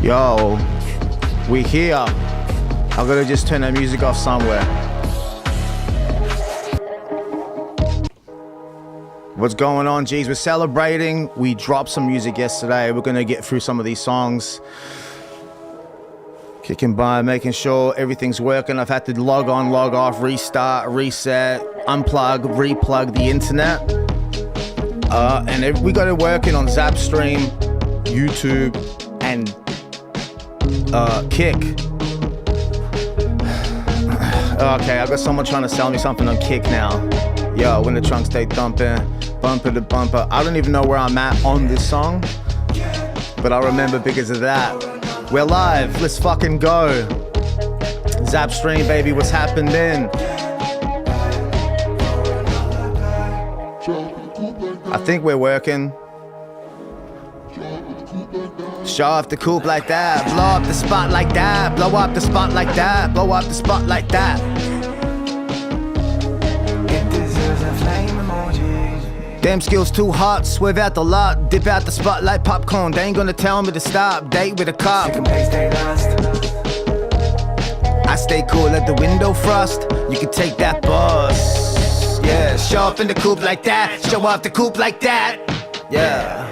Yo, we here. I'm gonna just turn the music off somewhere. What's going on, G's? We're celebrating. We dropped some music yesterday. We're gonna get through some of these songs. Kicking by, making sure everything's working. I've had to log on, log off, restart, reset, unplug, replug the internet. And we got it working on Zapstream, YouTube, and Kick. Okay, I got someone trying to sell me something on Kick now. Yo, when the trunk stay thumping, bumper to bumper. I don't even know where I'm at on this song, but I remember because of that. We're live, let's fucking go. Zapstream, baby, what's happening? I think we're working. Show off the coupe like that, blow up the spot like that, blow up the spot like that, blow up the spot like that. It deserves a flame emoji. Damn skills too hot, swerve out the lot, dip out the spot like popcorn. They ain't gonna tell me to stop, date with a cop. I stay cool at the window frost, you can take that bus. Yeah, show up in the coupe like that, show off the coupe like that. Yeah.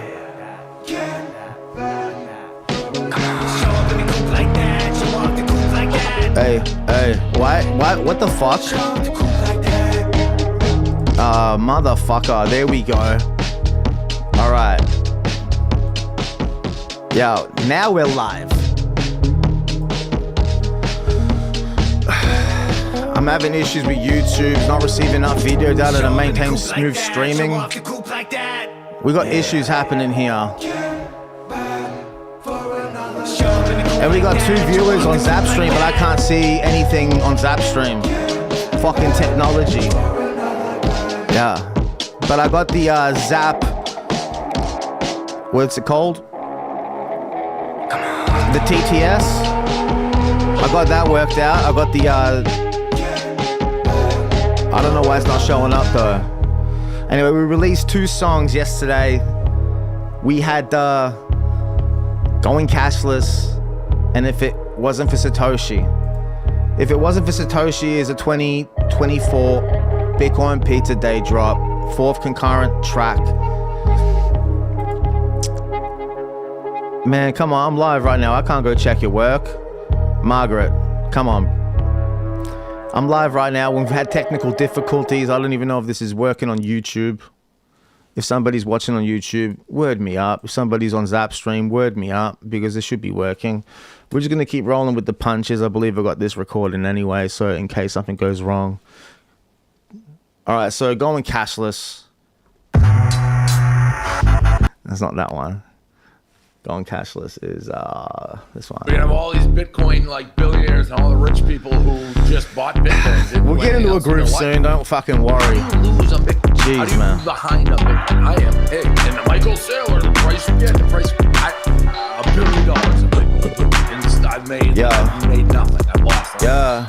Hey, what the fuck? Motherfucker, there we go. Alright. Yo, now we're live. I'm having issues with YouTube, not receiving enough video data to maintain smooth streaming. We got issues happening here. And we got 2 viewers on Zapstream, but I can't see anything on Zapstream. Fucking technology. Yeah. But I got the Zap... What's it called? The TTS. I got that worked out. I got the... I don't know why it's not showing up though. Anyway, we released 2 songs yesterday. We had Going Cashless, and If It Wasn't for Satoshi. If It Wasn't for Satoshi is a 2024 Bitcoin Pizza Day drop, 4th concurrent track. Man, come on, I'm live right now. I can't go check your work. Margaret, come on. I'm live right now. We've had technical difficulties. I don't even know if this is working on YouTube. If somebody's watching on YouTube, word me up. If somebody's on Zapstream, word me up, because it should be working. We're just going to keep rolling with the punches. I believe I got this recording anyway, so in case something goes wrong. All right, so Going Cashless. That's not that one. Going Cashless is this one. We have all these Bitcoin like billionaires and all the rich people who just bought Bitcoin. We'll get into a group soon. Don't fucking worry. How do you lose on Bitcoin? Jeez, how do you man. lose behind on Bitcoin? I am big. And the Michael Saylor, the price you get, the price $1 billion of Bitcoin. And I've made nothing. I lost. Yeah.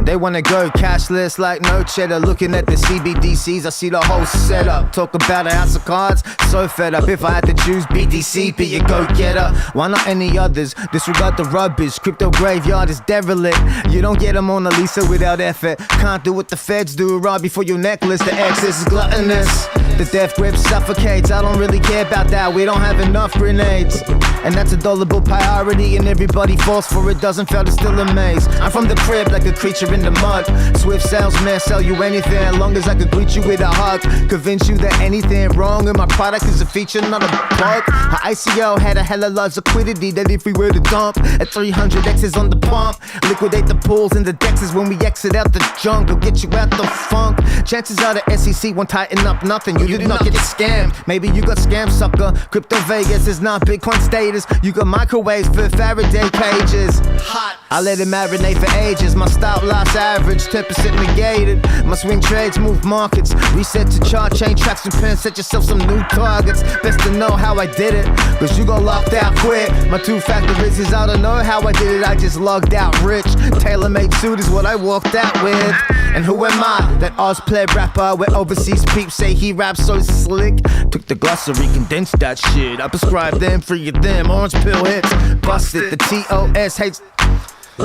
They wanna go cashless like no cheddar. Looking at the CBDCs, I see the whole setup. Talk about a house of cards, so fed up. If I had to choose BTC, be a go-getter. Why not any others? Disregard the rubbish. Crypto graveyard is derelict. You don't get a Mona Lisa without effort. Can't do what the feds do, rob you for your necklace. The excess is gluttonous. The death grip suffocates. I don't really care about that. We don't have enough grenades. And that's a $1 bill priority, and everybody falls for it. Doesn't fail to still amaze. I'm from the crib like a creature in the mud. Swift salesman, sell you anything as long as I could greet you with a hug. Convince you that anything wrong in my product is a feature, not a bug. Our ICO had a hella lot of liquidity that if we were to dump at 300 X's on the pump, liquidate the pools and the dexes when we exit out the junk. It'll get you out the funk. Chances are the SEC won't tighten up nothing. You did not get scammed. Maybe you got scammed, sucker. Crypto Vegas is not Bitcoin status. You got microwaves for Faraday cages. Hot. I let it marinate for ages. My stop loss average 10% negated. My swing trades move markets. Reset to chart, chain tracks and pins. Set yourself some new targets. Best to know how I did it, cause you got locked out quick. My 2-factor is I don't know how I did it. I just logged out rich. Tailor-made suit is what I walked out with. And who am I? That Oz-play rapper where overseas peeps say he raps so slick. Took the glossary, condensed that shit. I prescribed them, free of them. Orange pill hits, busted. The TOS hates.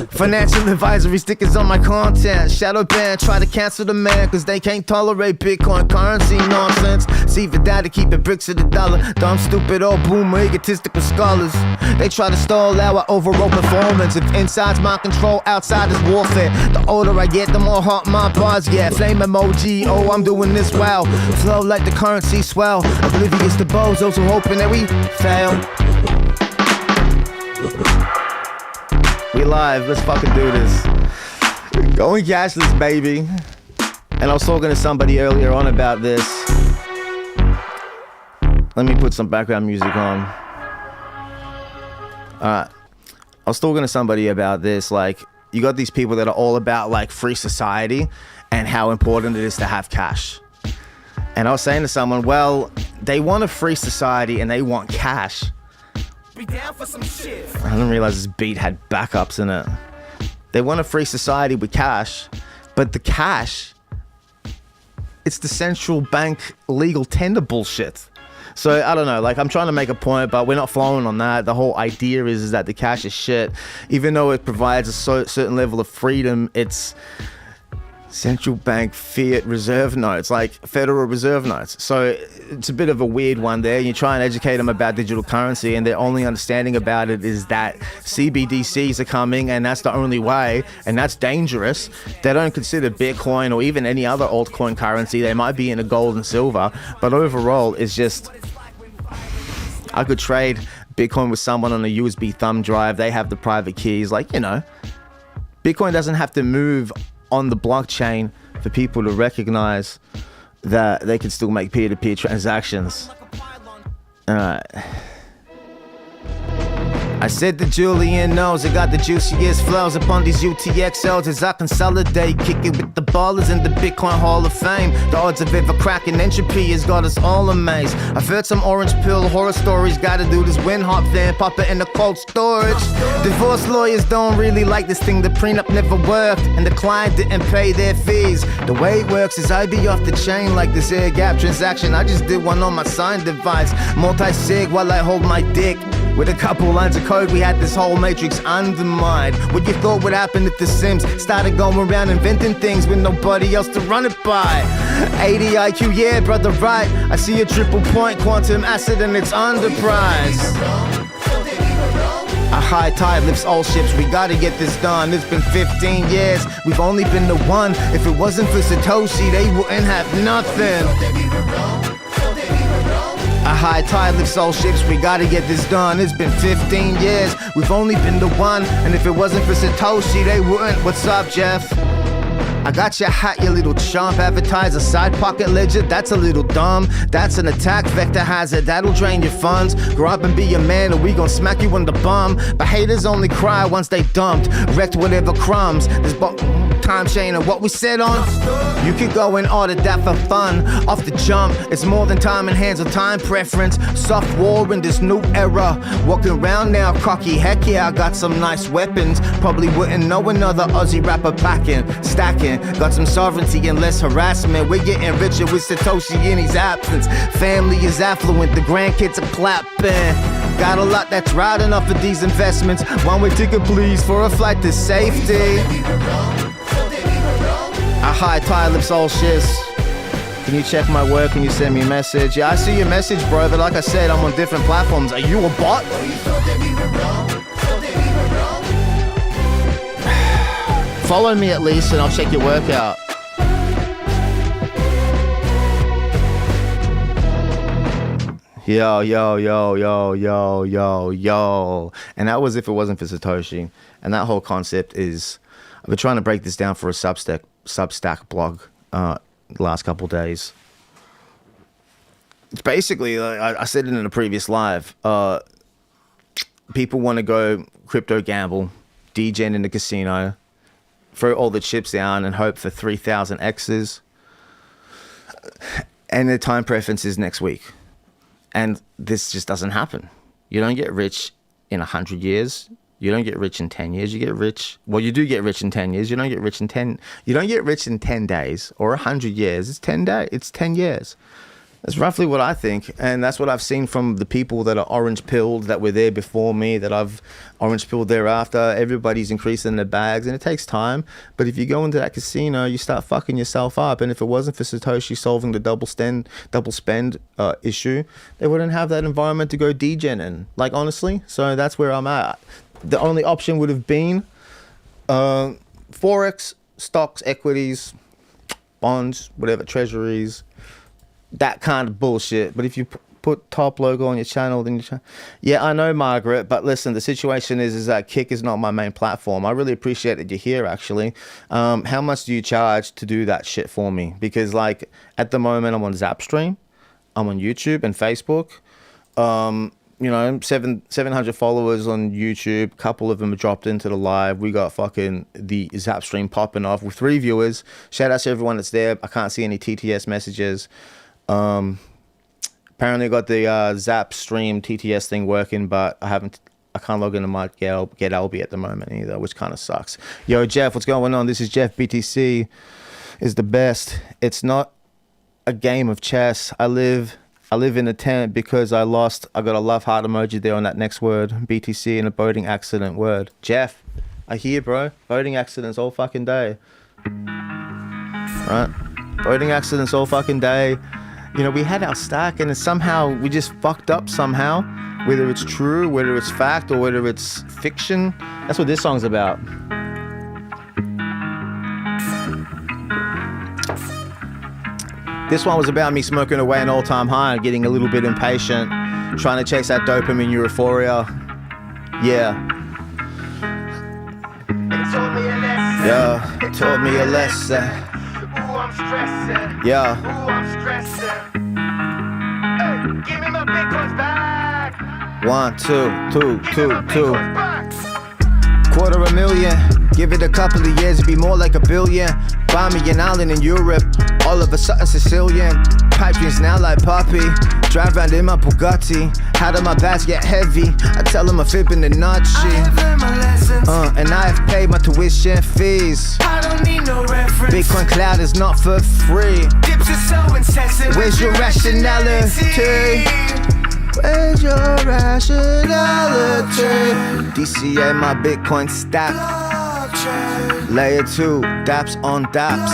Financial advisory stickers on my content. Shadow ban, try to cancel the man, cause they can't tolerate Bitcoin currency nonsense. See the data, keep it bricks of the dollar. Dumb, stupid, old boomer, egotistical scholars. They try to stall our overall performance. If inside's my control, outside is warfare. The older I get, the more hot my bars get. Flame emoji, oh I'm doing this well. Flow like the currency swell. Oblivious to bozos who hoping that we fail. We live, let's fucking do this. Going cashless, baby. And I was talking to somebody earlier on about this. Let me put some background music on. Alright. I was talking to somebody about this, like, you got these people that are all about like free society and how important it is to have cash. And I was saying to someone, well, they want a free society and they want cash. Be down for some shit. I didn't realize this beat had backups in it. They want a free society with cash, but the cash It's the central bank legal tender bullshit. So I don't know, like I'm trying to make a point, but we're not flowing on that. The whole idea is that the cash is shit. Even though it provides a certain level of freedom, it's central bank fiat reserve notes, like Federal Reserve notes. So it's a bit of a weird one there. You try and educate them about digital currency and their only understanding about it is that CBDCs are coming and that's the only way, and that's dangerous. They don't consider Bitcoin or even any other altcoin currency. They might be into gold and silver, but overall it's just, I could trade Bitcoin with someone on a USB thumb drive. They have the private keys. Like, you know, Bitcoin doesn't have to move on the blockchain for people to recognize that they can still make peer-to-peer transactions. I said that Julian knows I got the juiciest flows upon these UTXLs as I consolidate, kick it with the ballers in the Bitcoin Hall of Fame. The odds of ever cracking entropy has got us all amazed. I've heard some orange pill horror stories, gotta do this win hop then pop it in the cold storage. Divorce lawyers don't really like this thing, the prenup never worked and the client didn't pay their fees. The way it works is I be off the chain like this air gap transaction. I just did one on my sign device, multi-sig while I hold my dick. With a couple lines of code, we had this whole matrix undermined. What you thought would happen if the Sims started going around inventing things with nobody else to run it by? 80 IQ, yeah, brother, right. I see a triple point quantum acid and it's underpriced. A high tide lifts all ships, we gotta get this done. It's been 15 years, we've only been the one. If it wasn't for Satoshi, they wouldn't have nothing. A high tide lifts all ships, we gotta get this done. It's been 15 years, we've only been the one. And if it wasn't for Satoshi, they wouldn't. What's up, Jeff? I got your hat, you little chump. Advertise a side pocket ledger, that's a little dumb. That's an attack vector hazard, that'll drain your funds. Grow up and be a man or we gon' smack you in the bum. But haters only cry once they dumped, wrecked whatever crumbs. This time chain of what we said on. You could go and audit that for fun. Off the jump, it's more than time and hands or time preference. Soft war in this new era. Walking around now cocky, heck yeah, I got some nice weapons. Probably wouldn't know another Aussie rapper packing, stacking. Got some sovereignty and less harassment. We're getting richer with Satoshi in his absence. Family is affluent, the grandkids are clapping. Got a lot that's riding off of these investments. One-way ticket please for a flight to safety. A high tide lifts all shits. Can you check my work? Can you send me a message? Yeah, I see your message, bro, but like I said, I'm on different platforms. Are you a bot? Follow me at least and I'll check your work out. Yo, yo, yo, yo, yo, yo, yo. And that was if it wasn't for Satoshi. And that whole concept is, I've been trying to break this down for a Substack blog the last couple days. It's basically, I said it in a previous live, people want to go crypto gamble, degen in the casino, throw all the chips down and hope for 3,000 X's. And their time preference is next week. And this just doesn't happen. You don't get rich in 100 years. You don't get rich in 10 years. You get rich. Well, you do get rich in 10 years. You don't get rich in 10. You don't get rich in 10 days or 100 years. It's 10 days. It's 10 years. That's roughly what I think. And that's what I've seen from the people that are orange pilled, that were there before me, that I've orange pilled thereafter. Everybody's increasing their bags and it takes time. But if you go into that casino, you start fucking yourself up. And if it wasn't for Satoshi solving the double spend issue, they wouldn't have that environment to go degen in. Like, honestly. So that's where I'm at. The only option would have been Forex, stocks, equities, bonds, whatever, treasuries, that kind of bullshit. But if you put top logo on your channel, then yeah, I know, Margaret, but listen, the situation is that Kick is not my main platform. I really appreciate that you're here, actually. How much do you charge to do that shit for me? Because, like, at the moment, I'm on Zapstream, I'm on YouTube and Facebook. You know, 700 followers on YouTube. A couple of them are dropped into the live. We got fucking the Zapstream popping off with 3 viewers. Shout out to everyone that's there. I can't see any TTS messages. Apparently I got the Zapstream TTS thing working, but I can't log into my Get LB at the moment either, which kind of sucks. Yo, Jeff, what's going on? This is Jeff. BTC is the best. It's not a game of chess. I live in a tent because I lost. I got a love heart emoji there on that next word. BTC in a boating accident word. Jeff, I hear, bro. Boating accidents all fucking day. Right? Boating accidents all fucking day. You know, we had our stack and somehow we just fucked up somehow. Whether it's true, whether it's fact, or whether it's fiction. That's what this song's about. This one was about me smoking away an all-time high and getting a little bit impatient, trying to chase that dopamine euphoria. Yeah. It taught me a lesson. Ooh, I'm stressing. Yeah. Ooh, I'm stressing. Hey, give me my Bitcoins back. 1, 2, 2, 2, 2. Bitcoins back. $250,000. Give it a couple of years, it'd be more like $1 billion. Buy me an island in Europe, all of a sudden Sicilian. Pipe dreams now like Poppy. Drive around in my Bugatti. How do my bags get heavy? I tell them I'm fibbing the nut shit. I have learned my lessons. And I have paid my tuition fees. I don't need no reference. Bitcoin cloud is not for free. Dips are so incessant. Where's your rationality? Where's your rationality? DCA my Bitcoin stack. Layer 2, daps on daps.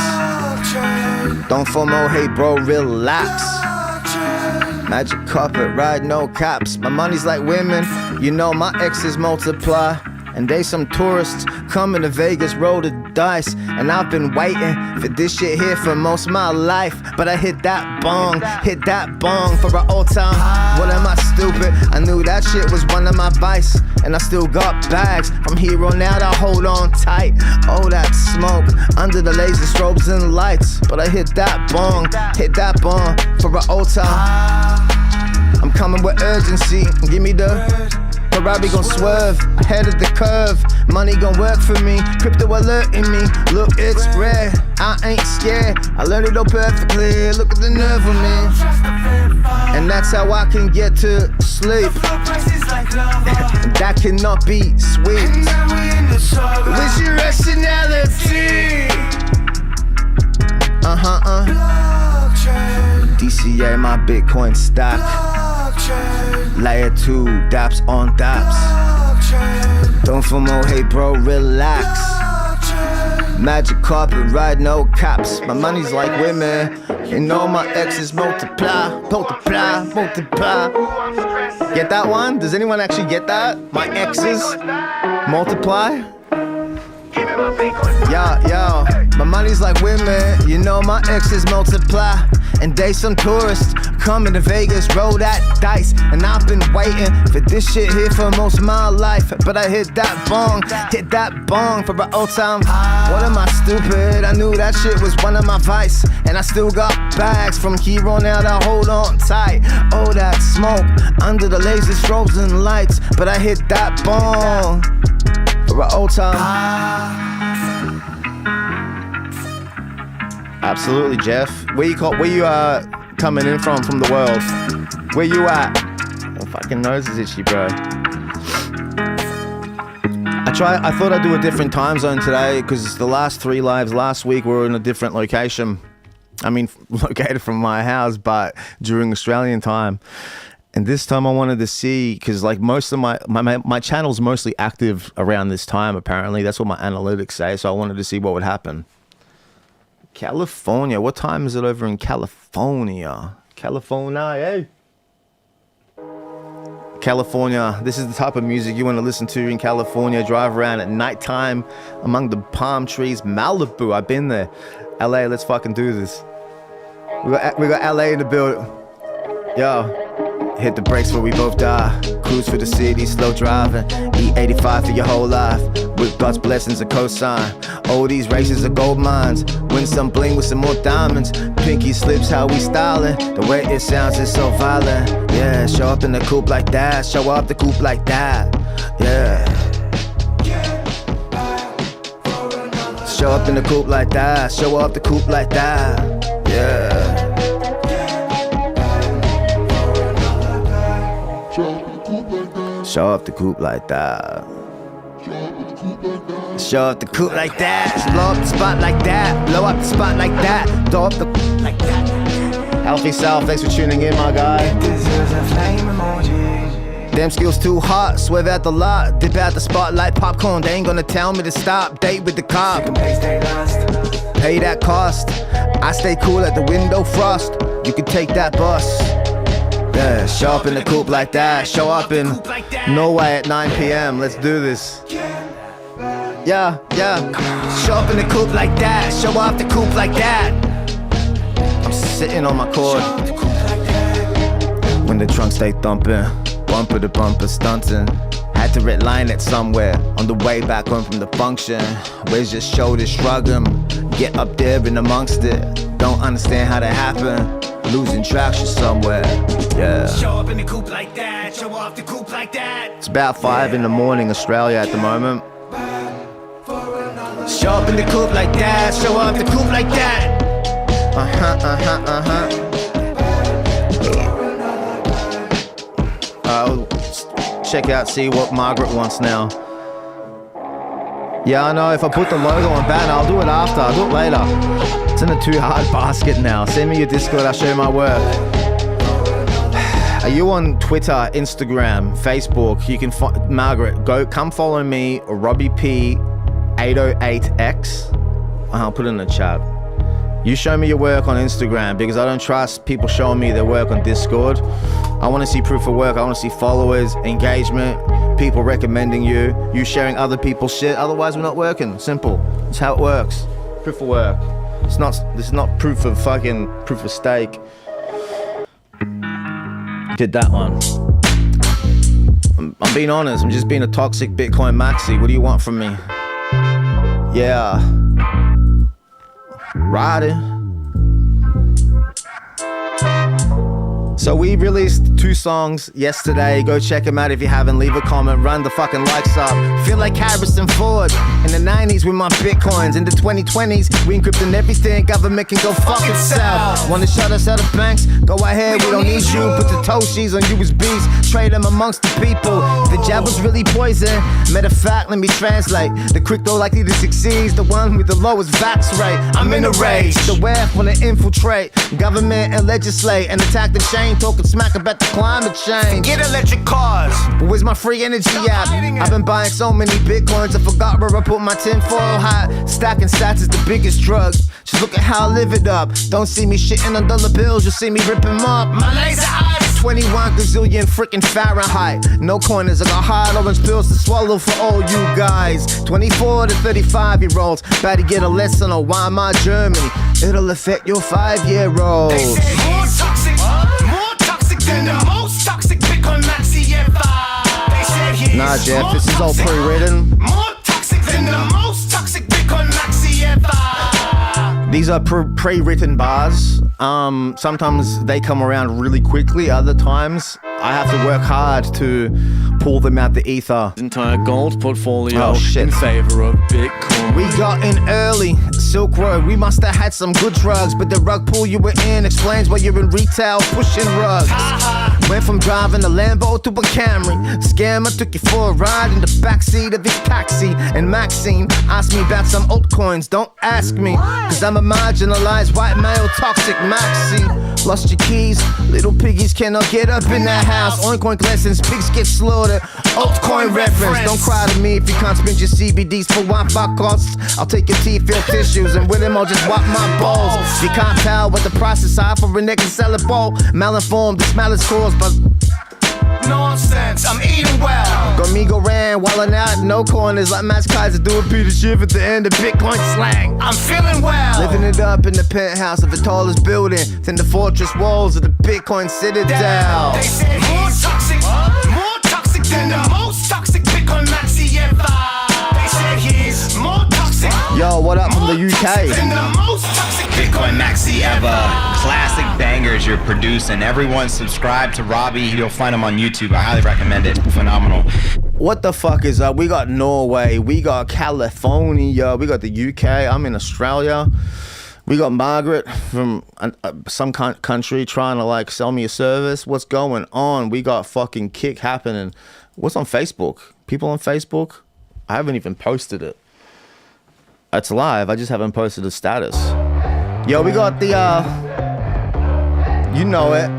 Don't FOMO, hey bro, relax. Magic carpet ride, no caps. My money's like women, you know my exes multiply. And they some tourists coming to Vegas, roll the dice. And I've been waiting for this shit here for most of my life. But I hit that bong for an old time. What am I, stupid? I knew that shit was one of my vice. And I still got bags. From here on out, I hold on tight. Oh, that smoke under the laser strobes and lights. But I hit that bong for an old time. I'm coming with urgency. Give me the Ferrari gon' swerve ahead of the curve. Money gon' work for me. Crypto alerting me. Look, it's rare. I ain't scared. I learned it all perfectly. Look at the nerve of me. And that's how I can get to sleep. That cannot be sweet. Where's your rationality? DCA my Bitcoin stack. Layer 2, daps on daps. Don't FOMO, hey bro, relax. Magic carpet ride, no caps. My money's like women. You know my exes multiply. Get that one? Does anyone actually get that? My exes multiply? Yo, my money's like women. You know my exes multiply. And they some tourists coming to Vegas, roll that dice. And I've been waiting for this shit here for most of my life. But I hit that bong for an old time. What am I, stupid? I knew that shit was one of my vice. And I still got bags. From here on out, I hold on tight. Oh, that smoke under the laser strobes and lights. But I hit that bong for an old time. Absolutely, Jeff. Where you coming in from the world? Where you at? My fucking nose is itchy, bro. I thought I'd do a different time zone today because the last 3 lives last week were in a different location. I mean, located from my house, but during Australian time. And this time I wanted to see, because like most of my channel's mostly active around this time, apparently. That's what my analytics say. So I wanted to see what would happen. California. What time is it over in California? California. This is the type of music you want to listen to in California. Drive around at nighttime among the palm trees. Malibu. I've been there. LA, let's fucking do this. We got LA in the building. Yo. Hit the brakes where we both die. Cruise for the city, slow driving. E85 for your whole life. With God's blessings a cosign. Oh, these races are gold mines. Win some bling with some more diamonds. Pinky slips how we styling. The way it sounds is so violent. Yeah, show up in the coupe like that. Show up the coupe like that. Yeah. Show up in the coupe like that. Show up the coupe like that. Yeah. Show up the coupe like that. Show up the coupe like that. Blow up the spot like that. Blow up the spot like that. Throw up the like that. Healthy Self, thanks for tuning in, my guy. Damn skills too hot, swerve out the lot, dip out the spotlight, popcorn, they ain't gonna tell me to stop, date with the cop. Pay that cost, I stay cool at the window frost, you can take that bus. Yeah, show up in the coupe like that, show up in Norway at 9 p.m, let's do this. Yeah, show up in the coupe like that, show off the coupe like that. I'm sitting on my cord when the trunk stay thumping, bumper to bumper stunting. Had to redline it somewhere on the way back home from the function. Where's your shoulders shrugging? Get up there and amongst it. Don't understand how that happened. Losing traction somewhere. Yeah. Show up in the coupe like that, show off the coupe like that. It's about 5 in the morning, Australia at the moment. Show up in the coupe like that, show off the coupe like that. Check out, see what Margaret wants now. Yeah, I know, if I put the logo on banner, I'll do it after, I'll do it later. It's in a too hard basket now. Send me your Discord, I'll show you my work. Are you on Twitter, Instagram, Facebook? You can Margaret, come follow me, RobbieP808X. I'll put it in the chat. You show me your work on Instagram because I don't trust people showing me their work on Discord. I want to see proof of work. I want to see followers, engagement, people recommending you sharing other people's shit. Otherwise, we're not working. Simple. That's how it works. Proof of work. This is not proof of stake. Did that one. I'm being honest. I'm just being a toxic Bitcoin maxi. What do you want from me? Yeah. Riding. So we released 2 songs yesterday. Go check them out if you haven't. Leave a comment, run the fucking likes up. Feel like Harrison Ford in the 90s with my bitcoins. In the 2020s, we encrypting everything. Government can go fuck itself. Wanna shut us out of banks? Go ahead, we don't need you. Put the SATOSHIs on USBs, trade them amongst the people. The jab was really poison. Matter of fact, let me translate. The crypto likely to succeed, the one with the lowest vax rate. I'm in a rage. The WEF wanna infiltrate government and legislate and attack the chain. Talking smack about the climate change. Get electric cars. But where's my free energy at? I've been buying so many bitcoins, I forgot where I put my tinfoil hat. Stacking sats is the biggest drug. Just look at how I live it up. Don't see me shitting on dollar bills, you'll see me rip them up. My laser eyes. 21 gazillion freaking Fahrenheit. No corners, I got hard orange pills to swallow for all you guys. 24 to 35-year-olds, about to get a lesson on why my Germany. It'll affect your 5-year-olds. They say more toxic than the most toxic Bitcoin maxi ever. They say he's Nah, Jeff, this is all pre-written. More toxic than the most toxic Bitcoin maxi ever. These are pre-written bars. Sometimes they come around really quickly. Other times, I have to work hard to pull them out the ether. Entire gold portfolio in favor of Bitcoin. We got in early, Silk Road. We must have had some good drugs, but the rug pull you were in explains why you're in retail pushing rugs. Went from driving a Lambo to a Camry. Scammer took you for a ride in the backseat of his taxi. And Maxine asked me about some altcoins. Don't ask me, cause I'm a marginalized white male toxic maxi. Lost your keys, little piggies cannot get up in that house. Oink lessons, pigs get slaughtered. Altcoin reference. Don't cry to me if you can't spend your CBDs for Wi-Fi costs. I'll take your teeth, filled tissues, and with them I'll just wipe my balls. You can't tell what the price is high for a nigga sell a ball. Malinformed, the smell is caused by nonsense. I'm eating well. Gomigo ran, wildin' out, no corners like Max Kaiser doing Peter Schiff at the end of Bitcoin slang. I'm feeling well. Living it up in the penthouse of the tallest building, than the fortress walls of the Bitcoin citadel. They say more toxic than the most toxic Bitcoin maxi ever. They say he's more toxic. Yo, what up from the UK? Than the most toxic Bitcoin maxi ever. Classic bangers you're producing. Everyone subscribe to Robbie. You'll find him on YouTube. I highly recommend it. Phenomenal. What the fuck is up? We got Norway, we got California, we got the UK, I'm in Australia. We got Margaret from some country trying to like sell me a service. What's going on? We got fucking kick happening. What's on Facebook? People on Facebook? I haven't even posted it. It's live, I just haven't posted a status. Yo, we got the You know it.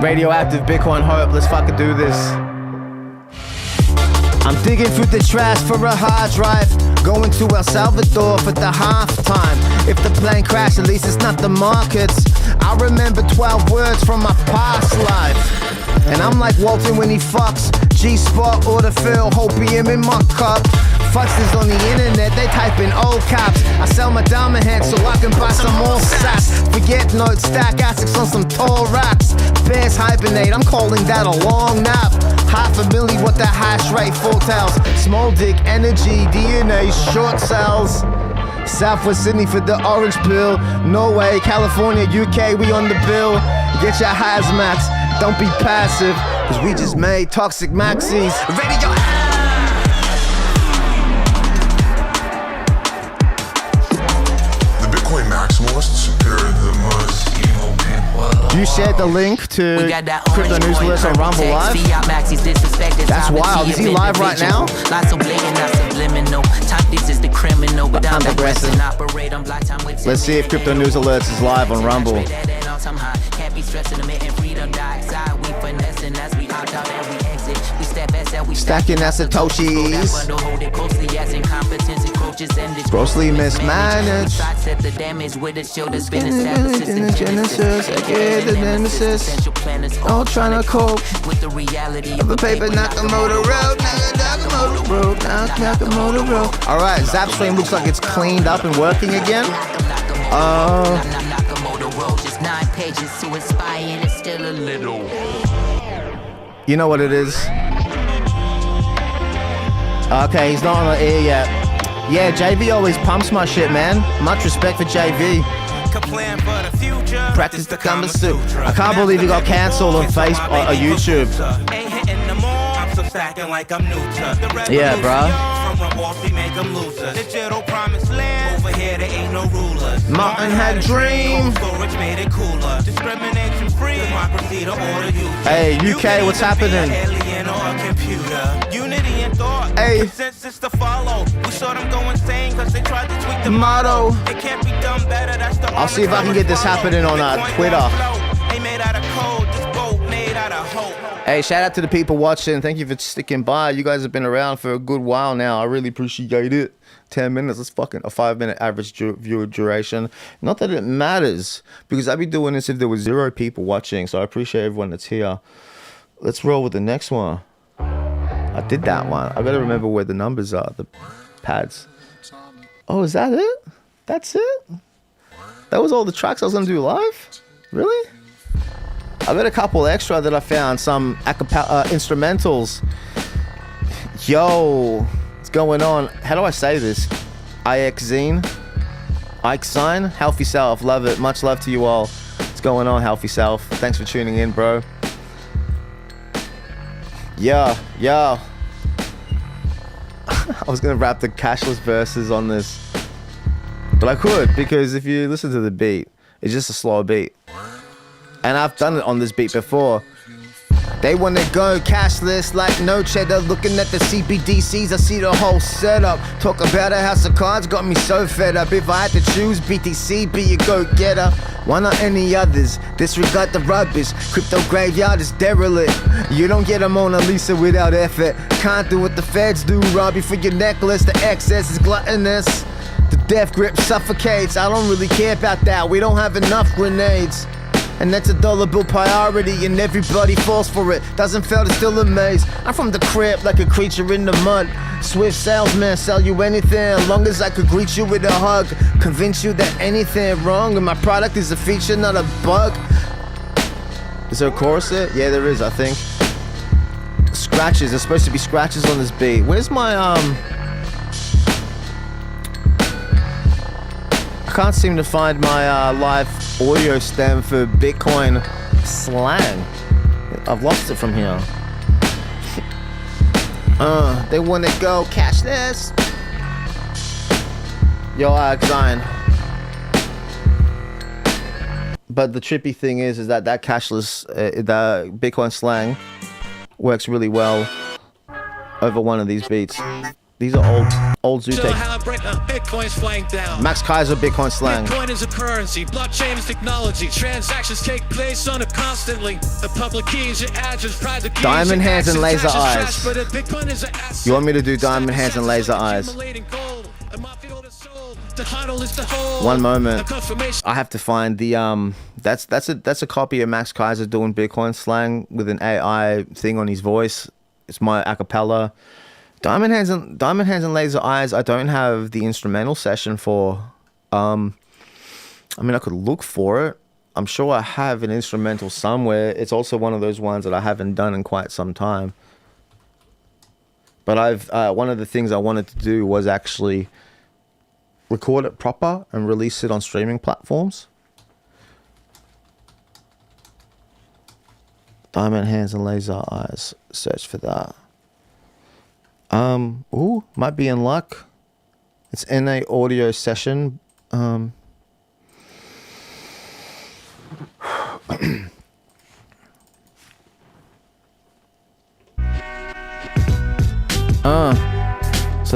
Radioactive Bitcoin Hope. Let's fucking do this. I'm digging through the trash for a hard drive. Going to El Salvador for the halftime. If the plane crashed, at least it's not the markets. I remember 12 words from my past life. And I'm like Walton when he fucks. G-spot, autofill, opium in my cup. Fucksters on the internet, they type in old caps. I sell my diamond hands so I can buy some more sats. Forget notes, stack ASICs on some tall racks. Bears hibernate, I'm calling that a long nap. $500,000 what the hash rate foretells. Small dick energy, DNA short cells. Southwest Sydney for the orange pill. Norway, California, UK, we on the bill. Get your hazmats, don't be passive, cause we just made toxic maxis. Radio. You shared the link to Crypto Newsletter on Rumble Live. That's wild. Is he live right now? Let's see if Crypto News Alerts is live on Rumble. Stacking that SATOSHIs. Grossly mismanaged. Genesis, I get the nemesis. All trying to cope with the reality of a paper Nakamoto road. Nakamoto road. Alright, zapstream looks like it's cleaned up and working again. You know what it is? Okay, he's not on the air yet. Yeah, JV always pumps my shit, man. Much respect for JV. Practice the Kama Sutra. I can't believe he got cancelled on Facebook or YouTube. Yeah, bruh. Martin had a dream. Hey, UK, what's happening? Hey, the motto. I'll see if I can get this happening on Twitter. Hey, shout out to the people watching. Thank you for sticking by. You guys have been around for a good while now. I really appreciate it. 10 minutes, that's fucking a 5-minute average viewer duration. Not that it matters, because I'd be doing this if there was 0 people watching, so I appreciate everyone that's here. Let's roll with the next one. I did that one. I gotta remember where the numbers are, the pads. Oh, is that it? That's it? That was all the tracks I was gonna do live? Really? I got a couple extra that I found, some acapella instrumentals. Yo, what's going on? How do I say this? IXZine? Ike Sign? Healthy Self, love it. Much love to you all. What's going on, Healthy Self? Thanks for tuning in, bro. Yeah. I was gonna rap the cashless verses on this, but I could, because if you listen to the beat, it's just a slow beat. And I've done it on this beat before. They wanna go cashless like no cheddar. Looking at the CBDCs, I see the whole setup. Talk about a house of cards, got me so fed up. If I had to choose, BTC be a go-getter. Why not any others? Disregard the rubbish. Crypto graveyard is derelict. You don't get a Mona Lisa without effort. Can't do what the feds do, Robbie, for your necklace. The excess is gluttonous. The death grip suffocates. I don't really care about that. We don't have enough grenades. And that's a dollar bill priority, and everybody falls for it. Doesn't fail to still amaze. I'm from the crib like a creature in the mud. Swift salesman, sell you anything, as long as I could greet you with a hug. Convince you that anything wrong with my product is a feature, not a bug. Is there a chorus there? Yeah, there is, I think. Scratches, there's supposed to be scratches on this beat. Where's my, I can't seem to find my live audio stem for Bitcoin slang. I've lost it from here. They wanna go cashless. Yo, Zion. But the trippy thing is that cashless, the Bitcoin slang works really well over one of these beats. These are old So Zootech. how I break Bitcoin's flying down. Max Kaiser, Bitcoin slang. Bitcoin is a currency, blockchain is technology. Transactions take place on it constantly. The public key is your address, private key Diamond is your hands and access, laser trash is eyes. trash, but a Bitcoin is an asset. You want me to do diamond hands and laser eyes? Accumulating gold. A mafia order sold. The huddle is the whole. One moment. A confirmation. I have to find the that's a copy of Max Kaiser doing Bitcoin slang with an AI thing on his voice. It's my acapella. Diamond hands and laser eyes. I don't have the instrumental session for. I mean, I could look for it. I'm sure I have an instrumental somewhere. It's also one of those ones that I haven't done in quite some time. But I've one of the things I wanted to do was actually record it proper and release it on streaming platforms. Diamond hands and laser eyes. Search for that. Ooh, might be in luck. It's in a audio session. So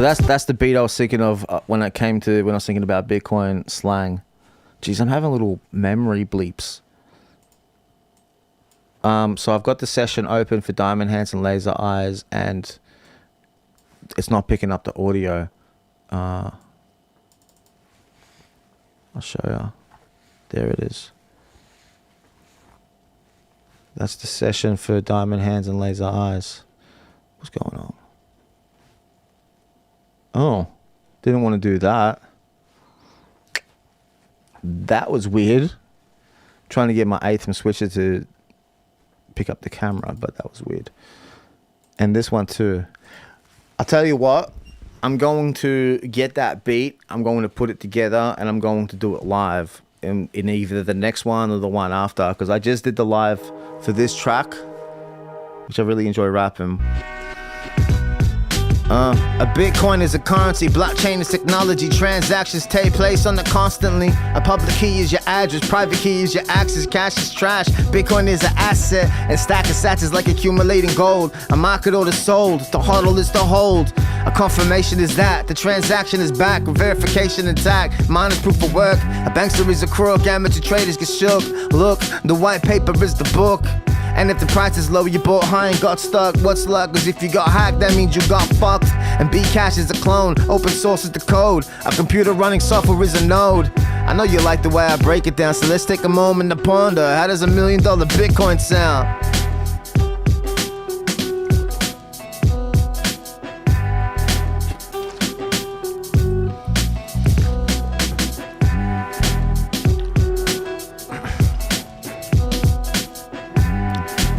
that's the beat I was thinking of when I was thinking about Bitcoin slang. Jeez, I'm having little memory bleeps. So I've got the session open for Diamond Hands and Laser Eyes, and it's not picking up the audio. I'll show you. There it is. That's the session for Diamond Hands and Laser Eyes. What's going on? Oh, didn't want to do that. That was weird. Trying to get my Atheum switcher to pick up the camera, but that was weird. And this one too. I'll tell you what, I'm going to get that beat, I'm going to put it together, and I'm going to do it live in either the next one or the one after, because I just did the live for this track, which I really enjoy rapping. A Bitcoin is a currency, blockchain is technology, transactions take place on it constantly. A public key is your address, private key is your access, cash is trash. Bitcoin is an asset, and stack of sats is like accumulating gold. A market order sold, the hodl is the hold. A confirmation is that, the transaction is back, verification intact, minus proof of work. A bankster is a crook, amateur traders get shook. Look, the white paper is the book. And if the price is low, you bought high and got stuck. What's luck? Cause if you got hacked, that means you got fucked. And Bcash is a clone, open source is the code. A computer running software is a node. I know you like the way I break it down, so let's take a moment to ponder. How does $1 million Bitcoin sound?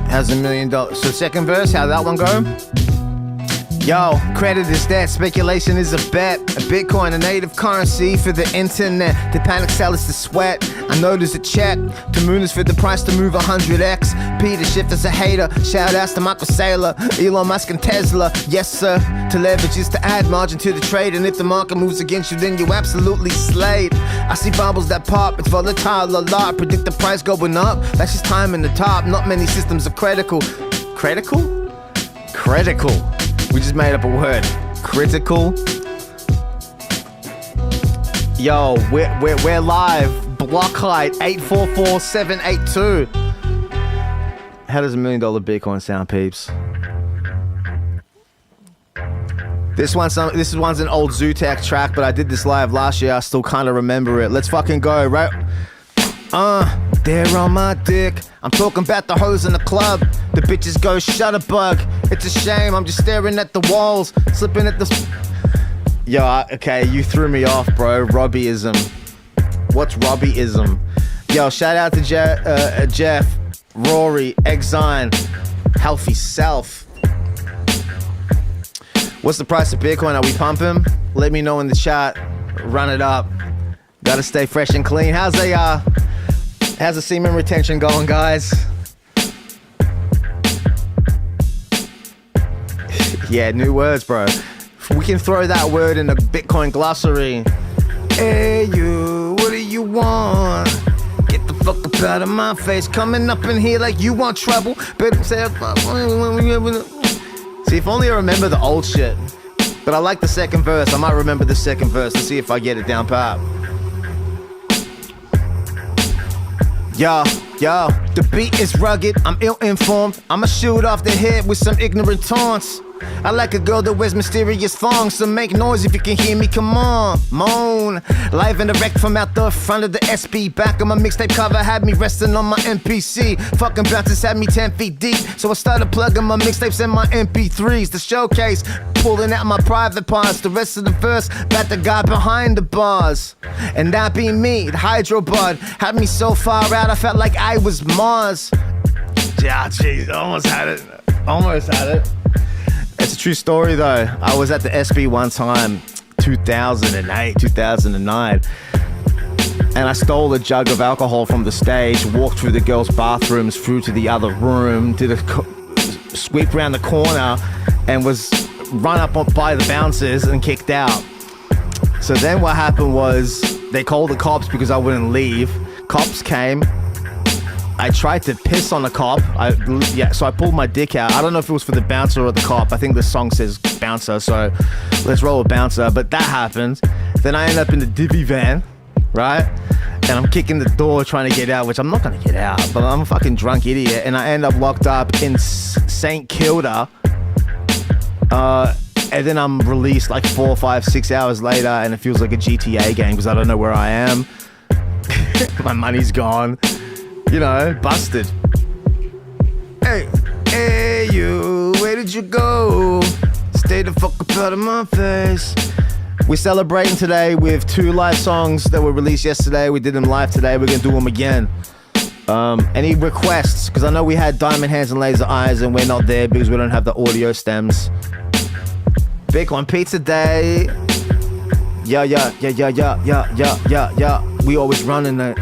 How's $1 million? So second verse, how'd that one go? Yo, credit is debt, speculation is a bet. A Bitcoin, a native currency for the internet. The panic sell is the sweat. I know there's a check. To Moon is for the price to move 100x. Peter Schiff is a hater. Shout outs to Michael Saylor, Elon Musk and Tesla. Yes sir, to leverage is to add margin to the trade. And if the market moves against you, then you absolutely slayed. I see bubbles that pop, it's volatile a lot. Predict the price going up, that's just time in the top. Not many systems are critical. Critical? Critical. We just made up a word. Critical. Yo, we're live. Block height 844-782. How does $1 million Bitcoin sound, peeps? This one's an old Zootech track, but I did this live last year. I still kind of remember it. Let's fucking go, right? They're on my dick. I'm talking about the hoes in the club. The bitches go shutterbug. It's a shame, I'm just staring at the walls, slipping at the... Yo, okay, you threw me off, bro. Robbieism. What's Robbieism? Yo, shout out to Jeff, Rory, Exine, Healthy Self. What's the price of Bitcoin? Are we pumping? Let me know in the chat. Run it up. Gotta stay fresh and clean. How's the semen retention going, guys? Yeah, new words, bro. We can throw that word in the Bitcoin glossary. Hey, you, what do you want? Get the fuck up out of my face. Coming up in here like you want trouble. But say, see, if only I remember the old shit. But I like the second verse. I might remember the second verse. Let's see if I get it down pat. Yo, the beat is rugged, I'm ill-informed. I'ma shoot off the head with some ignorant taunts. I like a girl that wears mysterious thongs, so make noise if you can hear me, come on, moan. Live and direct from out the front of the SB. Back of my mixtape cover had me resting on my MPC. Fucking bouncers had me 10 feet deep, so I started plugging my mixtapes and my MP3s. The showcase, pulling out my private parts. The rest of the verse, about the guy behind the bars. And that be me, the Hydro Bud, had me so far out I felt like I was Mars. Yeah, jeez, almost had it. It's a true story though. I was at the SB one time, 2008, 2009, and I stole a jug of alcohol from the stage, walked through the girls' bathrooms, through to the other room, did a sweep around the corner, and was run up by the bouncers and kicked out. So then what happened was they called the cops because I wouldn't leave. Cops came. I tried to piss on the cop. So I pulled my dick out. I don't know if it was for the bouncer or the cop. I think the song says bouncer, so let's roll a bouncer. But that happened. Then I end up in the divvy van, right? And I'm kicking the door trying to get out, which I'm not gonna get out, but I'm a fucking drunk idiot. And I end up locked up in St. Kilda. And then I'm released like 4, 5, 6 hours later, and it feels like a GTA game because I don't know where I am. My money's gone. You know, busted. Hey, you, where did you go? Stay the fuck up out of my face. We're celebrating today with 2 live songs that were released yesterday. We did them live today. We're gonna do them again. Any requests? Because I know we had Diamond Hands and Laser Eyes, and we're not there because we don't have the audio stems. Bitcoin Pizza Day. Yeah. We always running it.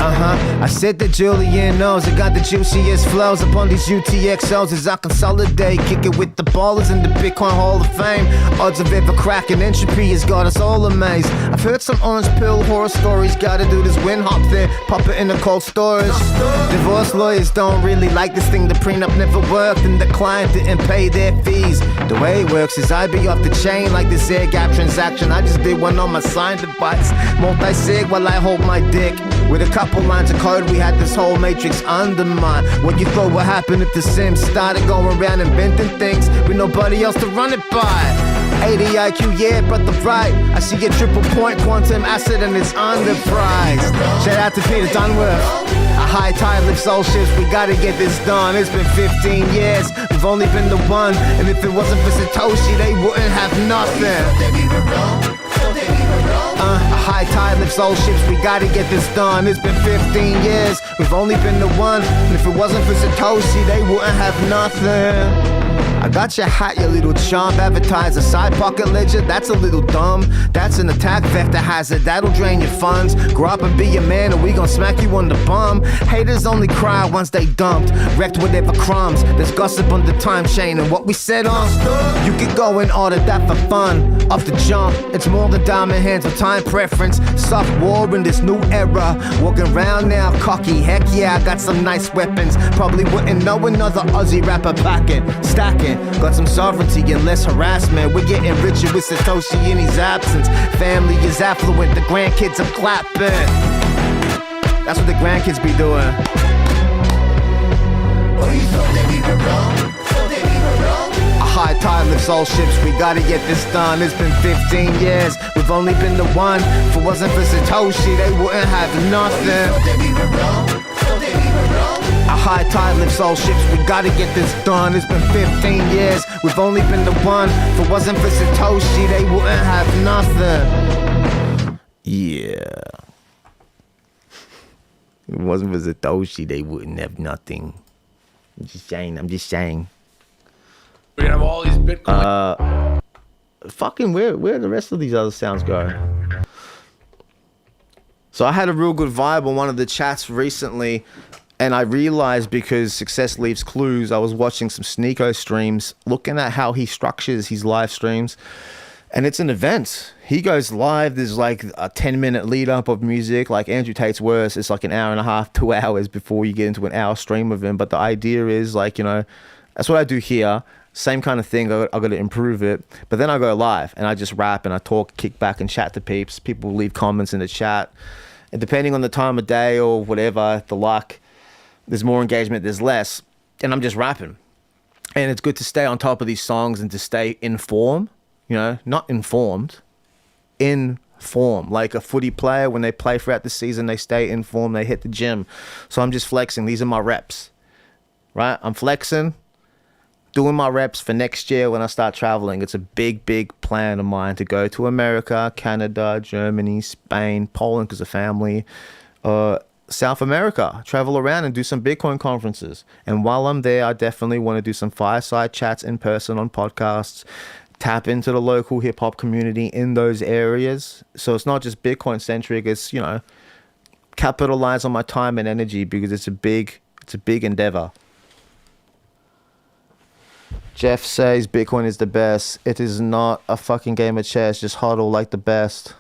I said that Julian knows I got the juiciest flows upon these UTXOs as I consolidate, kick it with the ballers in the Bitcoin Hall of Fame. Odds of ever cracking entropy has got us all amazed. I've heard some orange pill horror stories, gotta do this win hop thing, pop it in the cold storage. Divorce lawyers don't really like this thing, the prenup never worked and the client didn't pay their fees. The way it works is I be off the chain like this air gap transaction. I just did one on my sign device, multi-sig while I hold my dick. With a couple lines of code, we had this whole matrix undermined. What you thought would happen if the Sims started going around inventing things with nobody else to run it by? 80 IQ, yeah, but the right. I see a triple point quantum acid and it's underpriced. Shout out to Peter Dunworth. A high tide lifts all ships, we gotta get this done. It's been 15 years, we've only been the one. And if it wasn't for Satoshi, they wouldn't have nothing. A high tide lifts all ships, we gotta get this done. It's been 15 years, we've only been the one. And if it wasn't for Satoshi, they wouldn't have nothing. I got your hat, you little chump. Advertise a side pocket ledger, that's a little dumb. That's an attack vector hazard, that'll drain your funds. Grow up and be a man or we gon' smack you on the bum. Haters only cry once they dumped, wrecked whatever crumbs. There's gossip on the time chain and what we said on. You could go and order that for fun, off the jump. It's more than diamond hands with time preference. Soft war in this new era. Walking around now cocky, heck yeah, I got some nice weapons. Probably wouldn't know another Aussie rapper packing, stacking. Got some sovereignty and less harassment. We're getting richer with Satoshi in his absence. Family is affluent, the grandkids are clapping. That's what the grandkids be doing. A high tide lifts all ships, we gotta get this done. It's been 15 years, we've only been the one. If it wasn't for Satoshi, they wouldn't have nothing. A high tide lifts all ships, we gotta get this done. It's been 15 years, we've only been the one. If it wasn't for Satoshi, they wouldn't have nothing. Yeah. If it wasn't for Satoshi, they wouldn't have nothing. I'm just saying. We have all these Bitcoin. Fucking where the rest of these other sounds go? So I had a real good vibe on one of the chats recently, and I realized because success leaves clues, I was watching some Sneeko streams, looking at how he structures his live streams, and it's an event. He goes live, there's like a 10-minute lead up of music, like Andrew Tate's worse, it's like an hour and a half, 2 hours before you get into an hour stream of him. But the idea is like, you know, that's what I do here. Same kind of thing. I got to improve it. But then I go live and I just rap and I talk, kick back and chat to peeps. People leave comments in the chat. And depending on the time of day or whatever, the luck, there's more engagement, there's less. And I'm just rapping. And it's good to stay on top of these songs and to stay in form, you know, not informed, in form. Like a footy player, when they play throughout the season, they stay in form, they hit the gym. So I'm just flexing. These are my reps, right? I'm flexing, doing my reps for next year when I start traveling. It's a big, big plan of mine to go to America, Canada, Germany, Spain, Poland because of family, South America, travel around and do some Bitcoin conferences. And while I'm there, I definitely want to do some fireside chats in person on podcasts, tap into the local hip hop community in those areas. So it's not just Bitcoin centric, it's, you know, capitalize on my time and energy because it's a big endeavor. Jeff says Bitcoin is the best. It is not a fucking game of chess. Just huddle like the best,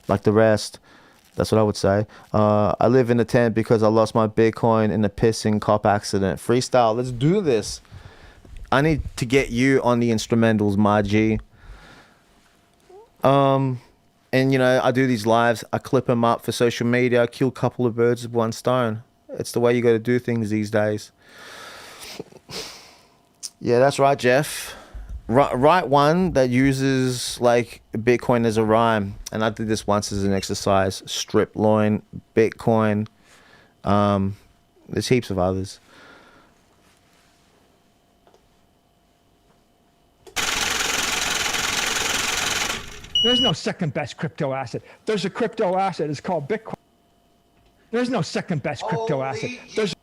like the rest. That's what I would say. I live in a tent because I lost my Bitcoin in a pissing cop accident. Freestyle, let's do this. I need to get you on the instrumentals, my G. And you know, I do these lives. I clip them up for social media. I kill a couple of birds with one stone. It's the way you got to do things these days. Yeah, that's right, Jeff. Write one that uses like Bitcoin as a rhyme. And I did this once as an exercise. Strip loin, Bitcoin. There's heaps of others. There's no second best crypto asset. There's a crypto asset. It's called Bitcoin. There's no second best crypto asset. There's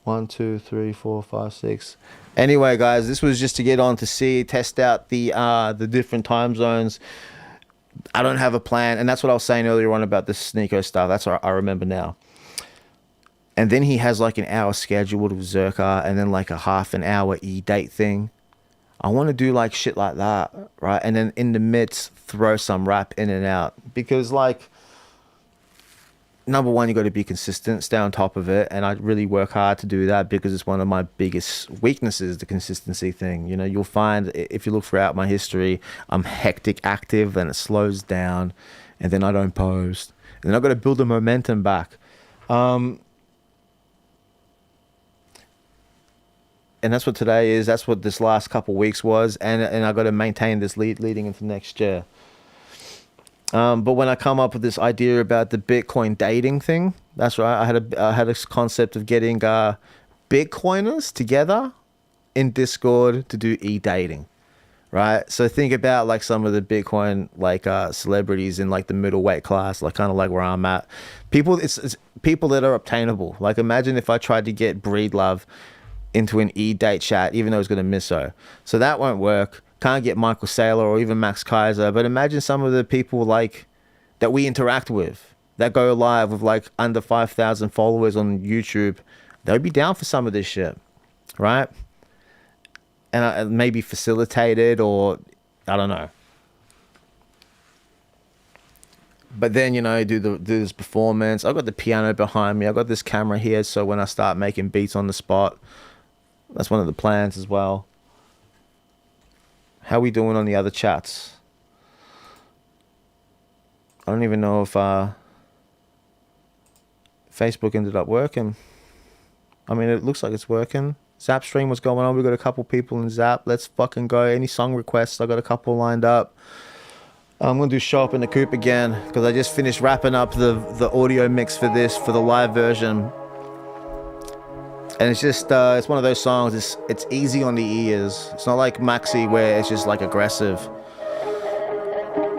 1, 2, 3, 4, 5, 6. Anyway, guys, this was just to get on to test out the different time zones. I don't have a plan, and that's what I was saying earlier on about the Sneeko stuff. That's what I remember now. And then he has like an hour scheduled with Zerka, and then like a half an hour e-date thing. I want to do like shit like that, right? And then in the midst, throw some rap in and out, because like, number one, you got to be consistent, stay on top of it. And I really work hard to do that because it's one of my biggest weaknesses, the consistency thing. You know, you'll find if you look throughout my history, I'm hectic active, then it slows down, and then I don't post. And then I've got to build the momentum back. And that's what today is. That's what this last couple of weeks was. And I've got to maintain this leading into next year. But when I come up with this idea about the Bitcoin dating thing, that's right. I had a concept of getting Bitcoiners together in Discord to do e-dating, right? So think about like some of the Bitcoin like celebrities in like the middleweight class, like kind of like where I'm at. People, it's people that are obtainable. Like imagine if I tried to get Breedlove into an e-date chat, even though it's going to miss her. So that won't work. Can't get Michael Saylor or even Max Kaiser. But imagine some of the people like that we interact with that go live with like under 5,000 followers on YouTube. They'd be down for some of this shit, right? And maybe facilitate it, or I don't know. But then, you know, do this performance. I've got the piano behind me. I've got this camera here, so when I start making beats on the spot, that's one of the plans as well. How are we doing on the other chats? I don't even know if Facebook ended up working. I mean, it looks like it's working. Zapstream was going on. We got a couple people in Zap. Let's fucking go. Any song requests? I got a couple lined up. I'm going to do Show Up in the Coop again because I just finished wrapping up the audio mix for this, for the live version. And it's just, it's one of those songs, it's easy on the ears. It's not like Maxi where it's just like aggressive.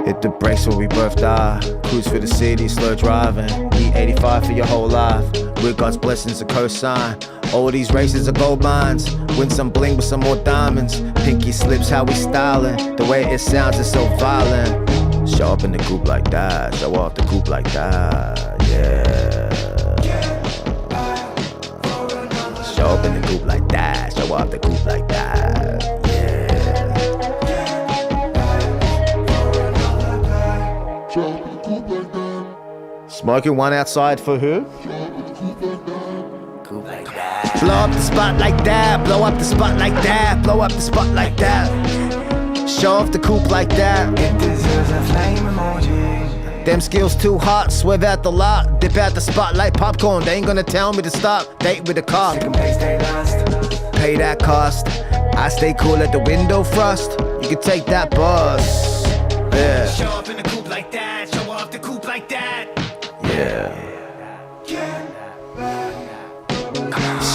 Hit the brakes where we both die. Cruise for the city, slow driving. E85 for your whole life. With God's blessings a cosign. All these races are gold mines. Win some bling with some more diamonds. Pinky slips how we styling. The way it sounds is so violent. Show up in the group like that. Show off the group like that. Yeah. Show up in the group like that. Show off the group like that. Yeah. Smoking one outside for who? Group like that. Blow up the spot like that, blow up the spot like that, blow up the spot like that. Show off the coupe like that. It deserves a flame emoji. Them skills too hot, swerve out the lot, dip out the spot like popcorn. They ain't gonna tell me to stop, date with the cop. Second place, stay last. Pay that cost. I stay cool at the window frost. You can take that bus. Yeah. Show up in the coupe like that, show off the coupe like that. Yeah.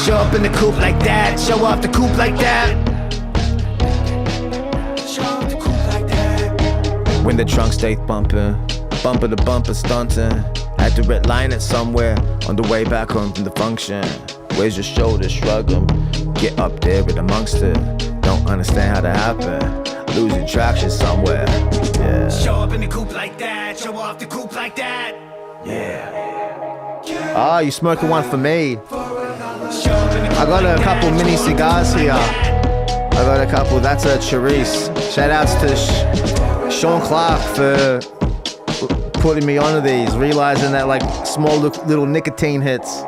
Show up in the coupe like that, show off the coupe like that. Show off the coupe like that. When the trunk stay bumping, bumper to bumper stunting. Had to red line it somewhere on the way back home from the function. Where's your shoulder shrugging? Get up there with amongst it. Don't understand how that happened. Losing traction somewhere. Yeah. Show up in the coupe like that, show off the coupe like that. Ah, you smoking one for me. Show up in the I got a couple mini cigars here. I got a couple. That's a Charisse. Shout outs to Sean Clark for putting me onto these, realizing that like small little nicotine hits.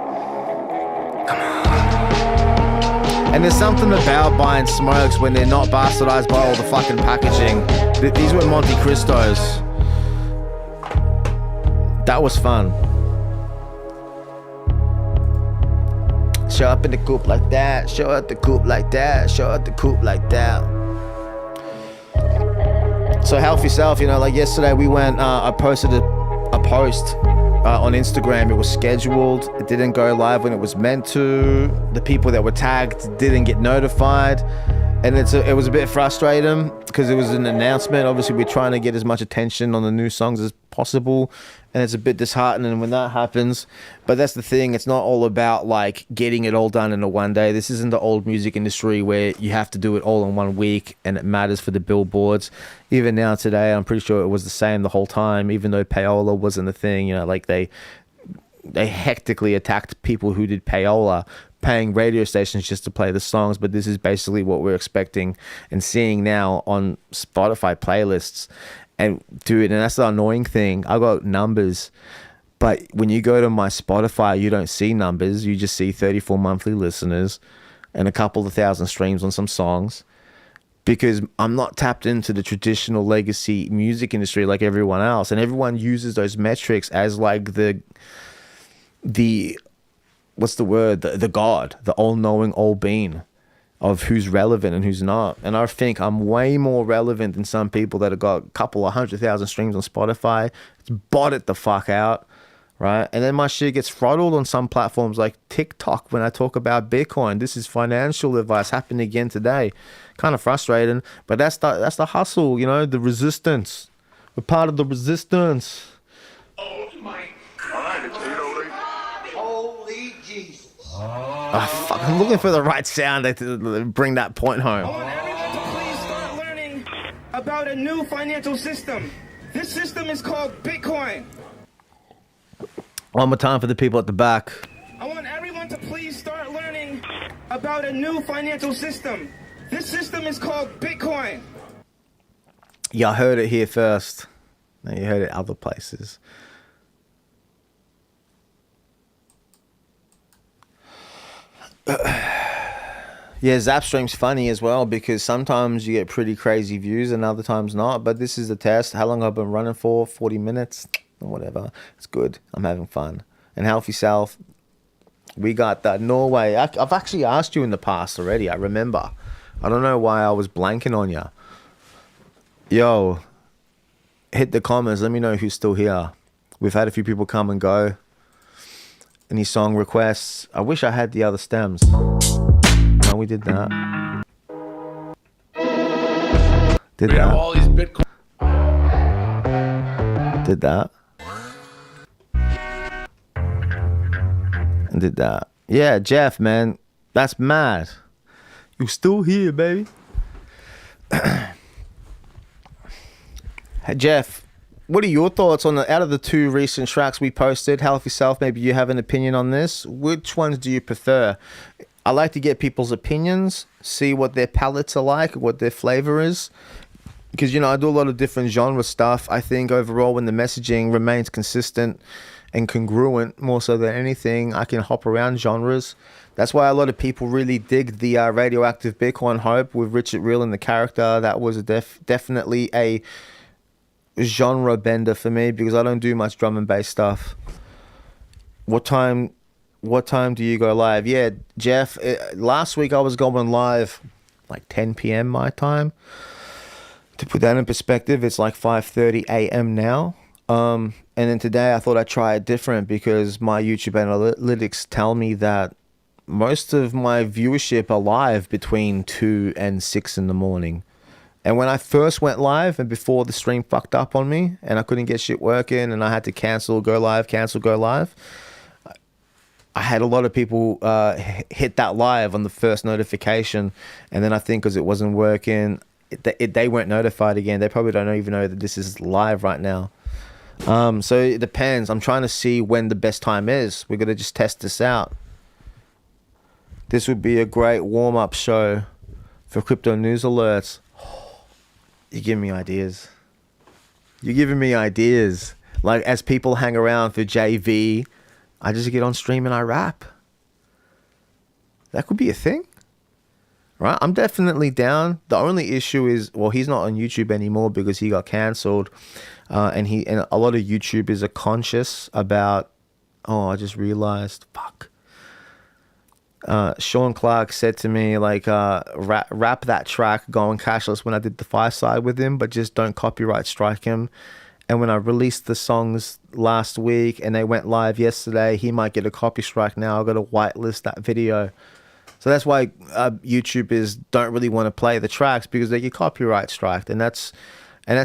And there's something about buying smokes when they're not bastardized by all the fucking packaging. These were Monte Cristos. That was fun. Show up in the coupe like that. Show up the coupe like that. Show up the coupe like that. So help yourself, you know, like yesterday we went, I posted a post on Instagram. It was scheduled. It didn't go live when it was meant to. The people that were tagged didn't get notified. And it was a bit frustrating because it was an announcement. Obviously, we're trying to get as much attention on the new songs as possible. And it's a bit disheartening when that happens. But that's the thing. It's not all about like getting it all done in a one day. This isn't the old music industry where you have to do it all in 1 week and it matters for the billboards. Even now today, I'm pretty sure it was the same the whole time, even though payola wasn't a thing. You know, like they hectically attacked people who did payola, paying radio stations just to play the songs. But this is basically what we're expecting and seeing now on Spotify playlists. And dude, and that's the annoying thing. I got numbers, but when you go to my Spotify, you don't see numbers. You just see 34 monthly listeners and a couple of thousand streams on some songs, because I'm not tapped into the traditional legacy music industry like everyone else. And everyone uses those metrics as like the what's the word? The God, the all-knowing, all-being of who's relevant and who's not. And I think I'm way more relevant than some people that have got a couple of 100,000 streams on Spotify. It's bought it the fuck out, right? And then my shit gets throttled on some platforms like TikTok when I talk about Bitcoin. This is financial advice. Happened again today. Kind of frustrating, but that's the hustle, you know, the resistance. We're part of the resistance. Oh my Holy Jesus. Oh, fuck, I'm looking for the right sound to bring that point home. I want everyone to please start learning about a new financial system. This system is called Bitcoin. One more time for the people at the back. I want everyone to please start learning about a new financial system. This system is called Bitcoin. Y'all heard it here first. Now you heard it other places. Yeah, Zapstream's funny as well because sometimes you get pretty crazy views and other times not. But this is the test. How long I've been running for? 40 minutes or whatever. It's good. I'm having fun. And Healthy Self, we got that Norway. I've actually asked you in the past already. I remember. I don't know why I was blanking on you. Yo, hit the comments. Let me know who's still here. We've had a few people come and go. Any song requests? I wish I had the other stems. No, we did that. Did We have that. all these Bitcoin. Did that. And did that. Yeah, Jeff, man. That's mad. You still here, baby. Hey, Jeff, what are your thoughts on out of the two recent tracks we posted? Healthy Self, maybe you have an opinion on this. Which ones do you prefer? I like to get people's opinions, see what their palates are like, what their flavor is. Because, you know, I do a lot of different genre stuff. I think overall when the messaging remains consistent and congruent more so than anything. I can hop around genres. That's why a lot of people really dig the Radioactive Bitcoin Hope with Richard Reel and the character. That was definitely a genre bender for me because I don't do much drum and bass stuff. What time do you go live? Yeah, Jeff, last week I was going live like 10 p.m. my time. To put that in perspective, it's like 5:30 a.m. now. And then today I thought I'd try it different because my YouTube analytics tell me that most of my viewership are live between 2 and 6 in the morning. And when I first went live and before the stream fucked up on me and I couldn't get shit working and I had to cancel, go live, I had a lot of people hit that live on the first notification. And then I think because it wasn't working, they weren't notified again. They probably don't even know that this is live right now. So it depends. I'm trying to see when the best time is. We're going to just test this out. This would be a great warm-up show for crypto news alerts. You're giving me ideas. You're giving me ideas. Like, as people hang around for JV, I just get on stream and I rap. That could be a thing. Right? I'm definitely down. The only issue is, well, he's not on YouTube anymore because he got cancelled. And a lot of YouTubers are conscious about, oh, I just realized, fuck. Sean Clark said to me, like, rap that track, Going Cashless, when I did the fireside with him, but just don't copyright strike him. And when I released the songs last week and they went live yesterday, he might get a copy strike now. I've got to whitelist that video. So that's why YouTubers don't really want to play the tracks because they get copyright striked. And that's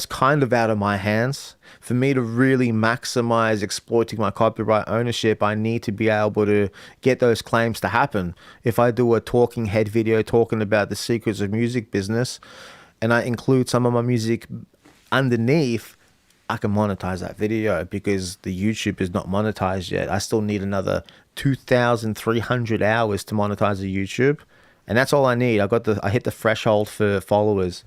kind of out of my hands. For me to really maximize exploiting my copyright ownership, I need to be able to get those claims to happen. If I do a talking head video talking about the secrets of music business and I include some of my music underneath, I can monetize that video because the YouTube is not monetized yet. I still need another 2,300 hours to monetize the YouTube. And that's all I need. I hit the threshold for followers.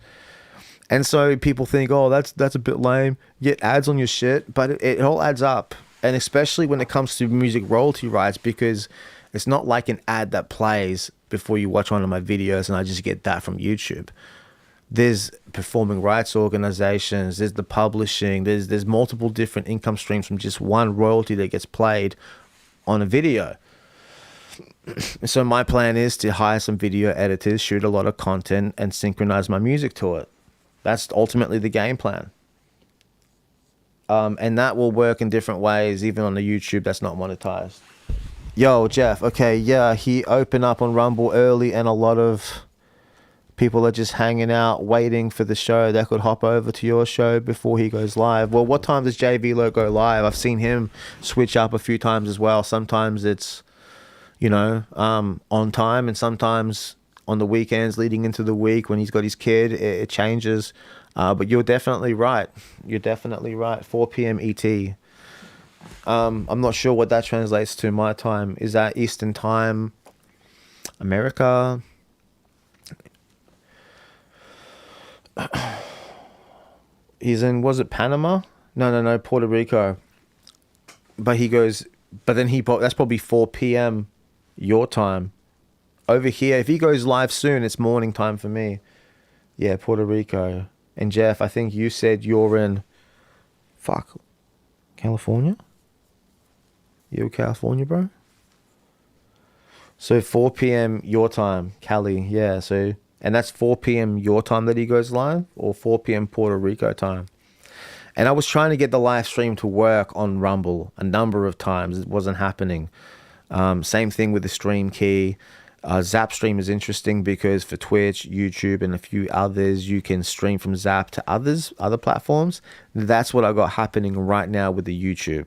And so people think, oh, that's a bit lame. Get ads on your shit, but it all adds up. And especially when it comes to music royalty rights, because it's not like an ad that plays before you watch one of my videos and I just get that from YouTube. There's performing rights organizations, there's the publishing, there's multiple different income streams from just one royalty that gets played on a video. So my plan is to hire some video editors, shoot a lot of content, and synchronize my music to it. That's ultimately the game plan. And that will work in different ways, even on the YouTube that's not monetized. Yo, Jeff, okay, yeah, he opened up on Rumble early and a lot of people are just hanging out, waiting for the show. They could hop over to your show before he goes live. Well, what time does JV Lo go live? I've seen him switch up a few times as well. Sometimes it's, on time, and sometimes on the weekends leading into the week when he's got his kid, it changes. But you're definitely right. 4 p.m. ET. I'm not sure what that translates to my time. Is that Eastern time? America? He's in, was it Panama? No, Puerto Rico. But that's probably 4 p.m. your time. Over here, if he goes live soon, it's morning time for me. Yeah, Puerto Rico. And Jeff, I think you said you're in, California? You in California, bro? So 4 p.m. your time, Cali, yeah. So, and that's 4 p.m. your time that he goes live, or 4 p.m. Puerto Rico time. And I was trying to get the live stream to work on Rumble a number of times. It wasn't happening. Same thing with the stream key. Zapstream is interesting because for Twitch, YouTube, and a few others, you can stream from Zap to other platforms. That's what I got happening right now with the YouTube.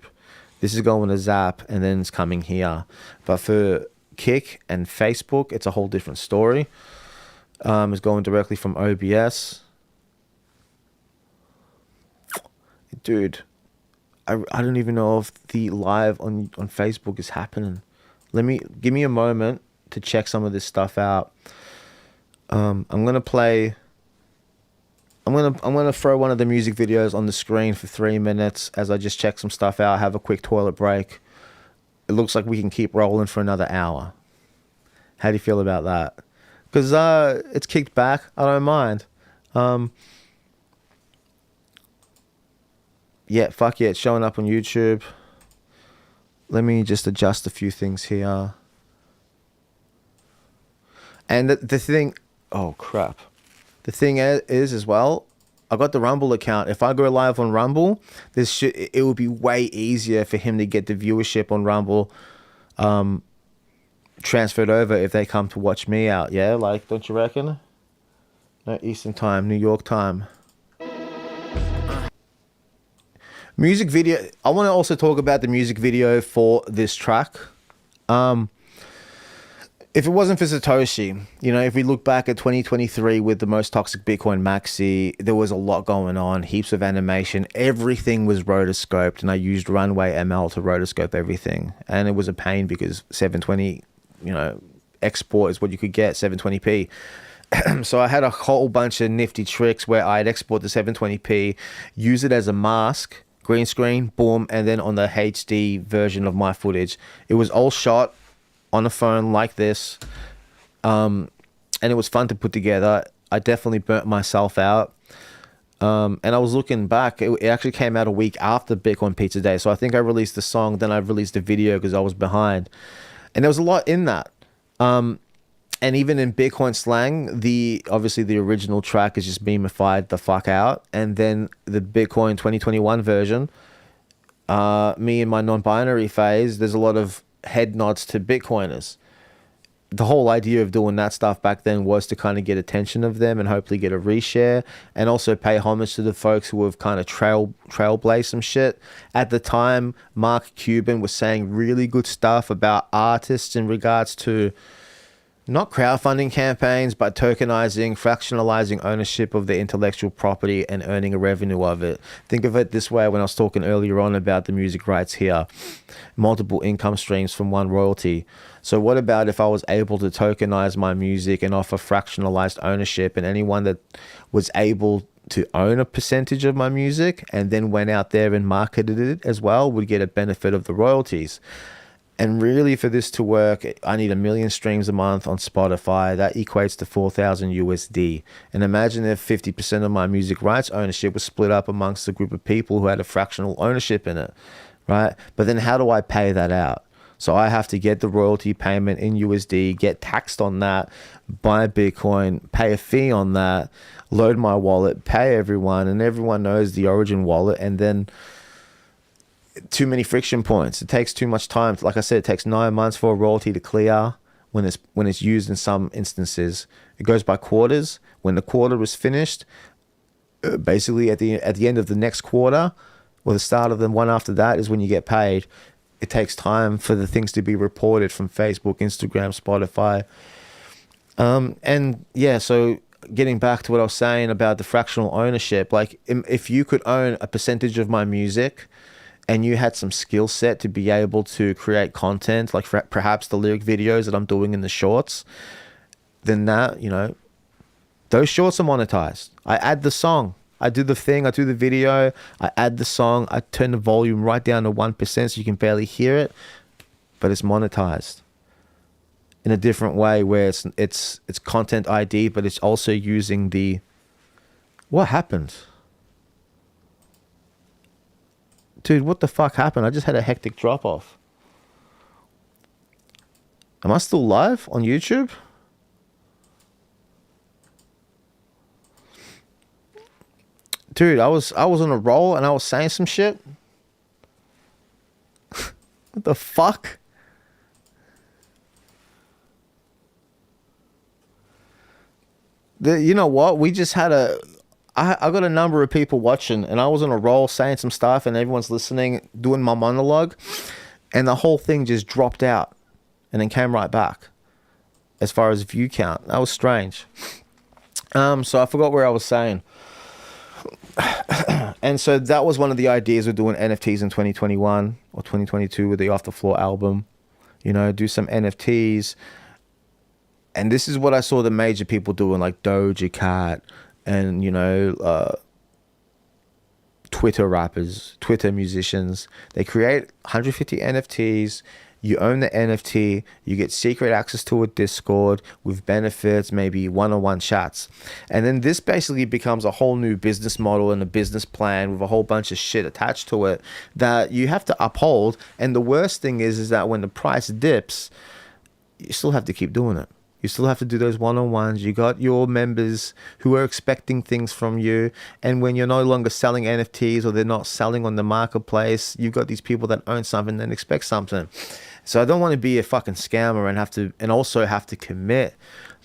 This is going to Zap and then it's coming here. But for Kick and Facebook, it's a whole different story. It's going directly from OBS. Dude, I don't even know if the live on Facebook is happening. Give me a moment to check some of this stuff out. I'm gonna play I'm gonna throw one of the music videos on the screen for 3 minutes as I just check some stuff out, have a quick toilet break. It looks like we can keep rolling for another hour. How do you feel about that? Because it's kicked back. I don't mind. Yeah, fuck yeah, it's showing up on YouTube. Let me just adjust a few things here. And the thing... Oh, crap. The thing is as well, I got the Rumble account. If I go live on Rumble, it would be way easier for him to get the viewership on Rumble transferred over if they come to watch me out. Yeah, like, don't you reckon? No, Eastern time, New York time. Music video. I want to also talk about the music video for this track. If it wasn't for Satoshi, if we look back at 2023 with the Most Toxic Bitcoin Maxi, there was a lot going on, heaps of animation. Everything was rotoscoped, and I used Runway ML to rotoscope everything. And it was a pain because 720, export is what you could get, 720p. So I had a whole bunch of nifty tricks where I'd export the 720p, use it as a mask, green screen, boom, and then on the HD version of my footage. It was all shot on a phone like this, and it was fun to put together. I definitely burnt myself out, and I was looking back, it actually came out a week after Bitcoin Pizza Day, so I think I released the song, then I released the video because I was behind, and there was a lot in that, and even in Bitcoin slang, obviously the original track is just memified the fuck out, and then the Bitcoin 2021 version, me in my non-binary phase, there's a lot of head nods to Bitcoiners. The whole idea of doing that stuff back then was to kind of get attention of them and hopefully get a reshare, and also pay homage to the folks who have kind of trailblazed some shit. At the time, Mark Cuban was saying really good stuff about artists in regards to not crowdfunding campaigns, but tokenizing, fractionalizing ownership of their intellectual property and earning a revenue of it. Think of it this way, when I was talking earlier on about the music rights here, multiple income streams from one royalty. So what about if I was able to tokenize my music and offer fractionalized ownership, and anyone that was able to own a percentage of my music and then went out there and marketed it as well would get a benefit of the royalties. And really, for this to work, I need 1 million streams a month on Spotify. That equates to 4,000 USD. And imagine if 50% of my music rights ownership was split up amongst a group of people who had a fractional ownership in it, right? But then how do I pay that out? So I have to get the royalty payment in USD, get taxed on that, buy Bitcoin, pay a fee on that, load my wallet, pay everyone, and everyone knows the origin wallet, and then too many friction points. It takes too much time. Like I said, it takes 9 months for a royalty to clear when it's used in some instances. It goes by quarters. When the quarter is finished, basically at the end of the next quarter or the start of the one after that is when you get paid. It takes time for the things to be reported from Facebook, Instagram, Spotify. And yeah, so getting back to what I was saying about the fractional ownership, like if you could own a percentage of my music and you had some skill set to be able to create content, like perhaps the lyric videos that I'm doing in the shorts, then that, those shorts are monetized. I add the song, I do the thing, I do the video, I add the song, I turn the volume right down to 1% so you can barely hear it, but it's monetized in a different way where it's content ID, but it's also using the... What happened? Dude, what the fuck happened? I just had a hectic drop off. Am I still live on YouTube? Dude, I was on a roll and I was saying some shit. What the fuck? You know what? We just had I got a number of people watching, and I was on a roll saying some stuff, and everyone's listening, doing my monologue, and the whole thing just dropped out and then came right back as far as view count. That was strange. So I forgot where I was saying. And so that was one of the ideas of doing NFTs in 2021 or 2022 with the Off the Floor album. Do some NFTs. And this is what I saw the major people doing, like Doja Cat, and Twitter rappers, Twitter musicians. They create 150 NFTs. You own the NFT. You get secret access to a Discord with benefits, maybe one-on-one chats. And then this basically becomes a whole new business model and a business plan with a whole bunch of shit attached to it that you have to uphold. And the worst thing is that when the price dips, you still have to keep doing it. You still have to do those one-on-ones. You got your members who are expecting things from you. And when you're no longer selling NFTs or they're not selling on the marketplace, you've got these people that own something and expect something. So I don't want to be a fucking scammer and also have to commit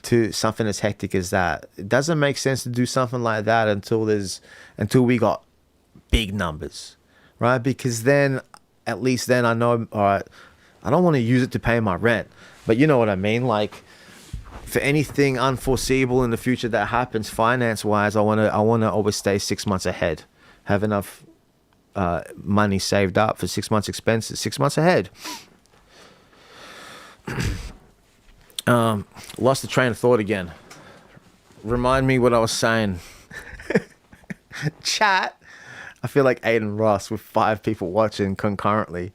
to something as hectic as that. It doesn't make sense to do something like that until we got big numbers, right? Because then, at least then I know, all right, I don't want to use it to pay my rent, but you know what I mean? Like, for anything unforeseeable in the future that happens finance-wise, I want to always stay 6 months ahead, have enough money saved up for 6 months expenses, 6 months ahead. Lost the train of thought again. Remind me what I was saying. Chat. I feel like Aiden Ross with 5 people watching concurrently.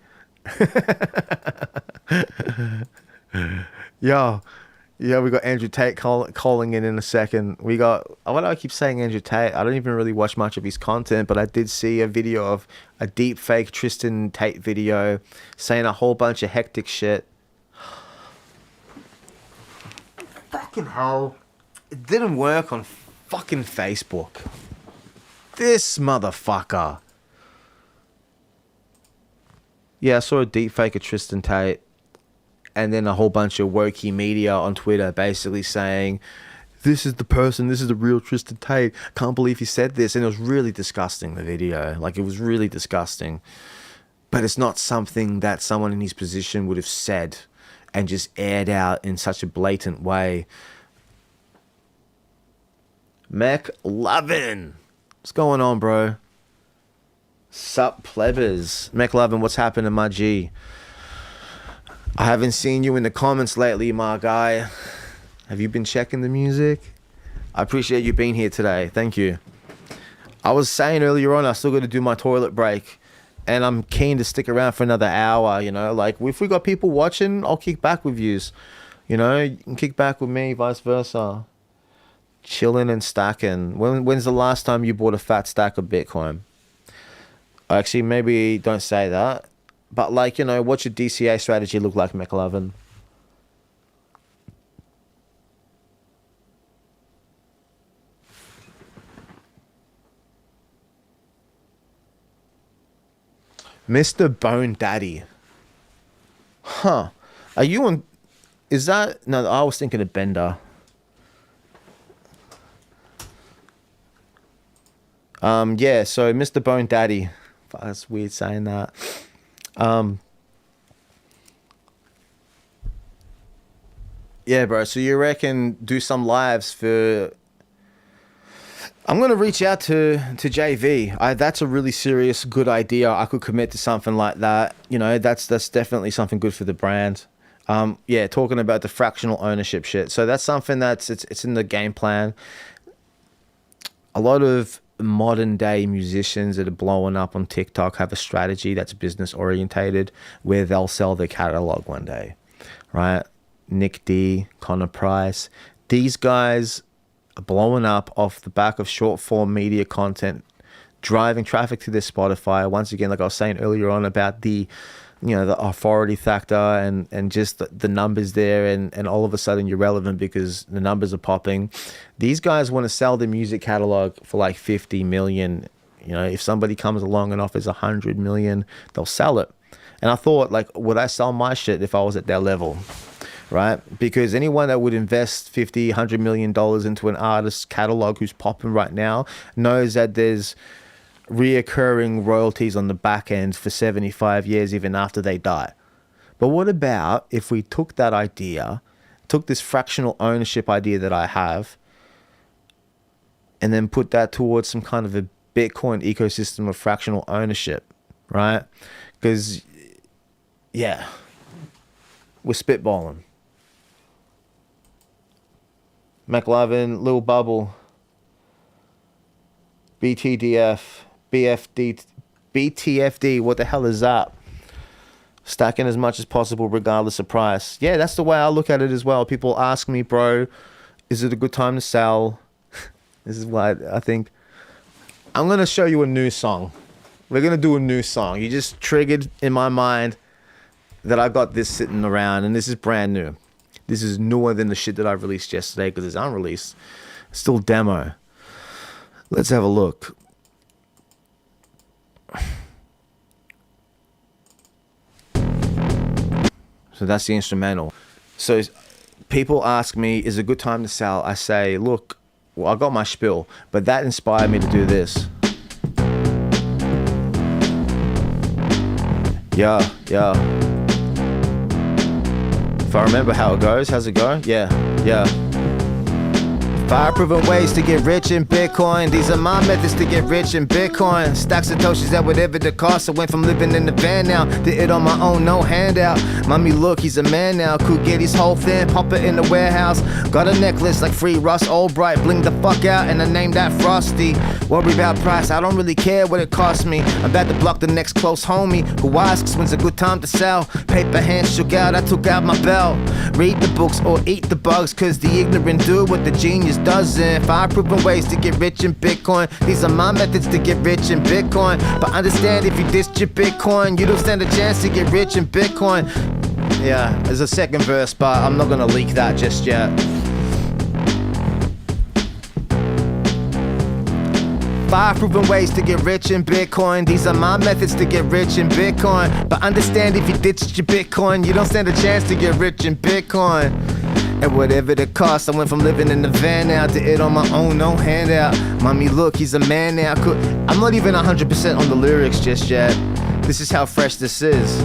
Yo. Yeah, we got Andrew Tate calling in a second. Why do I keep saying Andrew Tate? I don't even really watch much of his content, but I did see a video of a deep fake Tristan Tate video saying a whole bunch of hectic shit. Fucking hell. It didn't work on fucking Facebook. This motherfucker. Yeah, I saw a deep fake of Tristan Tate. And then a whole bunch of wokey media on Twitter basically saying, this is the person, this is the real Tristan Tate. Can't believe he said this. And it was really disgusting, the video. Like, it was really disgusting. But it's not something that someone in his position would have said and just aired out in such a blatant way. McLovin. What's going on, bro? Sup, plebers? McLovin, what's happening, my G? I haven't seen you in the comments lately, my guy. Have you been checking the music? I appreciate you being here today. Thank you. I was saying earlier on, I still got to do my toilet break. And I'm keen to stick around for another hour, Like, if we got people watching, I'll kick back with yous. You can kick back with me, vice versa. Chilling and stacking. When's the last time you bought a fat stack of Bitcoin? Actually, maybe don't say that. But, like, what's your DCA strategy look like, McLovin? Mr. Bone Daddy. Huh. Are you on... Is that... No, I was thinking of Bender. Yeah, so Mr. Bone Daddy. That's weird saying that. Yeah, bro. So you reckon do some lives for... I'm going to reach out to JV. That's a really serious, good idea. I could commit to something like that. That's definitely something good for the brand. Yeah, talking about the fractional ownership shit. So that's something it's in the game plan. A lot of modern day musicians that are blowing up on TikTok have a strategy that's business orientated where they'll sell their catalog one day, right? Nick D, Connor Price, these guys are blowing up off the back of short form media content, driving traffic to their Spotify. Once again, like I was saying earlier on about the authority factor and just the numbers there, and all of a sudden you're relevant because the numbers are popping. These guys want to sell their music catalog for like 50 million. If somebody comes along and offers 100 million, they'll sell it. And I thought, like, would I sell my shit if I was at their level? Right? Because anyone that would invest 50, 100 million dollars into an artist's catalog who's popping right now knows that there's reoccurring royalties on the back end for 75 years even after they die. But what about if we took that idea, took this fractional ownership idea that I have, and then put that towards some kind of a Bitcoin ecosystem of fractional ownership, right? Because, yeah, we're spitballing. McLovin, Lil Bubble. BTDF, BFD, BTFD, what the hell is that? Stacking as much as possible regardless of price. Yeah, that's the way I look at it as well. People ask me, bro, is it a good time to sell? This is why I think I'm going to show you a new song. We're going to do a new song. You just triggered in my mind that I got this sitting around, and this is brand new. This is newer than the shit that I released yesterday because it's unreleased. It's still demo. Let's have a look. So that's the instrumental. So people ask me, is it a good time to sell? I say, look, well, I got my spiel, but that inspired me to do this. Yeah, yeah. If I remember how it goes, how's it go? Yeah, yeah. Fire-proven ways to get rich in Bitcoin. These are my methods to get rich in Bitcoin. Stack SATOSHIs at whatever the cost. I went from living in the van now, did it on my own, no handout. Mommy, look, he's a man now. Could get his whole thing, pop it in the warehouse. Got a necklace like free Russ Albright. Bling the fuck out and I named that Frosty. Worry about price, I don't really care what it costs me. I'm about to block the next close homie who asks when's a good time to sell. Paper hands shook out, I took out my belt. Read the books or eat the bugs, cause the ignorant do what the genius doesn't. 5 proven ways to get rich in Bitcoin. These are my methods to get rich in Bitcoin. But understand, if you dissed your Bitcoin, you don't stand a chance to get rich in Bitcoin. Yeah, there's a second verse, but I'm not gonna leak that just yet. 5 proven ways to get rich in Bitcoin. These are my methods to get rich in Bitcoin. But understand, if you ditched your Bitcoin, you don't stand a chance to get rich in Bitcoin. And whatever the cost, I went from living in the van now to it on my own, no handout. Mommy, look, he's a man now. I'm not even 100% on the lyrics just yet. This is how fresh this is.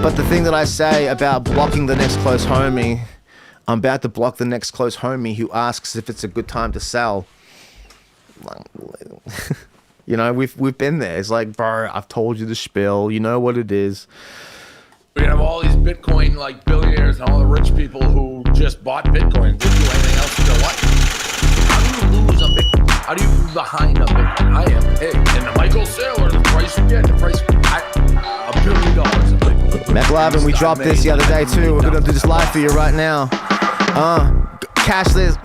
But the thing that I say about blocking the next close homie, I'm about to block the next close homie who asks if it's a good time to sell. You know, we've been there. It's like, bro, I've told you the spiel. You know what it is. We have all these Bitcoin like billionaires and all the rich people who just bought Bitcoin. Didn't do anything else in their life. How do you lose on Bitcoin? How do you move behind on Bitcoin? I am big. And the Michael Saylor, the price you get, the price, $1 billion. McLovin, we dropped this the other day too. We're gonna do this live for you right now. Cashless,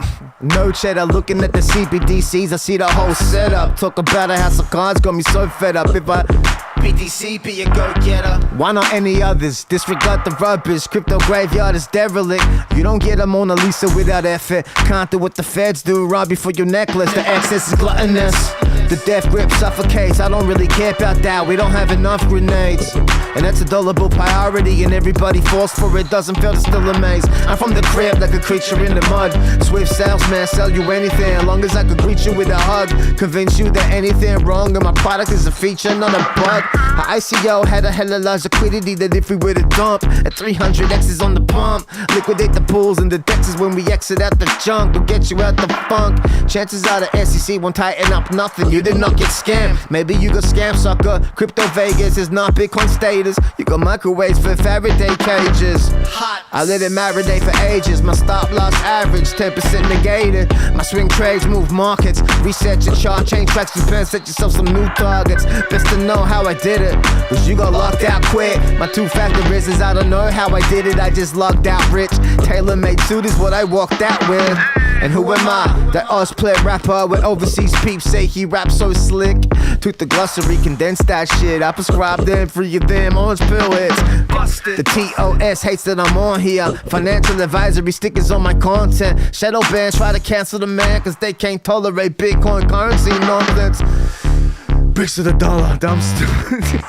no cheddar, looking at the CBDCs, I see the whole setup. Talk about a house of cards, got me so fed up. If I BTC, be a go-getter. Why not any others? Disregard the rubbish. Crypto graveyard is derelict. You don't get a Mona Lisa without effort. Can't do what the feds do. Robbie for your necklace. The excess is gluttonous. The death grip suffocates. I don't really care about that. We don't have enough grenades. And that's a dullable priority, and everybody falls for it. Doesn't feel to still amaze. I'm from the crib like a creature in the mud. Swift salesman, sell you anything, as long as I could greet you with a hug. Convince you that anything wrong and my product is a feature, not a bug. Our ICO had a hella large liquidity that if we were to dump at 300 X's on the pump, liquidate the pools and the dexes when we exit out the junk. We'll get you out the funk. Chances are the SEC won't tighten up nothing. You did not get scammed. Maybe you got scammed, sucker. Crypto Vegas is not Bitcoin status. You got microwaves for Faraday cages. I let it marinate for ages. My stop loss average 10% negated. My swing trades move markets. Reset your chart, change tracks, depend, set yourself some new targets. Best to know how I did it, cause you got locked out quick. My 2-factor is I don't know how I did it. I just logged out rich. Tailor-made suit is what I walked out with. And who am I? That Oz-play rapper with overseas peeps say he raps so slick. Took the glossary, condensed that shit. I prescribed them for your damn orange pill hits. The TOS hates that I'm on here. Financial advisory stickers on my content. Shadow bans try to cancel the man cause they can't tolerate Bitcoin currency nonsense. Bricks to the dollar, dumb stupid.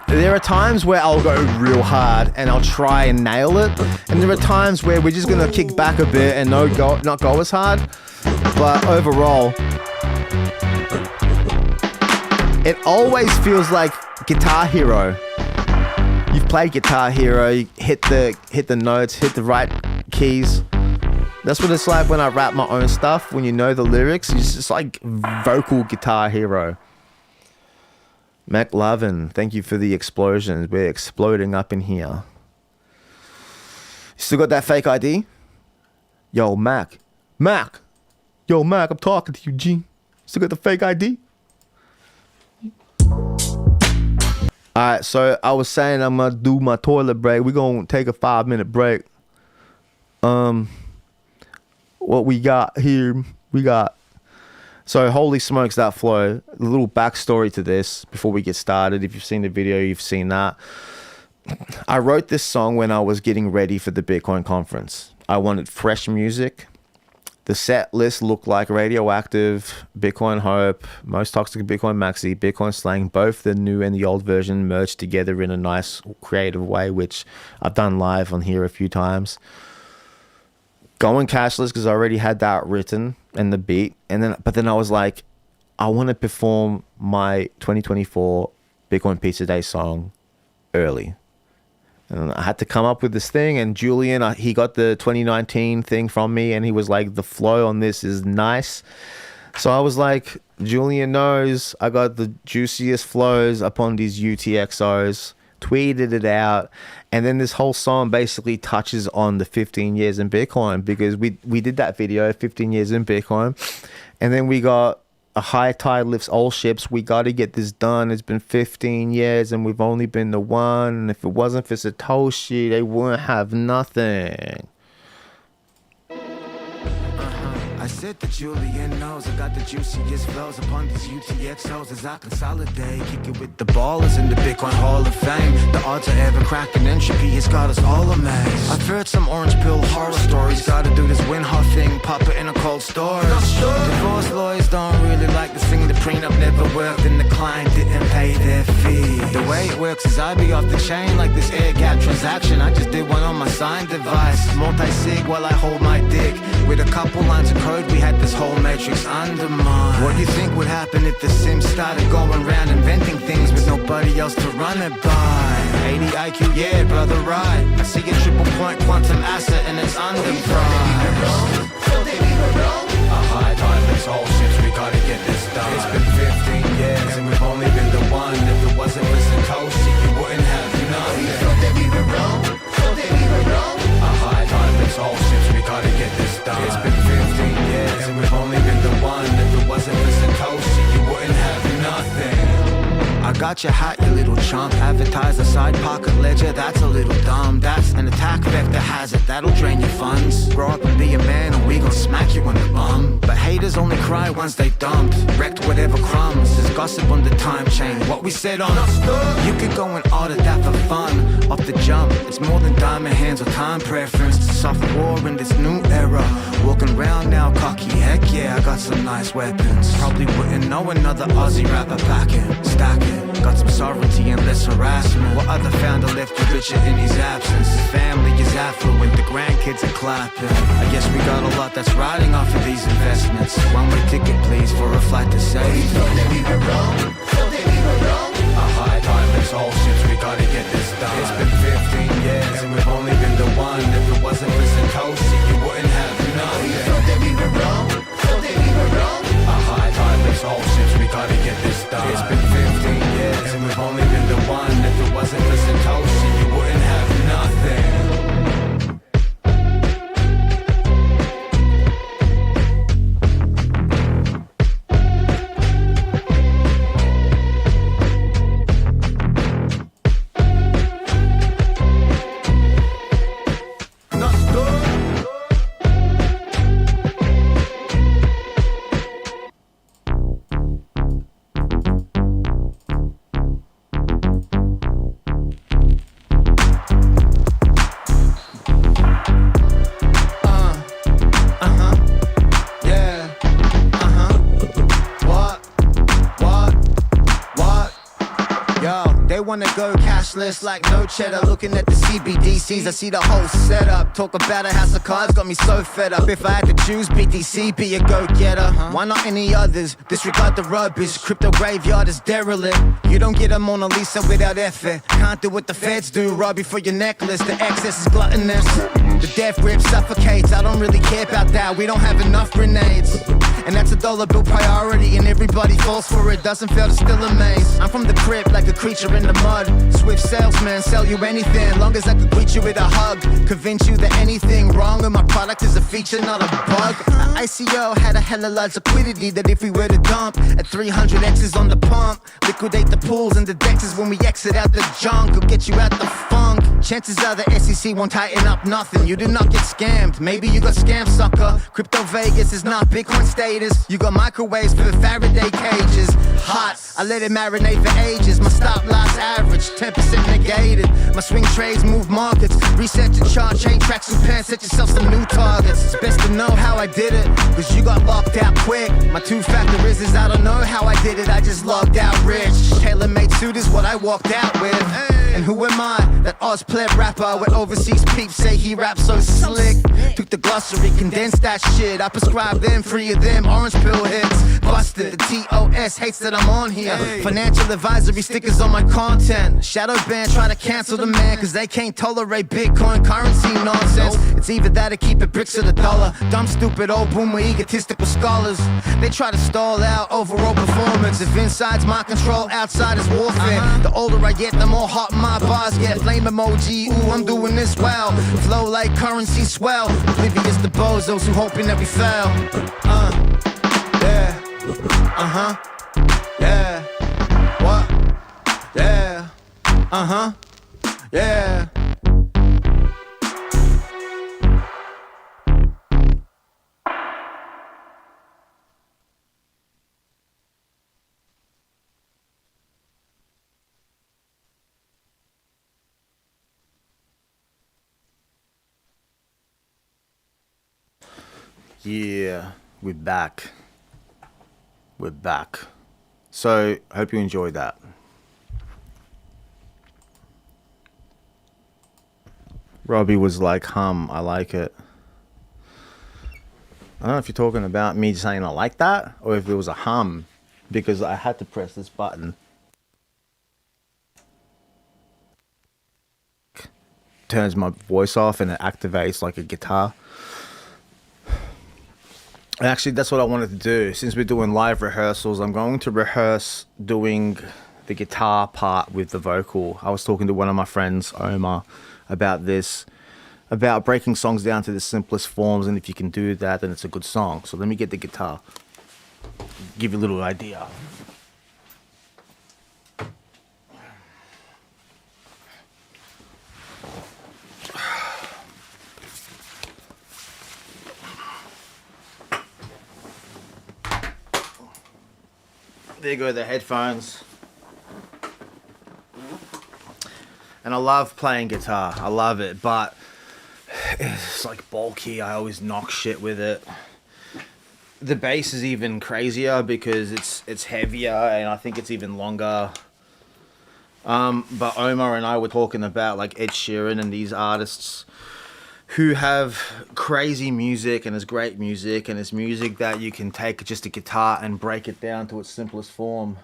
There are times where I'll go real hard and I'll try and nail it, and there are times where we're just gonna kick back a bit and not go as hard. But overall, it always feels like Guitar Hero. You've played Guitar Hero, you hit the notes, hit the right keys. That's what it's like when I rap my own stuff. When you know the lyrics, it's just like vocal Guitar Hero. McLovin, thank you for the explosions. We're exploding up in here. You still got that fake ID? Yo, Mac. Yo, Mac, I'm talking to you, G. Still got the fake ID? Alright, so I was saying I'm gonna do my toilet break. We're gonna take a 5-minute break. What we got here, so holy smokes, that flow. A little backstory to this before we get started. If you've seen the video, you've seen that. I wrote this song when I was getting ready for the Bitcoin conference. I wanted fresh music. The set list looked like Radioactive, Bitcoin Hope, Most Toxic Bitcoin Maxi, Bitcoin Slang, both the new and the old version merged together in a nice creative way, which I've done live on here a few times. Going Cashless, because I already had that written and the beat. But then I was like, I want to perform my 2024 Bitcoin Pizza Day song early. And I had to come up with this thing, and Julian, he got the 2019 thing from me, and he was like, the flow on this is nice. So I was like, Julian knows I got the juiciest flows upon these UTXOs, tweeted it out, and then this whole song basically touches on the 15 years in Bitcoin, because we did that video, 15 years in Bitcoin, and then we got a high tide lifts all ships. We got to get this done. It's been 15 years and we've only been the one. And if it wasn't for Satoshi, they wouldn't have nothing. I said that Julian knows I got the juiciest flows upon these UTXOs as I consolidate. Kick it with the ballers in the Bitcoin Hall of Fame. The odds are ever cracking, entropy has got us all amazed. I've heard some orange pill horror stories. Gotta do this win-hot thing, pop it in a cold storage. Divorce lawyers don't really like this thing. The prenup never worked and the client didn't pay their fee. The way it works is I be off the chain like this air gap transaction. I just did one on my sign device. Multi-sig while I hold my dick. With a couple lines of code, we had this whole matrix undermined. What do you think would happen if the Sims started going around inventing things with nobody else to run it by? 80 IQ, yeah, brother, right. I see a triple point quantum asset and it's underpriced. A high time, this whole shit, we gotta get this done. It's been 15 years and we've only been the one. If it wasn't for Satoshi, you wouldn't have nothing. A high time, this whole shit, we gotta get this done. It's been 15 years and we've only been the one. If it wasn't for Satoshi, you wouldn't have nothing. I got your hat, you little chump. Advertise a side pocket ledger, that's a little dumb. That's an attack vector hazard, that'll drain your funds. Grow up and be a man and we gon' smack you on the bum. But haters only cry once they dump. Wrecked whatever crumbs, there's gossip on the time chain. What we said on you could go and audit that for fun. Off the jump, it's more than diamond hands or time preference. Soft war in this new era. Walking around now cocky, heck yeah, I got some nice weapons. Probably wouldn't know another Aussie rapper packing, stacking. Got some sovereignty and less harassment. What other founder left you richer in his absence? His family is affluent, the grandkids are clapping. I guess we got a lot that's riding off of these investments. One-way ticket please for a flight to save. A high time, it's all shit, we gotta get this done. It's been 15 years and we've only been the one. If it wasn't for Satoshi, you wouldn't have nothing. A high time, it's all shit, we gotta get this done. It's been 15 years and we've only been the one. If it wasn't for Satoshi, you wouldn't have nothing. Wanna go cashless like no cheddar. Looking at the CBDCs, I see the whole setup. Talk about a house of cards, got me so fed up. If I had to choose BTC, be a go-getter. Why not any others? Disregard the rubbish. Crypto graveyard is derelict. You don't get a Mona Lisa without effort. can't do what the feds do. Robbie for your necklace, the excess is gluttonous. The death grip suffocates, I don't really care about that. We don't have enough grenades. And that's a dollar bill priority, and everybody falls for it. Doesn't fail to still amaze. I'm from the crypt like a creature in the mud. Swift salesman, sell you anything, long as I could greet you with a hug. Convince you that anything wrong with my product is a feature, not a bug. ICO had a hella large liquidity that if we were to dump at 300 X's on the pump, liquidate the pools and the dexes when we exit out the junk. Will get you out the funk. Chances are the SEC won't tighten up nothing. You did not get scammed, maybe you got scammed, sucker. Crypto Vegas is not Bitcoin status. You got microwaves for Faraday cages. Hot, I let it marinate for ages. My stop loss average, 10% negated. My swing trades move markets. Reset your chart, chain tracks and pants. Set yourself some new targets. It's best to know how I did it, cause you got locked out quick. My two-factor is I don't know how I did it, I just logged out rich. Tailor-made suit is what I walked out with. And who am I? That Oz pleb rapper with overseas peeps say he raps so slick. Took the glossary, condensed that shit. I prescribed them, 3 of them orange pill hits. Busted, the TOS hates that I'm on here. Financial advisory stickers on my content. Shadow ban try to cancel the man, cause they can't tolerate Bitcoin currency nonsense. It's either that or keep it bricks or the dollar. Dumb, stupid, old boomer, egotistical scholars. They try to stall out overall performance. If inside's my control, outside is warfare. The older I get, the more hot my bars get. Flame emoji, ooh, I'm doing this well. Flow like currency swell. Oblivious to bozos who hoping that we fail. Yeah. Yeah. What? Yeah. Yeah. Yeah, we're back. We're back. So, hope you enjoyed that. Robbie was like, I like it. I don't know if you're talking about me saying I like that, or if it was a hum, because I had to press this button. Turns my voice off and it activates like a guitar. And actually, that's what I wanted to do. Since we're doing live rehearsals, I'm going to rehearse doing the guitar part with the vocal. I was talking to one of my friends, Omar, about this, about breaking songs down to the simplest forms, and if you can do that, then it's a good song. So let me get the guitar, give you a little idea. There go the headphones. And I love playing guitar. I love it, but it's like bulky. I always knock shit with it. The bass is even crazier because it's heavier, and I think it's even longer. But Omar and I were talking about like Ed Sheeran and these artists who have crazy music, and it's great music, and it's music that you can take just a guitar and break it down to its simplest form.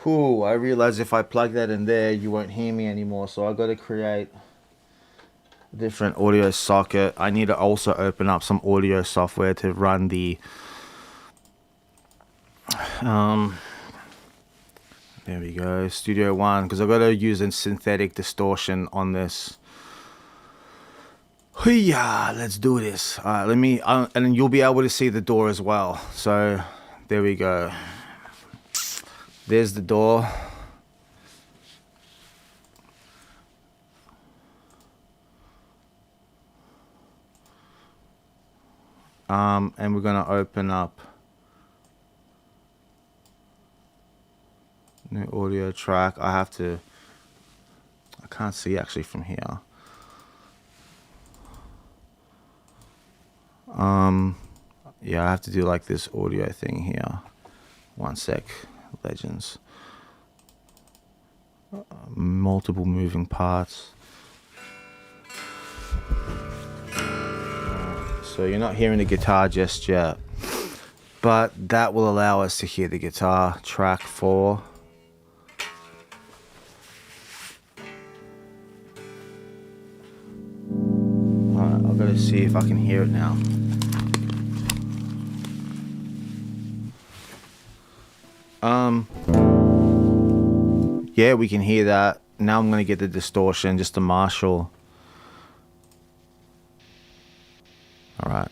Whew, I realize if I plug that in there, you won't hear me anymore, so I got to create a different audio socket. I need to also open up some audio software to run the there we go, Studio One, because I've got to use a synthetic distortion on this. Yeah, let's do this. All right, let me, and you'll be able to see the door as well. So there we go. There's the door. And we're gonna open up new audio track. I can't see actually from here. Yeah, I have to do like this audio thing here. One sec, Legends. Multiple moving parts. So you're not hearing the guitar just yet, but that will allow us to hear the guitar. Track 4. I've got to see if I can hear it now. Yeah, we can hear that. Now I'm going to get the distortion, just the Marshall. All right.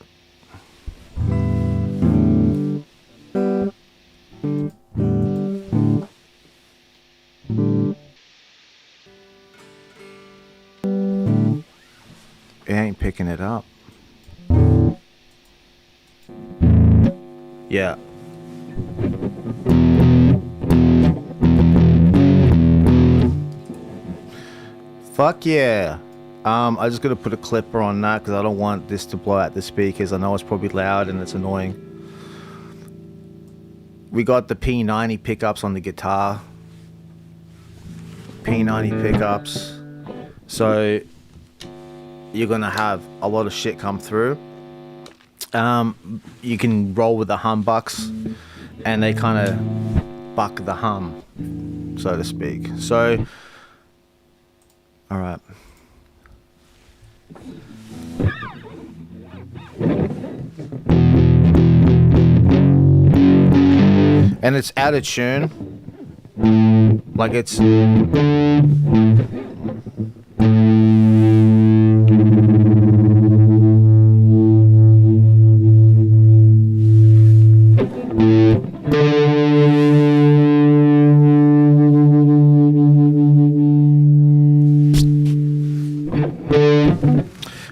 It ain't picking it up. Yeah. Fuck yeah. I just gotta put a clipper on that because I don't want this to blow out the speakers. I know it's probably loud and it's annoying. We got the P90 pickups on the guitar. P90 pickups. So you're gonna have a lot of shit come through. You can roll with the humbucks and they kind of buck the hum, so to speak. So, all right. And it's out of tune. Like it's...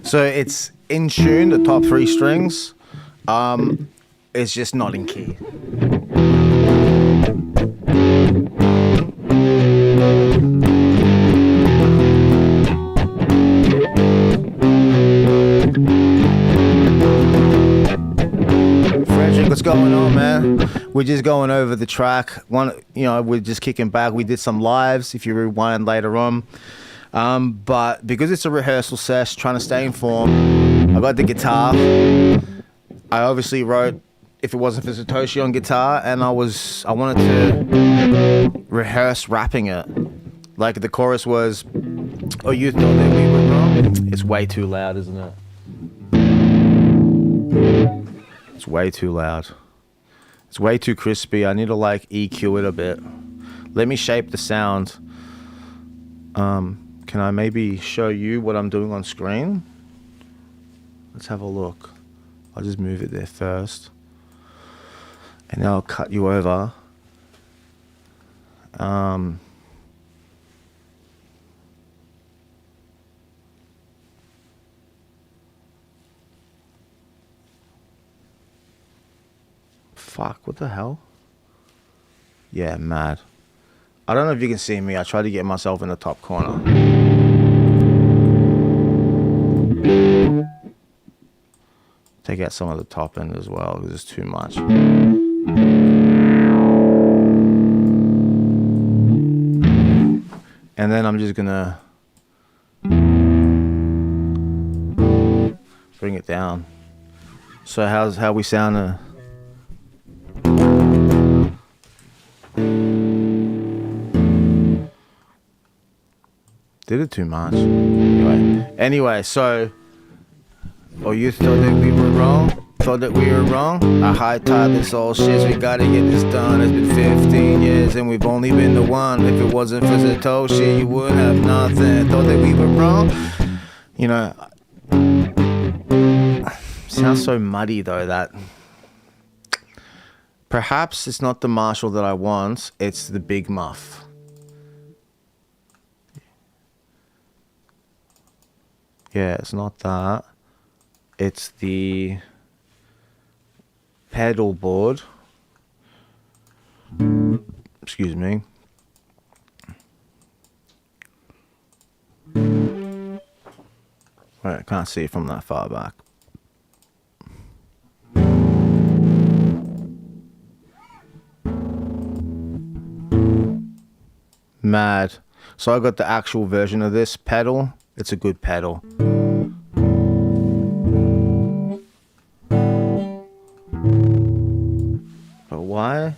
So it's in tune, the top three strings. It's just not in key. Frederick, what's going on, man? We're just going over the track. We're just kicking back. We did some lives, if you rewind later on. But because it's a rehearsal sesh, trying to stay informed, I got the guitar. I obviously wrote If It Wasn't for Satoshi on guitar, and I wanted to rehearse rapping it. Like the chorus was, "Oh, you thought that we were wrong?" It's way too loud, isn't it? It's way too loud. It's way too crispy. I need to like EQ it a bit. Let me shape the sound. Can I maybe show you what I'm doing on screen? Let's have a look. I'll just move it there first. And then I'll cut you over. Fuck, what the hell? Yeah, mad. I don't know if you can see me. I tried to get myself in the top corner. Take out some of the top end as well because it's too much. And then I'm just gonna bring it down. So how we sound? Did it too much. Anyway, so... Oh, you thought that we were wrong? Thought that we were wrong? I high-tied this all shit, we gotta get this done. It's been 15 years and we've only been the one. If it wasn't for Satoshi, you wouldn't have nothing. Thought that we were wrong? You know... Sounds so muddy though, that... Perhaps it's not the Marshall that I want, it's the Big Muff. Yeah, it's not that. It's the pedal board. Excuse me. Wait, I can't see it from that far back. Mad. So I got the actual version of this pedal. It's a good pedal. But why?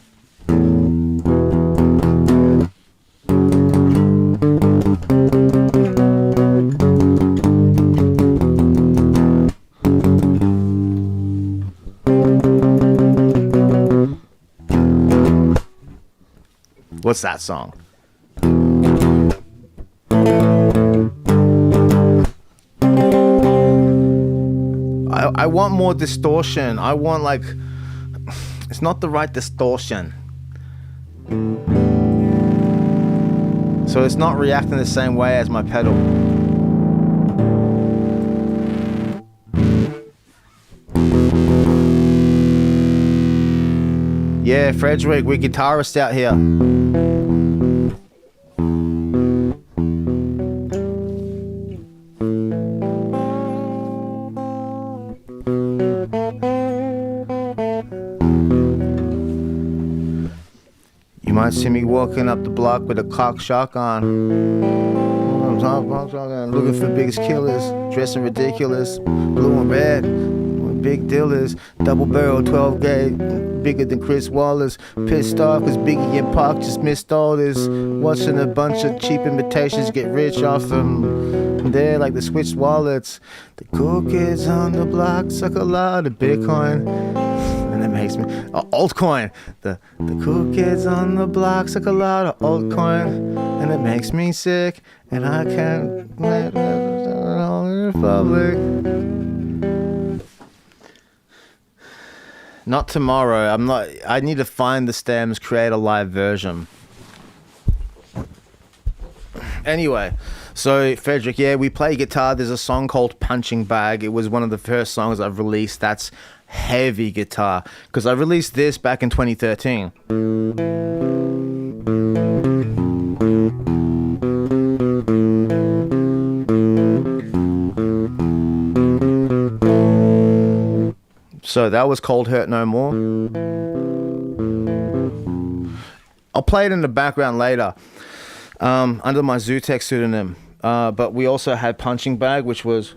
What's that song? I want more distortion. I want like, it's not the right distortion. So it's not reacting the same way as my pedal. Yeah, Frederick, we're guitarists out here. You might see me walking up the block with a cock shotgun. Looking for biggest killers, dressing ridiculous, blue and red. Big dealers, double barrel, 12 gauge, bigger than Chris Wallace. Pissed off cause Biggie and Pac just missed all this. Watching a bunch of cheap imitations get rich off them. They're like the switched wallets. The cool kids on the block suck a lot of Bitcoin. And it makes me, altcoin. The cool kids on the block suck a lot of altcoin. And it makes me sick. And I can't let it all in public. Not tomorrow. I need to find the stems, create a live version. Anyway, so Frederick, yeah, we play guitar. There's a song called Punching Bag. It was one of the first songs I've released. That's heavy guitar. Because I released this back in 2013. So that was called Hurt No More. I'll play it in the background later, under my Zootek pseudonym. But we also had Punching Bag, which was...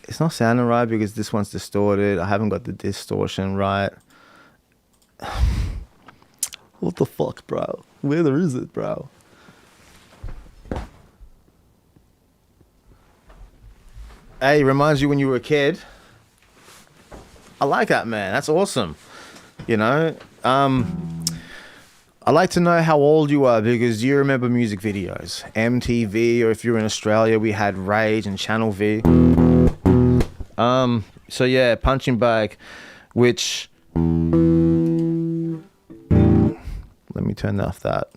It's not sounding right because this one's distorted. I haven't got the distortion right. What the fuck, bro? Where is it, bro? Hey, reminds you when you were a kid. I like that, man. That's awesome. You know? I like to know how old you are because you remember music videos. MTV, or if you're in Australia, we had Rage and Channel V. So yeah, Punching Bag, which... Let me turn off that.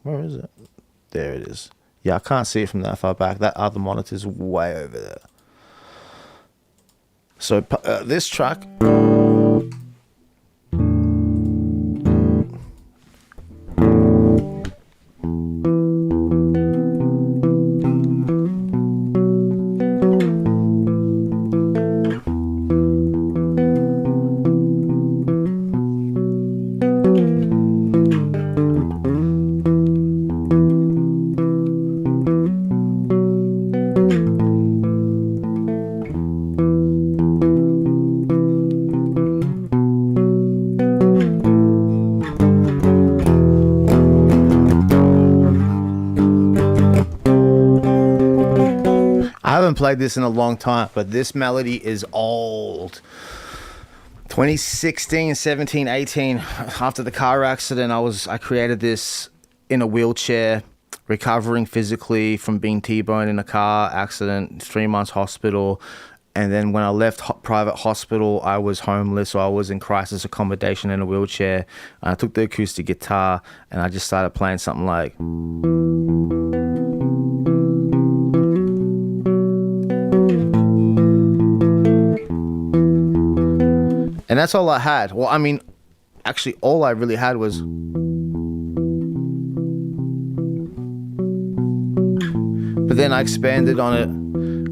Where is it? There it is. Yeah, I can't see it from that far back. That other monitor's way over there. So this track... played this in a long time, but this melody is old. 2016, 17, 18, after the car accident, I created this in a wheelchair, recovering physically from being T-boned in a car accident, 3 months hospital. And then when I left private hospital, I was homeless, so I was in crisis accommodation in a wheelchair. I took the acoustic guitar and I just started playing something like... And that's all I had. Well, I mean, actually, all I really had was... But then I expanded on it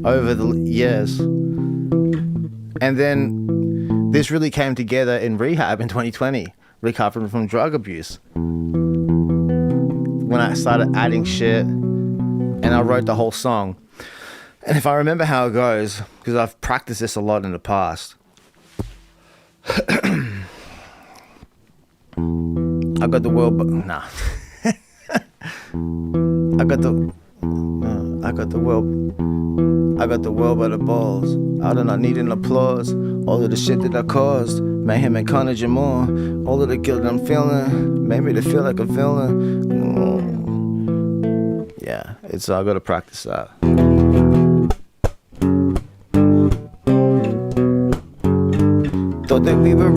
over the years. And then this really came together in rehab in 2020, recovering from drug abuse. When I started adding shit, and I wrote the whole song. And if I remember how it goes, because I've practiced this a lot in the past... I got the world, but nah. I got the world by the balls. I do not need an applause. All of the shit that I caused, mayhem and carnage and more. All of the guilt that I'm feeling made me to feel like a villain. Yeah, I gotta practice that. Thought that we were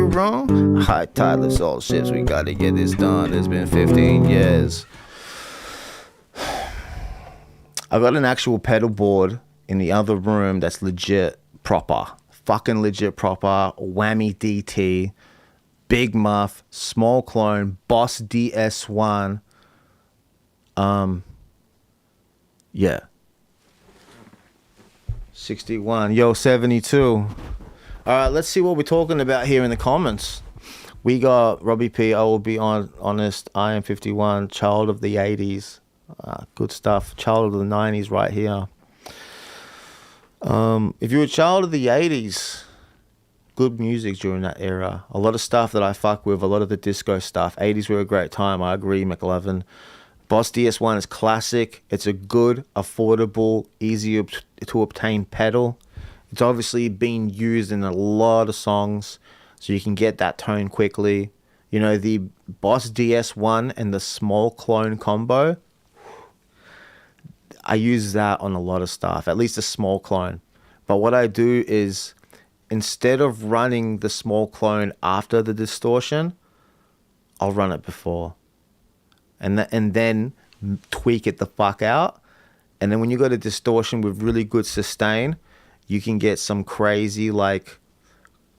wrong. High tide lifts all ships. We gotta get this done. It's been 15 years. I got an actual pedal board in the other room that's legit proper. Fucking legit proper. Whammy DT. Big muff. Small clone. Boss DS1. Yeah. 61. Yo, 72. Alright, let's see what we're talking about here in the comments. We got Robbie P. I will be honest. I am 51. Child of the 80s. Good stuff. Child of the 90s right here. If you're a child of the 80s, good music during that era. A lot of stuff that I fuck with, a lot of the disco stuff. 80s were a great time. I agree, McLovin. Boss DS1 is classic. It's a good, affordable, easy to obtain pedal. It's obviously been used in a lot of songs, so you can get that tone quickly. You know, the Boss DS1 and the small clone combo, I use that on a lot of stuff, at least a small clone. But what I do is, instead of running the small clone after the distortion, I'll run it before. And then tweak it the fuck out. And then when you got a distortion with really good sustain, you can get some crazy, like,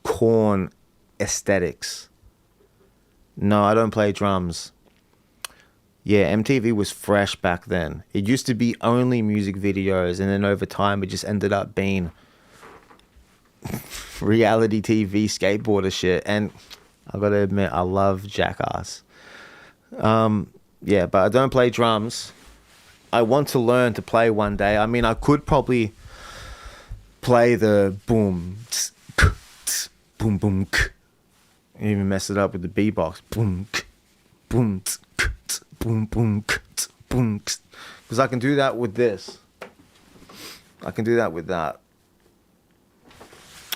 Korn aesthetics. No, I don't play drums. Yeah, MTV was fresh back then. It used to be only music videos, and then over time it just ended up being reality TV skateboarder shit. And I gotta admit, I love Jackass. Yeah, but I don't play drums. I want to learn to play one day. I mean, I could probably play the boom, tss, tss, boom, boom, even mess it up with the beatbox. Boom, boom, tss, boom, boom, boom, because I can do that with this. I can do that with that.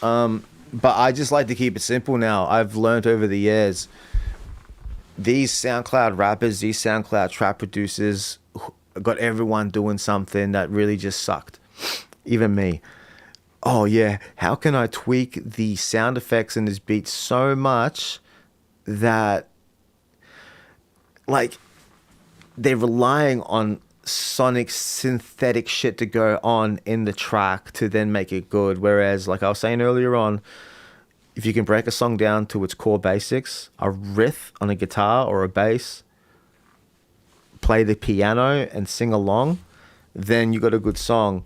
But I just like to keep it simple now. I've learned over the years, these SoundCloud rappers, these SoundCloud trap producers got everyone doing something that really just sucked. Even me. Oh yeah, how can I tweak the sound effects in this beat so much that, like, they're relying on sonic synthetic shit to go on in the track to then make it good. Whereas, like I was saying earlier on, if you can break a song down to its core basics, a riff on a guitar or a bass, play the piano and sing along, then you got a good song.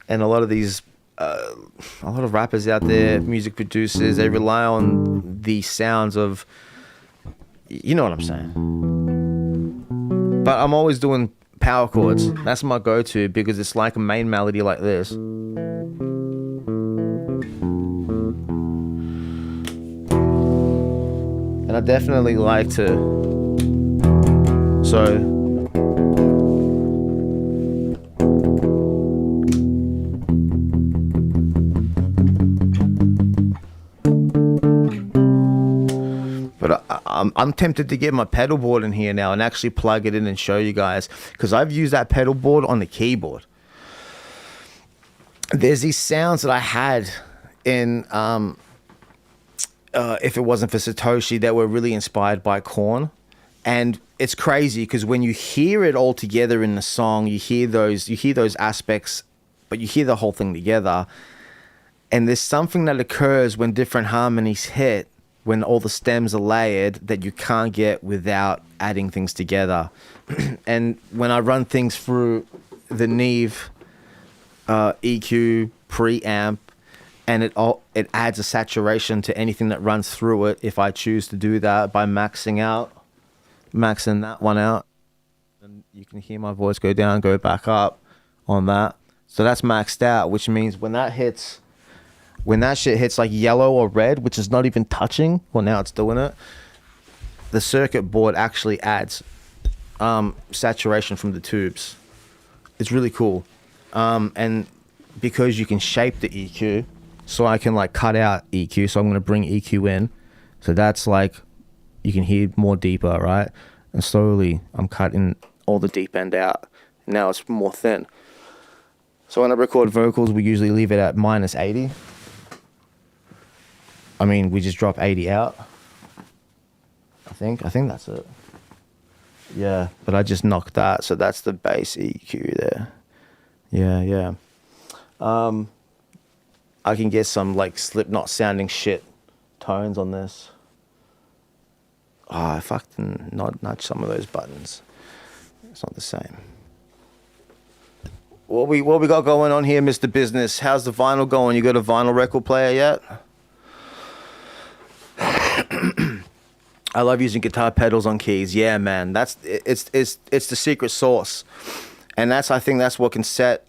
And a lot of these, a lot of rappers out there, music producers, they rely on the sounds of, you know what I'm saying. But I'm always doing power chords. That's my go-to because it's like a main melody like this. And I definitely like to, so, but I'm tempted to get my pedal board in here now and actually plug it in and show you guys, because I've used that pedal board on the keyboard. There's these sounds that I had in, if it wasn't for Satoshi, that were really inspired by Korn. And it's crazy because when you hear it all together in the song, you hear those aspects, but you hear the whole thing together. And there's something that occurs when different harmonies hit, when all the stems are layered, that you can't get without adding things together. And when I run things through the Neve EQ preamp, and it adds a saturation to anything that runs through it, if I choose to do that by maxing that one out, and you can hear my voice go down, go back up on that. So that's maxed out, which means when that shit hits like yellow or red, which is not even touching, well, now it's doing it, the circuit board actually adds saturation from the tubes. It's really cool. And because you can shape the EQ, so I can like cut out EQ, so I'm going to bring EQ in. So that's like, you can hear more deeper, right? And slowly I'm cutting all the deep end out. Now it's more thin. So when I record vocals, we usually leave it at -80. I mean, we just drop 80 out. I think that's it. Yeah, but I just knocked that, so that's the bass EQ there. Yeah. I can get some like Slipknot sounding shit tones on this. I fucking nudge some of those buttons. It's not the same. What we got going on here, Mr. Business? How's the vinyl going? You got a vinyl record player yet? I love using guitar pedals on keys. Yeah, man. It's the secret sauce. And I think that's what can set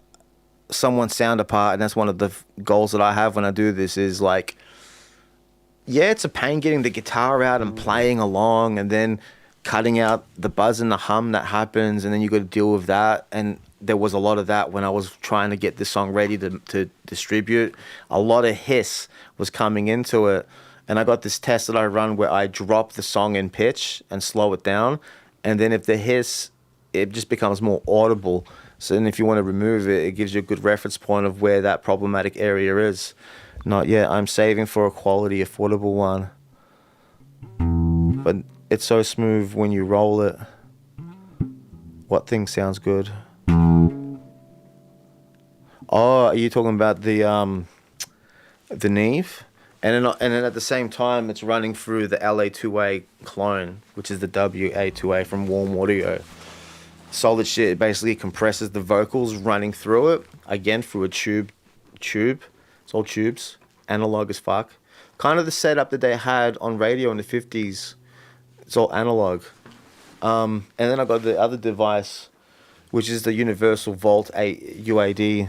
someone's sound apart, and that's one of the goals that I have when I do this is like, yeah, it's a pain getting the guitar out and playing along and then cutting out the buzz and the hum that happens, and then you got to deal with that. And there was a lot of that when I was trying to get this song ready to distribute. A lot of hiss was coming into it, and I got this test that I run where I drop the song in pitch and slow it down, and then if the hiss, it just becomes more audible. So then if you want to remove it, it gives you a good reference point of where that problematic area is. Not yet. I'm saving for a quality, affordable one. But it's so smooth when you roll it. What thing sounds good? Oh, are you talking about the Neve? And then at the same time, it's running through the LA2A clone, which is the WA2A from Warm Audio. Solid shit. It basically compresses the vocals running through it, again through a tube. It's all tubes, analog as fuck. Kind of the setup that they had on radio in the 50s. It's all analog. And then I got the other device, which is the Universal Volt 8 UAD.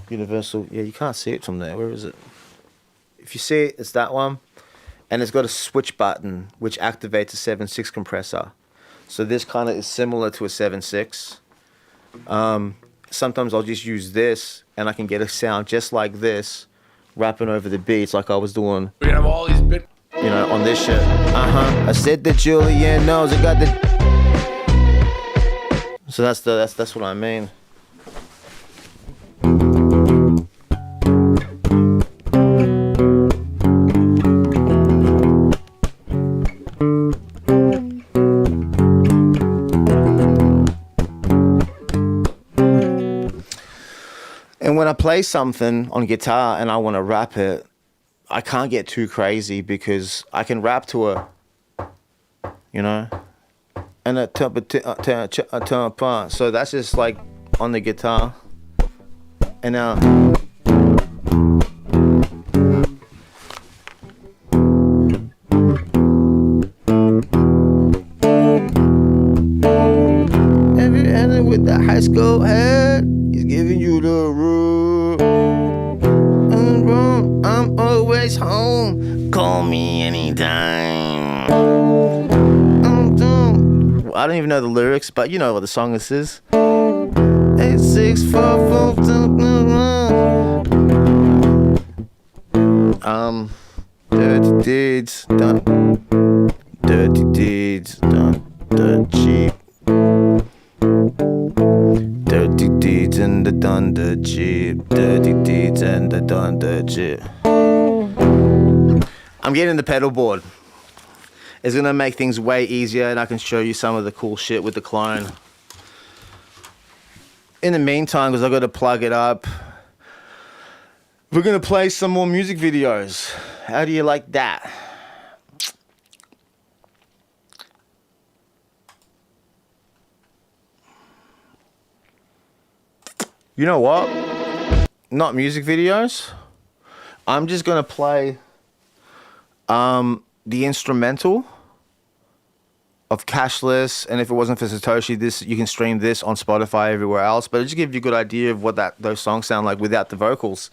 Universal, yeah, you can't see it from there. Where is it? If you see it, it's that one. And it's got a switch button, which activates a 7.6 compressor. So this kind of is similar to a 7.6. Sometimes I'll just use this, and I can get a sound just like this, rapping over the beats like I was doing, We have all these bit. you know, on this shit. I said that Julian knows I got the. So that's what I mean. And when I play something on guitar and I want to rap it, I can't get too crazy because I can rap to a, you know, and a so that's just like on the guitar. And now every ending with the high school head, he's giving you the rule. I'm always home. Call me anytime. I don't even know the lyrics, but you know what the song this is. 8644. Dirty deeds done. Dirty deeds done. Dirt cheap. Dirty deeds and the done dirt cheap. Dirty deeds and the done dirt cheap. I'm getting the pedal board. It's gonna make things way easier, and I can show you some of the cool shit with the clone. In the meantime, because I got to plug it up, we're gonna play some more music videos. How do you like that? You know what? Not music videos. I'm just gonna play the instrumental of Cashless, and if it wasn't for Satoshi, this you can stream this on Spotify everywhere else. But it just gives you a good idea of what those songs sound like without the vocals.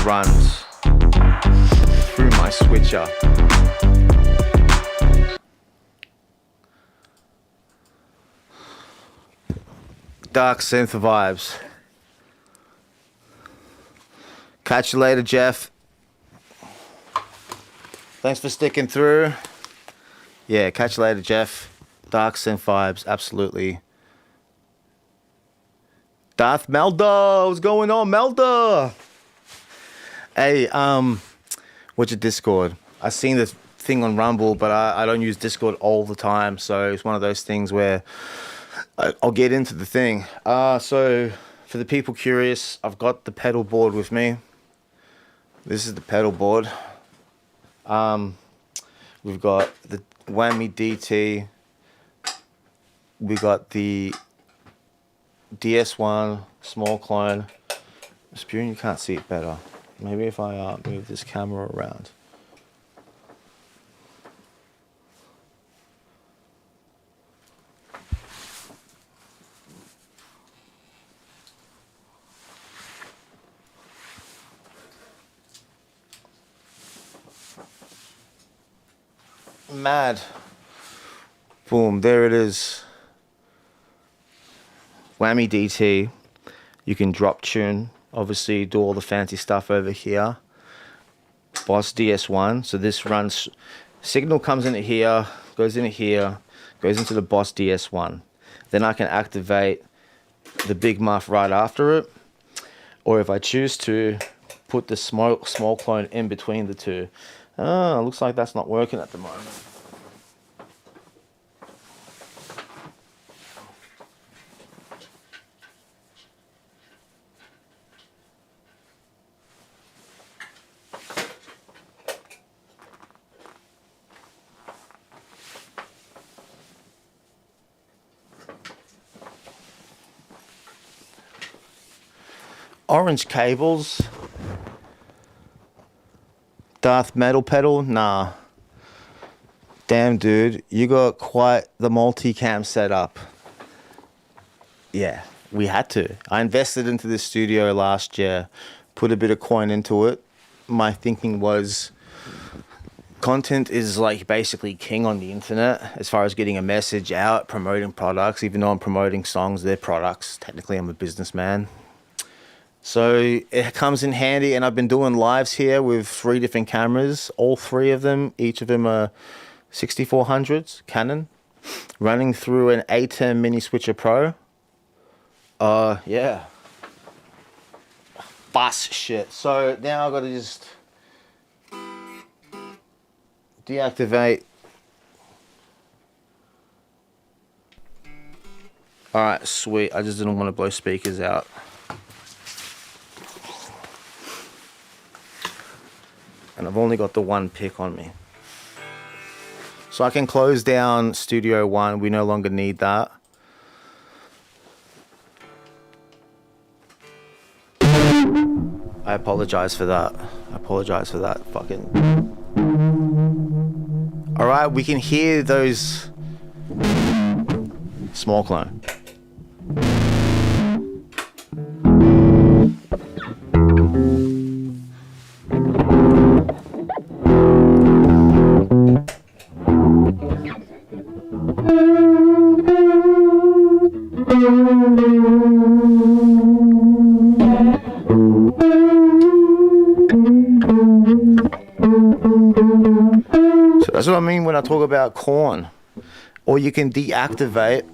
runs through my switcher. Dark synth vibes. Catch you later, Jeff. Thanks for sticking through. Yeah, catch you later, Jeff. Dark synth vibes, absolutely. Darth Melda, what's going on, Melda? Hey, what's your Discord? I seen this thing on Rumble, but I don't use Discord all the time, so it's one of those things where I'll get into the thing. So for the people curious, I've got the pedal board with me. This is the pedal board. We've got the Whammy DT. We got the DS1 small clone. Spewing, you can't see it better. Maybe if I move this camera around. Mad. Boom, there it is. Whammy DT. You can drop tune, obviously do all the fancy stuff over here. Boss DS1, so this runs, signal comes into here, goes into here, goes into the Boss DS1. Then I can activate the Big Muff right after it, or if I choose to, put the small clone in between the two. Looks like that's not working at the moment. Orange cables. Darth metal pedal? Nah. Damn, dude, you got quite the multicam setup. Yeah, we had to. I invested into this studio last year, put a bit of coin into it. My thinking was content is like basically king on the internet as far as getting a message out, promoting products. Even though I'm promoting songs, they're products. Technically, I'm a businessman. So it comes in handy, and I've been doing lives here with 3 different cameras. All 3 of them, each of them are 6400s, Canon, running through an A10 Mini Switcher Pro. Yeah. Bus shit. So now I've got to just deactivate. All right, sweet. I just didn't want to blow speakers out. And I've only got the 1 pick on me. So I can close down Studio One. We no longer need that. I apologize for that. I apologize for that. Fucking. Alright, we can hear those. Small clone. So that's what I mean when I talk about corn. Or you can deactivate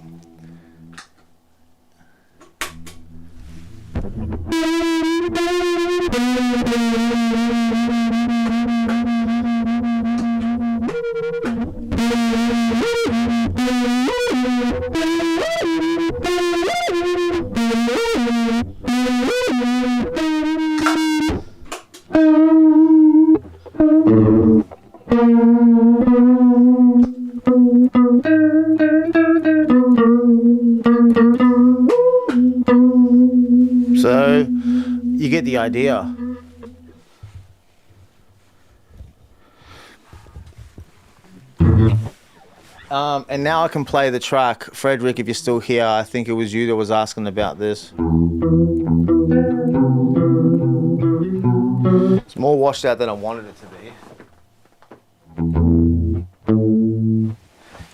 so you get the idea. And now I can play the track. Frederick, if you're still here, I think it was you that was asking about this. It's more washed out than I wanted it to be.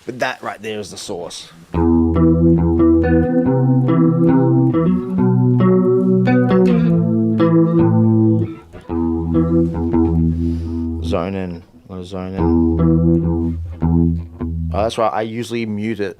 But that right there is the source. Zone in. I'm gonna zone in. Oh, that's right. I usually mute it.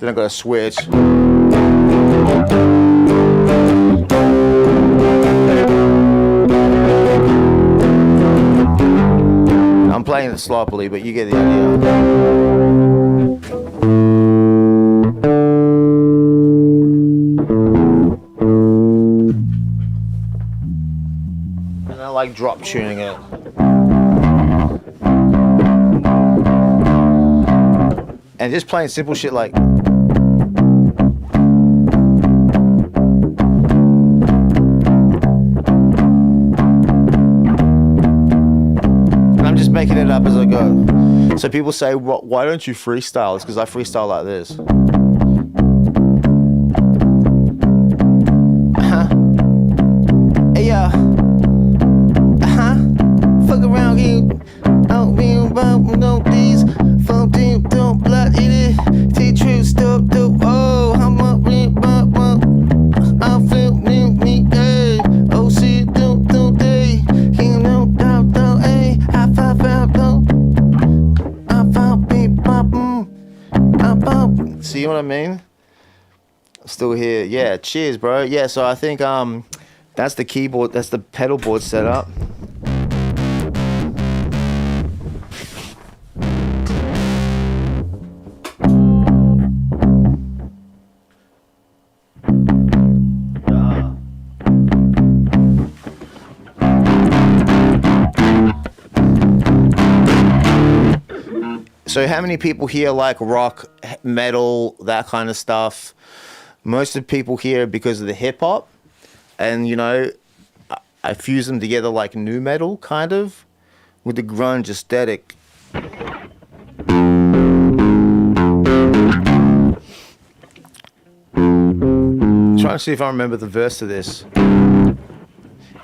Then I gotta switch. I'm playing it sloppily, but you get the idea. And I like drop tuning it. And just playing simple shit like. Making it up as I go. So people say, why don't you freestyle? It's because I freestyle like this. Hey, yeah. Fuck around here. Don't be about no these. Fuck you, don't blood eat it. T-True, stop, do. Oh, I'm up, I feel me, hey. Oh, see, do, day. King, no, doubt, hey. See what I mean? Still here. Yeah, cheers, bro. Yeah, so I think that's the keyboard, that's the pedal board setup. So how many people here like rock, metal, that kind of stuff? Most of the people here because of the hip hop, and you know, I fuse them together like new metal kind of with the grunge aesthetic. Trying to see if I remember the verse to this. And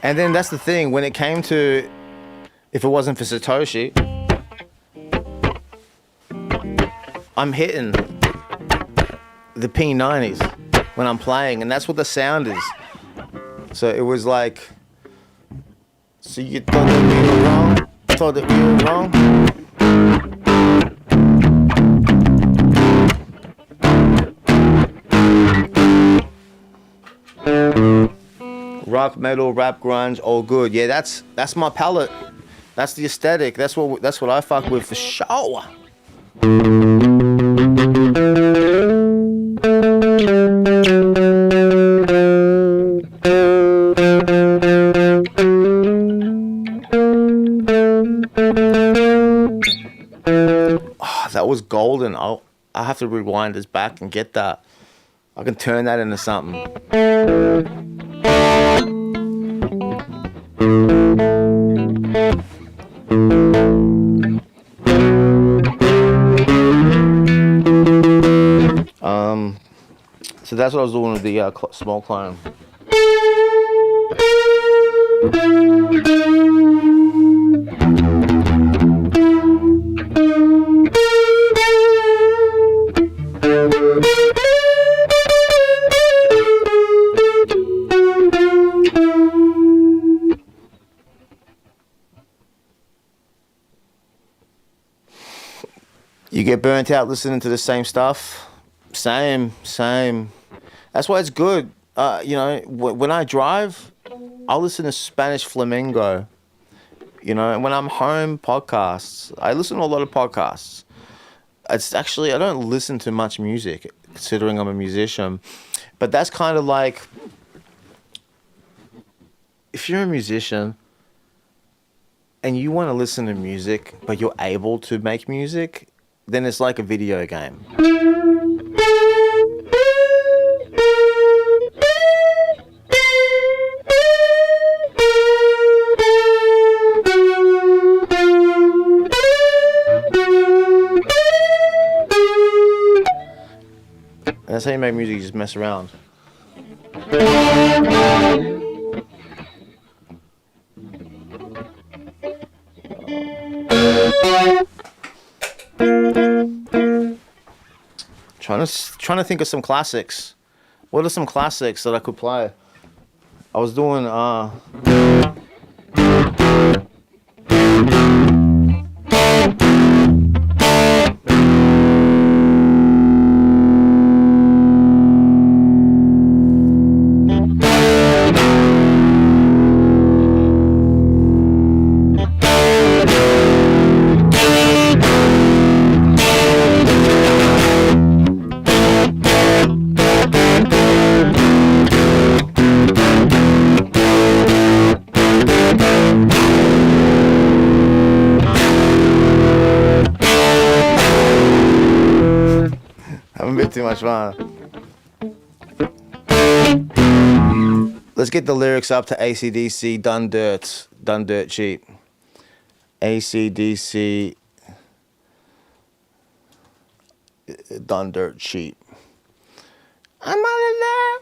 then that's the thing, when it came to, if it wasn't for Satoshi, I'm hitting the P90s when I'm playing, and that's what the sound is. So it was like, so you thought that we were wrong? Thought that we were wrong? Rock, metal, rap, grunge, all good. Yeah, that's my palette. That's the aesthetic. That's what I fuck with for sure. That was golden. I have to rewind this back and get that. I can turn that into something. So that's what I was doing with the small clone. You get burnt out listening to the same stuff? Same. That's why it's good. You know, when I drive, I'll listen to Spanish flamenco. You know, and when I'm home, podcasts. I listen to a lot of podcasts. It's actually, I don't listen to much music, considering I'm a musician. But that's kind of like, if you're a musician and you want to listen to music, but you're able to make music, then it's like a video game. That's how you make music. You just mess around. Trying to think of some classics. What are some classics that I could play? I was doing having a bit too much fun. Let's get the lyrics up to AC/DC, done dirt cheap. AC/DC, done dirt cheap. I'm all in love,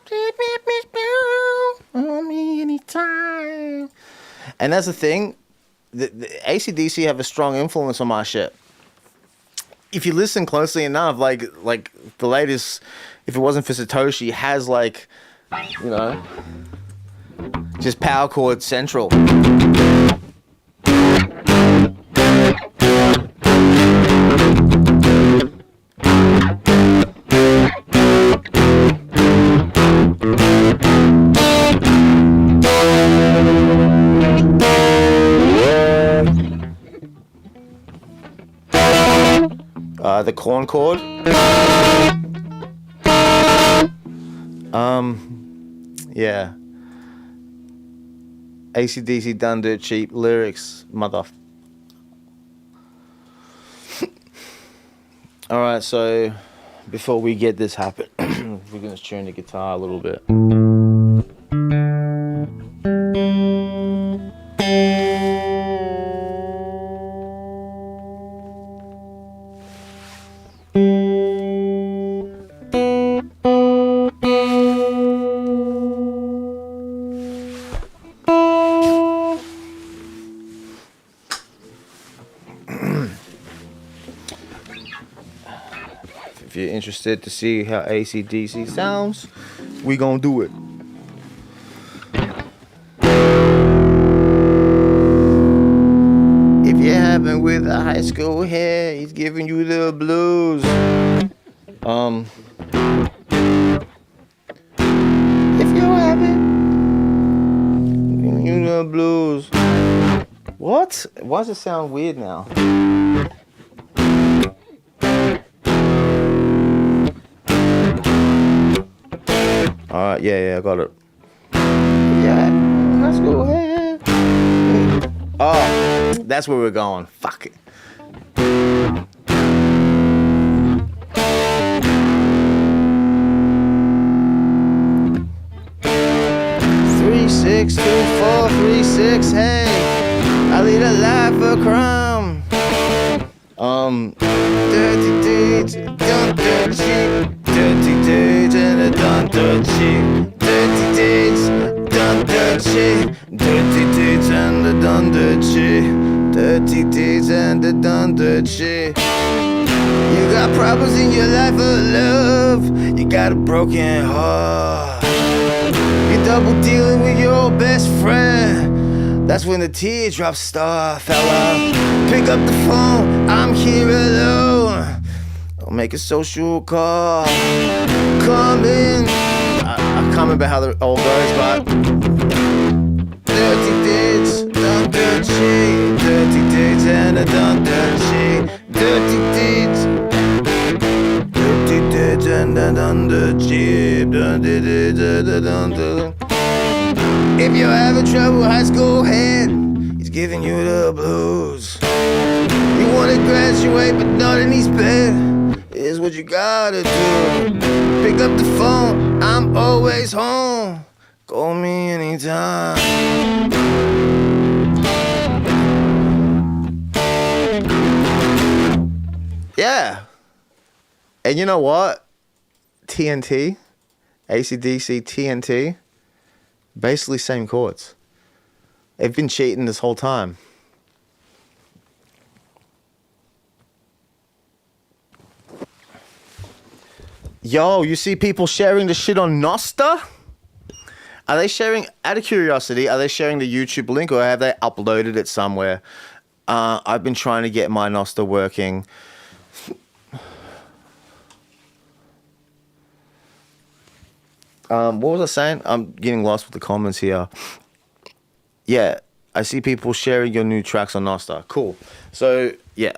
on me anytime. And that's the thing, the AC/DC have a strong influence on my shit. If you listen closely enough, like the latest, if it wasn't for Satoshi, has like, you know, just power chord central. The corn chord. Yeah. AC/DC done dirt cheap lyrics, mother. All right, so before we get this happen, we're gonna tune the guitar a little bit. If you're interested to see how AC/DC sounds, we gonna do it. If you're having with a high school hair, he's giving you the blues. If you're having, giving you the blues. What? Why does it sound weird now? Alright, yeah, I got it. Yeah, let's go ahead. Oh, that's where we're going. Fuck it. 362436, hey, I lead a life of crime. Dirty deeds, done dirt cheap. Dirty deeds and a done dirt cheap. Dirty deeds, done dirt cheap. Dirty deeds and a done dirt cheap. Dirty deeds and a done dirt cheap. You got problems in your life of love. You got a broken heart. You're double dealing with your best friend. That's when the teardrops start, fella. Pick up the phone, I'm here alone. I'll make a social call. Come in. I can't remember how the all goes, but dirty deeds, done dirt cheap. Dirty deeds and a done dirt cheap. Dirty deeds, dirty deeds and a done dirt cheap. Dirty deeds and a done dirt. If you're having trouble, high school head, he's giving you the blues. You wanna graduate, but not in his bed. Here's what you gotta do. Pick up the phone, I'm always home. Call me anytime. Yeah. And you know what? TNT, AC/DC, TNT, basically same chords. They've been cheating this whole time. Yo, you see people sharing the shit on Nosta? Are they sharing, out of curiosity, are they sharing the YouTube link or have they uploaded it somewhere? I've been trying to get my Nosta working. What was I saying? I'm getting lost with the comments here. Yeah, I see people sharing your new tracks on Nosta. Cool. So, yeah,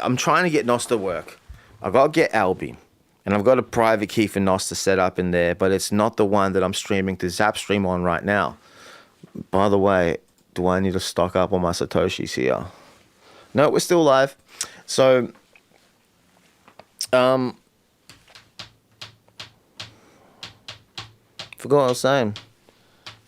I'm trying to get Nosta work. I've got to get Albie. And I've got a private key for Nosta set up in there, but it's not the one that I'm streaming to Zapstream on right now. By the way, do I need to stock up on my Satoshis here? No, we're still live. So, forgot what I was saying.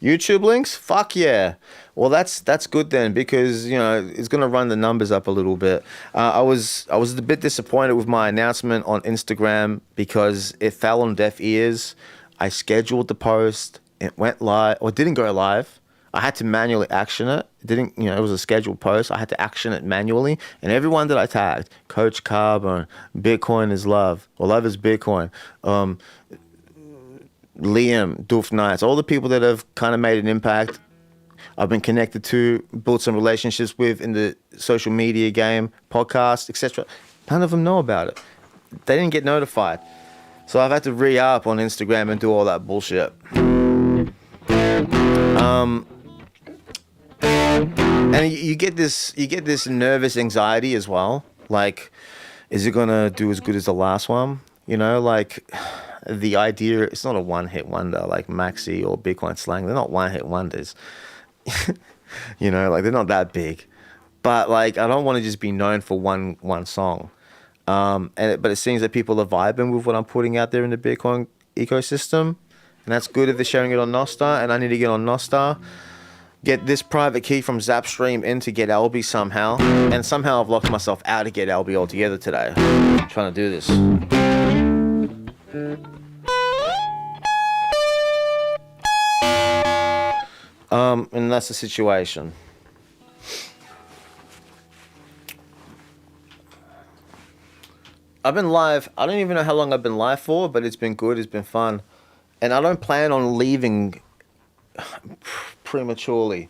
YouTube links? Fuck yeah. Well, that's good then, because you know it's gonna run the numbers up a little bit. I was a bit disappointed with my announcement on Instagram because it fell on deaf ears. I scheduled the post, it went live, or didn't go live. I had to manually action it. It was a scheduled post. I had to action it manually, and everyone that I tagged, Coach Carbon, Bitcoin is love, or love is Bitcoin. Liam, Doof Nights, all the people that have kind of made an impact, I've been connected to, built some relationships with in the social media game, podcast, etc. None of them know about it. They didn't get notified. So I've had to re-up on Instagram and do all that bullshit. And you get this nervous anxiety as well. Like, is it gonna do as good as the last one? You know, like the idea, it's not a one-hit wonder like Maxi or Bitcoin Slang. They're not one-hit wonders. You know, like they're not that big. But like, I don't want to just be known for one song. But it seems that people are vibing with what I'm putting out there in the Bitcoin ecosystem. And that's good if they're sharing it on Nosta. And I need to get on Nosta, get this private key from Zapstream in to get Albie somehow. And somehow I've locked myself out to get Albie altogether today. I'm trying to do this. And that's the situation. I've been live. I don't even know how long I've been live for, but it's been good. It's been fun. And I don't plan on leaving prematurely.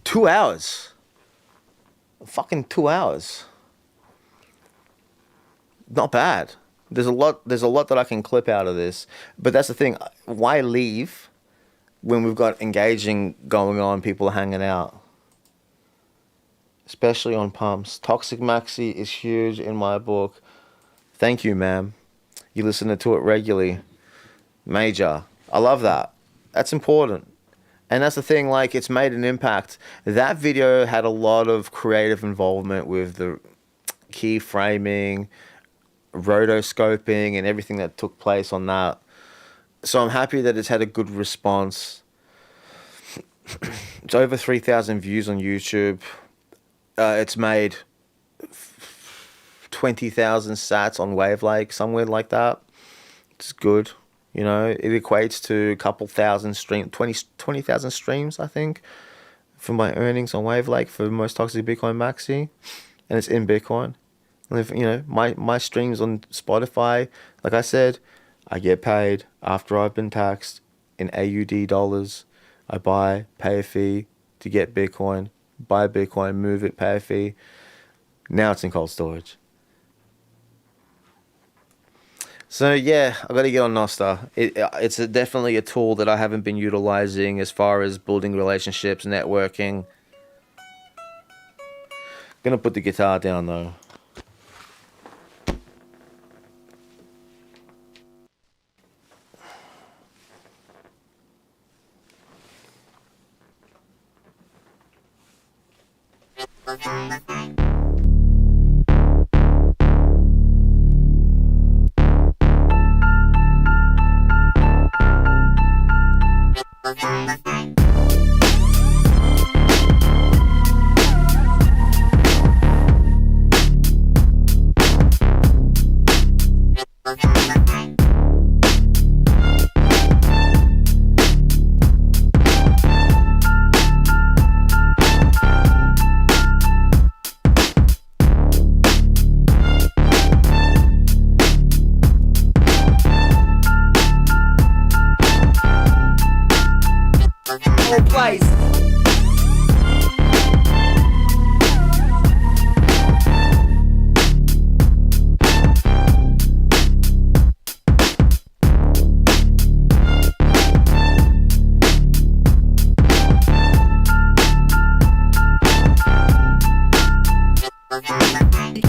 2 hours. Fucking 2 hours. Not bad. There's a lot that I can clip out of this. But that's the thing. Why leave when we've got engaging going on, people are hanging out? Especially on pumps. Toxic Maxi is huge in my book. Thank you, ma'am. You listen to it regularly. Major. I love that. That's important. And that's the thing, like, it's made an impact. That video had a lot of creative involvement with the keyframing, rotoscoping, and everything that took place on that. So I'm happy that it's had a good response. It's over 3,000 views on YouTube. It's made 20,000 sats on Wavelake, somewhere like that. It's good. You know, it equates to a couple thousand 20,000 streams, I think, for my earnings on Wavelake for Most Toxic Bitcoin Maxi. And it's in Bitcoin. And if, you know, my streams on Spotify, like I said, I get paid after I've been taxed in AUD dollars. I buy, pay a fee to get Bitcoin, buy Bitcoin, move it, pay a fee. Now it's in cold storage. So yeah, I got to get on Nosta. It's definitely a tool that I haven't been utilizing as far as building relationships, networking. Gonna put the guitar down though. place.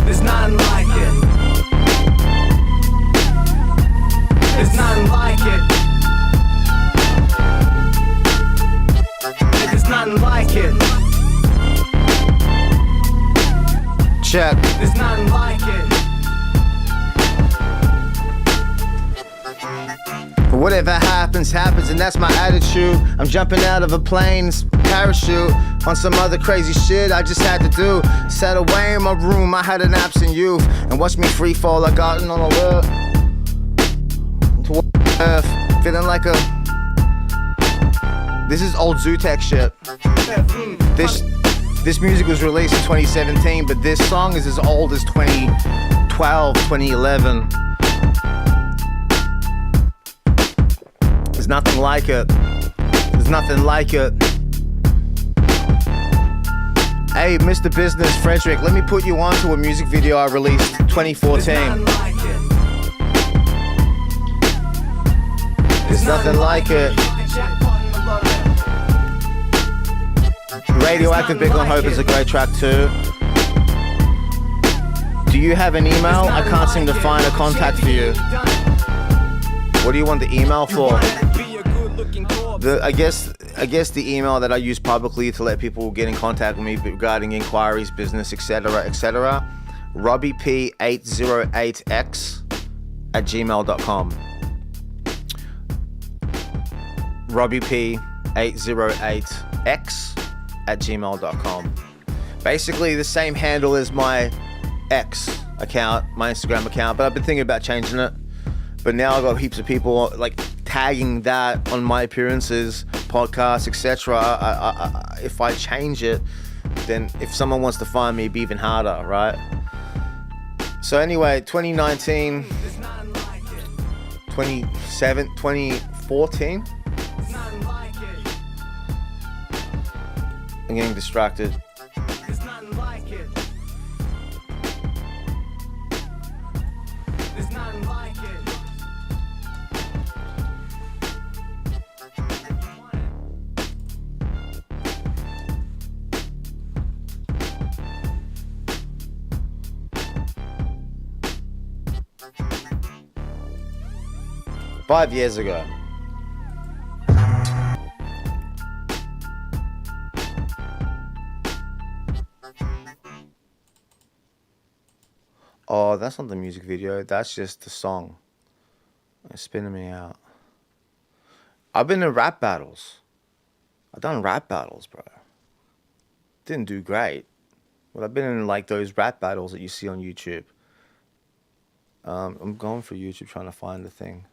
There's nothing like it. There's nothing like it. There's nothing like it. Check. There's nothing like it. Whatever happens, happens, and that's my attitude. I'm jumping out of a plane's parachute on some other crazy shit I just had to do. Sat away in my room, I had an absent youth, and watched me free fall. I got on alert to earth, feeling like a. This is old Zootech shit. This music was released in 2017, but this song is as old as 2012, 2011. There's nothing like it. There's nothing like it. Hey, Mr. Business Frederick, let me put you on to a music video I released 2014. There's nothing like it. Radioactive Bitcoin Hope is a great track too. Do you have an email? I can't seem to find a contact for you. What do you want the email for? I guess the email that I use publicly to let people get in contact with me regarding inquiries, business, etc., etc. RobbieP808x@gmail.com. RobbieP808x@gmail.com. Basically the same handle as my X account, my Instagram account, but I've been thinking about changing it. But now I've got heaps of people like tagging that on my appearances, podcasts, etc. If I change it, then if someone wants to find me, it'd be even harder, right? So anyway, 2019, 2014. I'm getting distracted. 5 years ago. Oh, that's not the music video. That's just the song. It's spinning me out. I've been in rap battles. I've done rap battles, bro. Didn't do great. But I've been in like those rap battles that you see on YouTube. I'm going for YouTube trying to find the thing.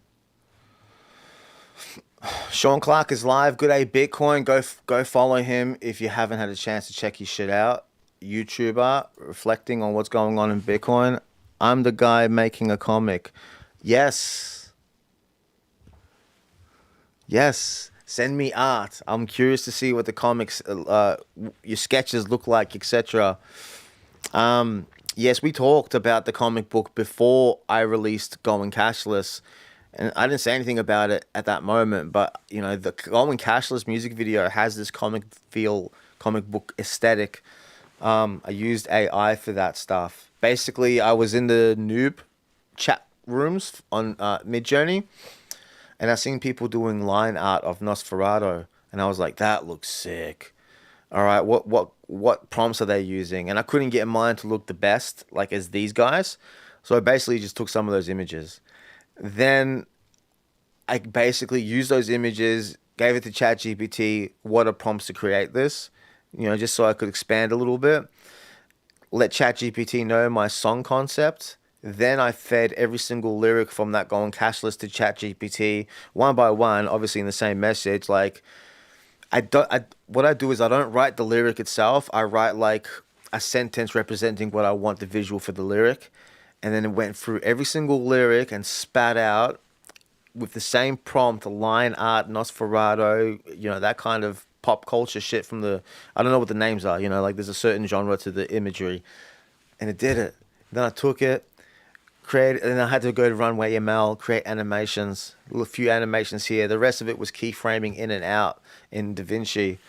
Sean Clark is live. Good Day Bitcoin. Go follow him if you haven't had a chance to check his shit out. YouTuber reflecting on what's going on in Bitcoin. I'm the guy making a comic. Yes. Yes. Send me art. I'm curious to see what the comics, your sketches look like, etc. Yes, we talked about the comic book before I released Going Cashless. And I didn't say anything about it at that moment, but you know, the Going Cashless music video has this comic feel, comic book aesthetic. I used AI for that stuff. Basically, I was in the noob chat rooms on Midjourney, and I seen people doing line art of Nosferatu, and I was like, that looks sick. All right, what prompts are they using? And I couldn't get mine to look the best, like as these guys. So I basically just took some of those images. Then I basically used those images, gave it to ChatGPT, what are prompts to create this, you know, just so I could expand a little bit. Let ChatGPT know my song concept. Then I fed every single lyric from that Going Cashless to ChatGPT, one by one, obviously in the same message. Like, what I do is I don't write the lyric itself. I write like a sentence representing what I want the visual for the lyric. And then it went through every single lyric and spat out with the same prompt, line art, Nosferatu, you know, that kind of pop culture shit from the, I don't know what the names are, you know, like there's a certain genre to the imagery, and it did it. Then I took it, created, and I had to go to Runway ML, create animations, a few animations here. The rest of it was keyframing in and out in DaVinci.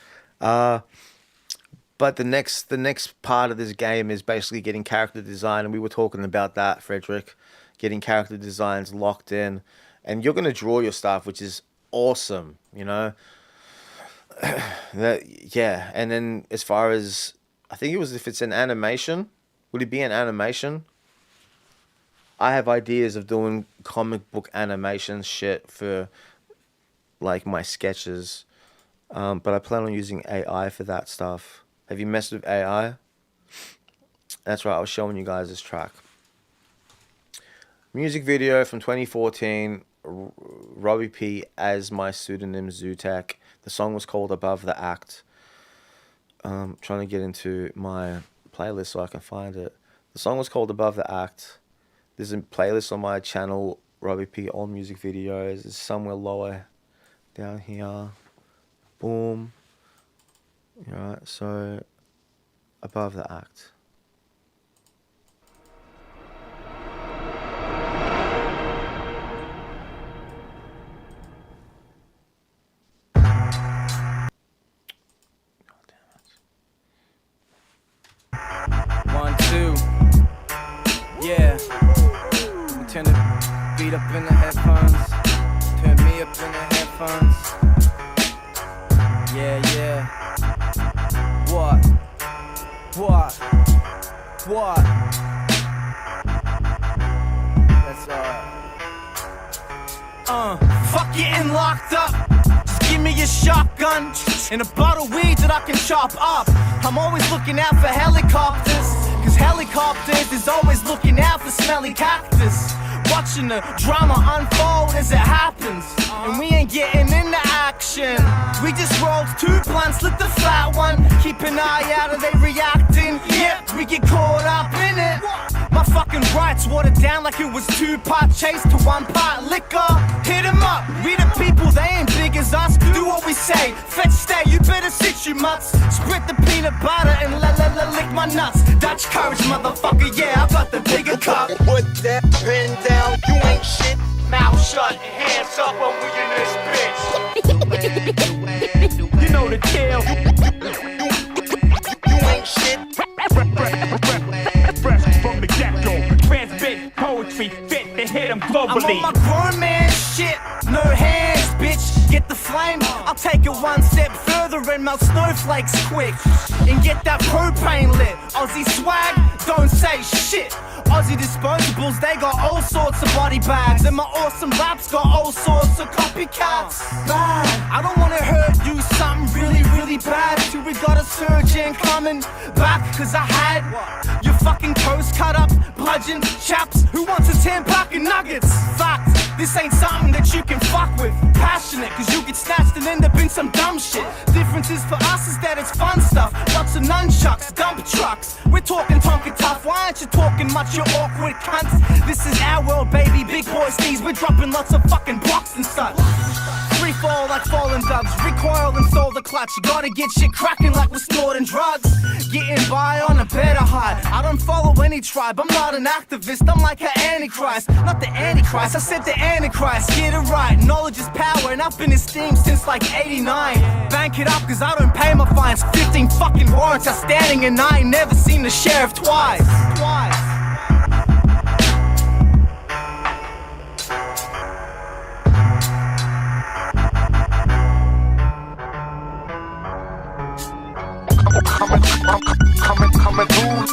But the next part of this game is basically getting character design, and we were talking about that, Frederick, getting character designs locked in, and you're gonna draw your stuff, which is awesome, you know. Yeah, and then as far as, I think it was, if it's an animation, would it be an animation? I have ideas of doing comic book animation shit for like my sketches, but I plan on using AI for that stuff. Have you messed with AI? That's right, I was showing you guys this track. Music video from 2014, Robbie P as my pseudonym Zutek. The song was called Above the Act. Trying to get into my playlist so I can find it. The song was called Above the Act. There's a playlist on my channel, Robbie P, all music videos. It's somewhere lower down here. Boom. Alright, so Above the Act. One, two. Yeah. Turn the beat up in the headphones. Turn me up in the headphones. Yeah, yeah. What? That's fuck getting locked up. Just give me a shotgun and a bottle of weed that I can chop up. I'm always looking out for helicopters, cause helicopters is always looking out for smelly cactus. Watching the drama unfold as it happens, and we ain't getting into action. We just rolled 2 blunts, lit the fat one. Keep an eye out, are they reacting? Yep, we get caught up in it. My fucking rights watered down like it was 2-part chase to 1-part liquor. Hit 'em up, we the people, they ain't big as us. Do what we say, fetch stay, you better sit your mutts. Spread the peanut butter and lick my nuts. Dutch courage, motherfucker, yeah, I got the bigger cup. Put that pen down, you ain't shit. Mouth shut, hands up when we in this bitch. You know the deal. You ain't shit. Fresh from the get-go, transmit poetry fit to hit 'em globally. I'm on my grown man shit, no hands, bitch. Get the flame, I'll take it 1 step further and melt snowflakes quick. And get that propane lit. Aussie swag, don't say shit. Aussie disposables, they got all sorts of body bags. And my awesome raps got all sorts of copycats. Bad, I don't wanna hurt you, something really, really bad. Till we got a surgeon coming back, cause I had your fucking toes cut up, bludgeoned chaps. Who wants a 10-pack of nuggets? Fact, this ain't something that you can fuck with. Passionate, cause you get snatched and end up in some dumb shit. Differences for us is that it's fun stuff. Lots of nunchucks, dump trucks. We're talking Tonka tough, why aren't you talking much, you awkward cunts? This is our world, baby, big boys these. We're dropping lots of fucking blocks and such. Free fall like fallen doves, recoil and stole the clutch. You gotta get shit cracking like we're snorting drugs. Getting by on a better high. I don't follow any tribe, I'm not an activist. I'm like an antichrist, not the antichrist. I said the antichrist, get it right. Knowledge is power and I've been esteemed since like 89. Bank it up cause I don't pay my fines. 15 fucking warrants outstanding and I ain't never seen the sheriff twice. Coming through,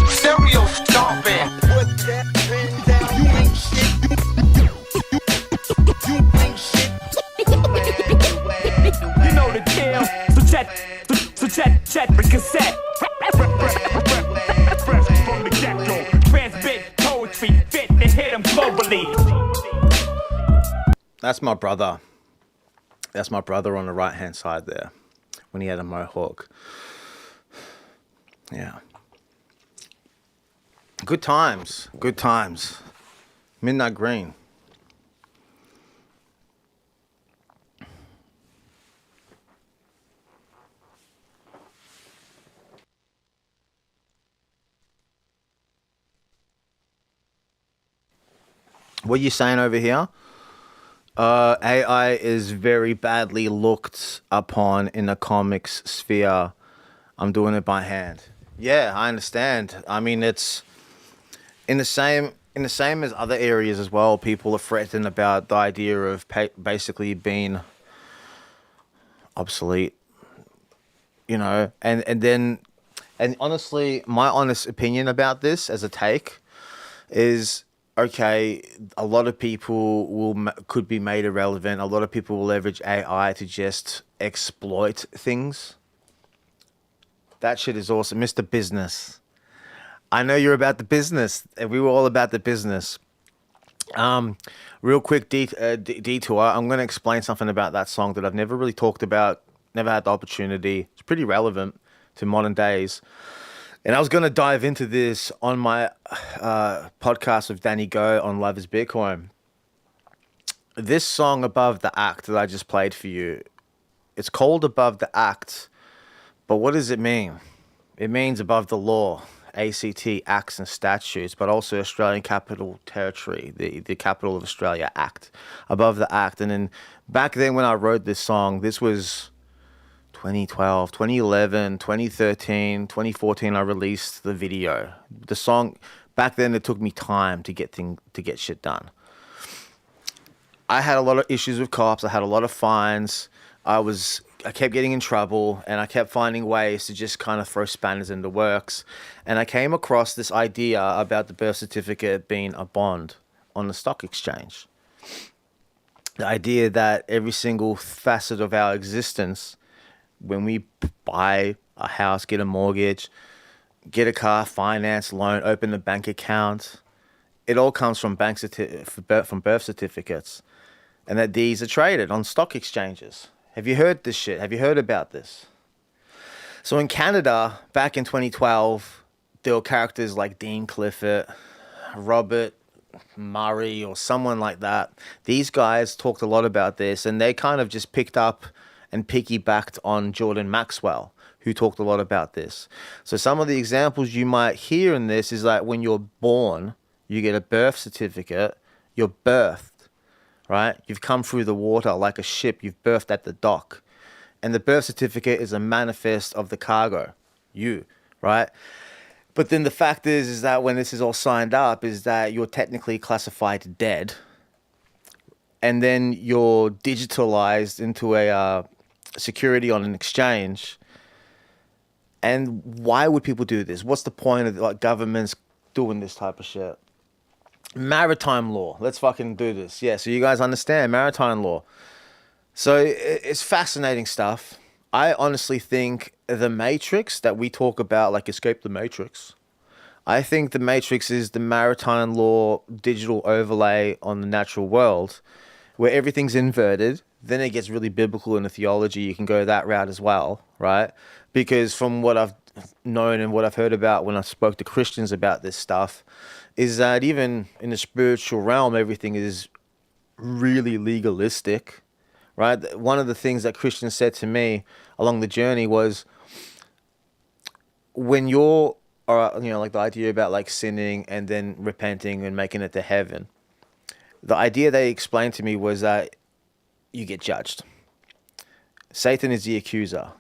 stereo stomping. Put that pen down, you ain't shit. You ain't shit. You know the deal, so check the cassette. Fresh from the get-go, transmit poetry fit to hit 'em globally. That's my brother. That's my brother on the right-hand side there, when he had a mohawk. Yeah. Good times. Good times. Midnight Green. What you're saying over here, AI is very badly looked upon in the comics sphere. I'm doing it by hand. Yeah, I understand. I mean, it's in the same as other areas as well. People are fretting about the idea of basically being obsolete, you know, and honestly, my honest opinion about this as a take is, okay, a lot of people could be made irrelevant. A lot of people will leverage AI to just exploit things. That shit is awesome. Mr. Business. I know you're about the business, and we were all about the business. Real quick detour. I'm going to explain something about that song that I've never really talked about, never had the opportunity. It's pretty relevant to modern days. And I was going to dive into this on my podcast with Danny Go on Love is Bitcoin. This song, Above the Act, that I just played for you, it's called Above the Act, but what does it mean? It means above the law, ACT, acts and statutes, but also Australian Capital Territory, the Capital of Australia Act, above the act. And then back then when I wrote this song, this was 2012, 2011, 2013, 2014, I released the video. The song, back then it took me time to get shit done. I had a lot of issues with cops. I had a lot of fines. I kept getting in trouble, and I kept finding ways to just kind of throw spanners in the works. And I came across this idea about the birth certificate being a bond on the stock exchange. The idea that every single facet of our existence, when we buy a house, get a mortgage, get a car, finance, loan, open a bank account, it all comes from from birth certificates, and that these are traded on stock exchanges. Have you heard this shit? Have you heard about this? So in Canada, back in 2012, there were characters like Dean Clifford, Robert Murray, or someone like that. These guys talked a lot about this, and they kind of just picked up and piggybacked on Jordan Maxwell, who talked a lot about this. So some of the examples you might hear in this is like when you're born, you get a birth certificate, you're birthed, right? You've come through the water like a ship, you've birthed at the dock. And the birth certificate is a manifest of the cargo, you, right? But then the fact is that when this is all signed up, is that you're technically classified dead. And then you're digitalized into a security on an exchange. And why would people do this? What's the point of like governments doing this type of shit? Maritime law. Let's fucking do this. Yeah, so you guys understand maritime law. So it's fascinating stuff. I honestly think the Matrix that we talk about, like Escape the Matrix, I think the Matrix is the maritime law digital overlay on the natural world where everything's inverted. Then it gets really biblical in the theology. You can go that route as well, right? Because from what I've known and what I've heard about when I spoke to Christians about this stuff, is that even in the spiritual realm, everything is really legalistic, right? One of the things that Christians said to me along the journey was, when you're, like the idea about like sinning and then repenting and making it to heaven, the idea they explained to me was that you get judged. Satan is the accuser.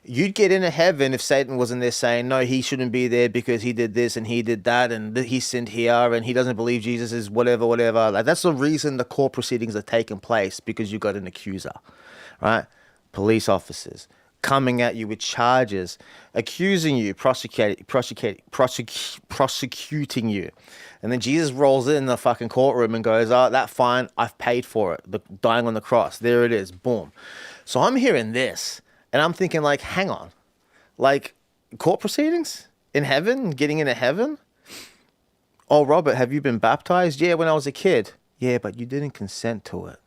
You'd get into heaven if Satan wasn't there saying, no, he shouldn't be there because he did this and he did that and he sinned here and he doesn't believe Jesus is whatever. Like, that's the reason the court proceedings are taking place, because you got an accuser, right? Police officers coming at you with charges, accusing you, prosecuting you. And then Jesus rolls in the fucking courtroom and goes, oh, that fine, I've paid for it. Dying on the cross. There it is. Boom. So I'm hearing this. And I'm thinking, like, hang on, like, court proceedings in heaven, getting into heaven? Oh, Robert, have you been baptized? Yeah, when I was a kid. Yeah, but you didn't consent to it.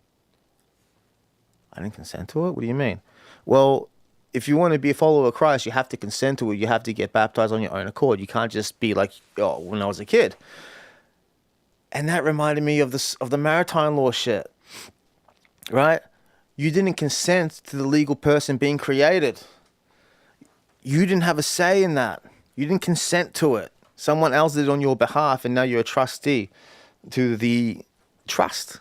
I didn't consent to it? What do you mean? Well, if you want to be a follower of Christ, you have to consent to it. You have to get baptized on your own accord. You can't just be like, oh, when I was a kid. And that reminded me of the maritime law shit, right? You didn't consent to the legal person being created. You didn't have a say in that. You didn't consent to it. Someone else did it on your behalf, and now you're a trustee. to the trust.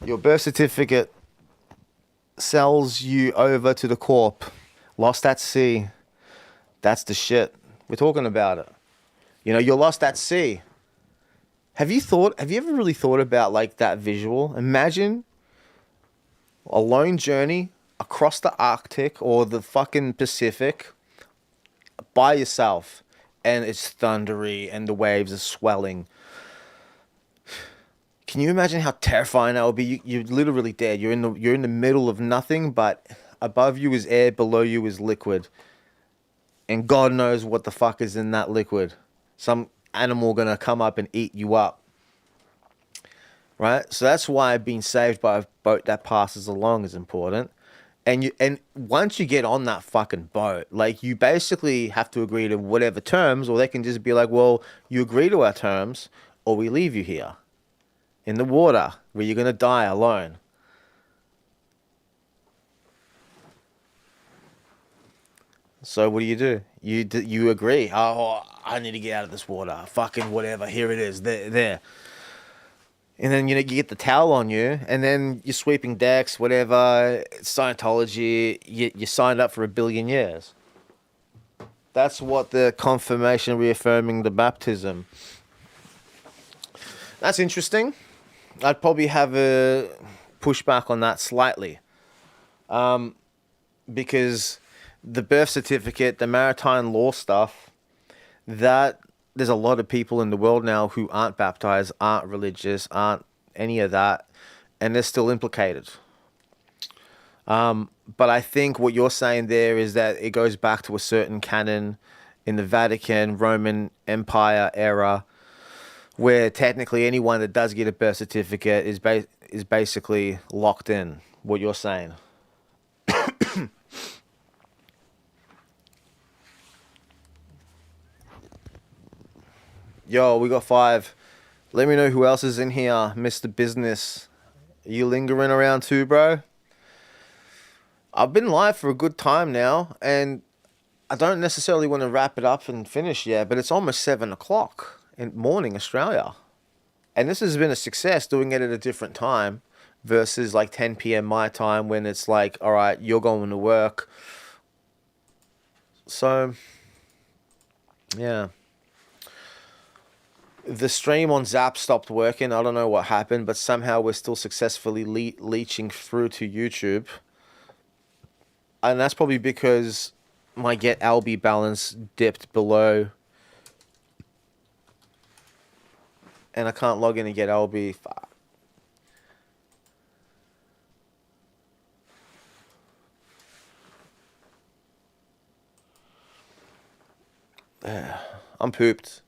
Your birth certificate sells you over to the corp. Lost at sea. That's the shit. We're talking about it. You know, you're lost at sea. Have you ever really thought about like that visual? Imagine a lone journey across the Arctic or the fucking Pacific by yourself, and it's thundery and the waves are swelling. Can you imagine how terrifying that would be? You're literally dead. You're in the middle of nothing, but above you is air, below you is liquid. And God knows what the fuck is in that liquid. Some animal gonna come up and eat you up. Right? So that's why being saved by a boat that passes along is important. And once you get on that fucking boat, like, you basically have to agree to whatever terms, or they can just be like, well, you agree to our terms, or we leave you here in the water where you're gonna die alone. So what do? You agree? Oh, I need to get out of this water. Fucking whatever. Here it is. There. And then, you know, you get the towel on you, and then you're sweeping decks, whatever. Scientology. You signed up for 1 billion years. That's what the confirmation reaffirming the baptism. That's interesting. I'd probably have a pushback on that slightly. Because the birth certificate, the maritime law stuff, that there's a lot of people in the world now who aren't baptized, aren't religious, aren't any of that, and they're still implicated. But I think what you're saying there is that it goes back to a certain canon in the Vatican, Roman Empire era, where technically anyone that does get a birth certificate is basically locked in. What you're saying. Yo, we got 5. Let me know who else is in here, Mr. Business. Are you lingering around too, bro? I've been live for a good time now, and I don't necessarily want to wrap it up and finish yet, but it's almost 7 o'clock in morning, Australia. And this has been a success, doing it at a different time versus like 10 p.m. my time, when it's like, all right, you're going to work. So, yeah. The stream on Zap stopped working. I don't know what happened, but somehow we're still successfully leeching through to YouTube. And that's probably because my Get Albie balance dipped below. And I can't log in and get Albie. Fuck. I'm pooped.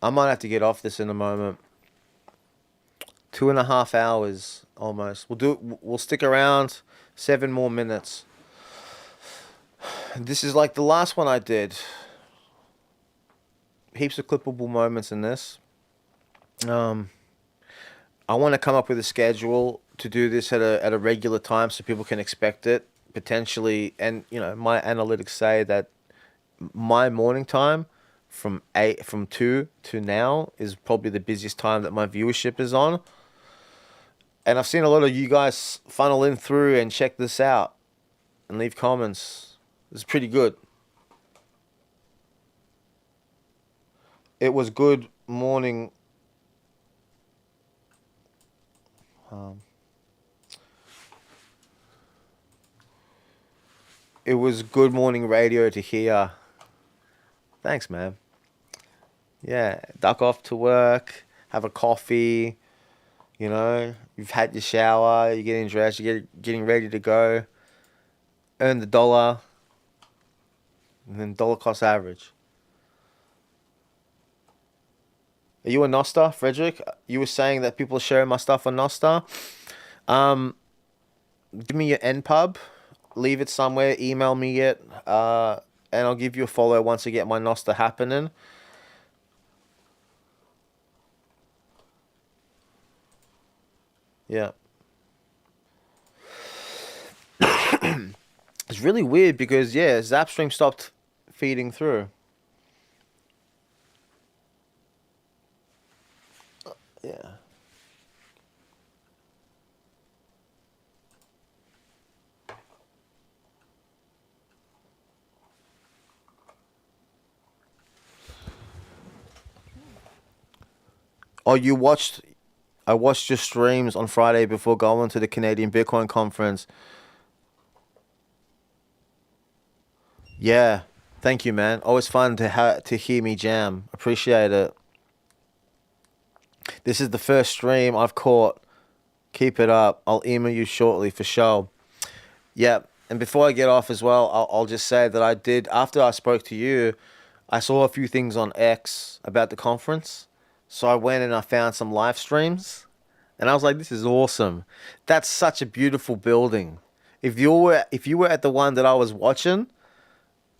I might have to get off this in a moment. 2.5 hours almost. We'll stick around 7 more minutes. This is like the last one I did. Heaps of clippable moments in this. I want to come up with a schedule to do this at a regular time so people can expect it potentially. And you know, my analytics say that my morning time from 2 to now is probably the busiest time that my viewership is on. And I've seen a lot of you guys funnel in through and check this out and leave comments. It's pretty good. It was good morning. It was good morning radio to hear. Thanks, man. Yeah, duck off to work, have a coffee, you know, you've had your shower, you're getting dressed, you're getting ready to go, earn the dollar, and then dollar cost average. Are you a Noster, Frederick? You were saying that people are sharing my stuff on Noster. Give me your NPub, leave it somewhere, email me it, and I'll give you a follow once I get my Noster happening. Yeah. It's really weird because, yeah, Zapstream stopped feeding through. Oh, I watched your streams on Friday before going to the Canadian Bitcoin conference. Yeah, thank you, man. Always fun to hear me jam. Appreciate it. This is the first stream I've caught. Keep it up. I'll email you shortly for sure. Yeah, and before I get off as well, I'll just say that I did, after I spoke to you, I saw a few things on X about the conference. So I went and I found some live streams. And I was like, this is awesome. That's such a beautiful building. If you were at the one that I was watching,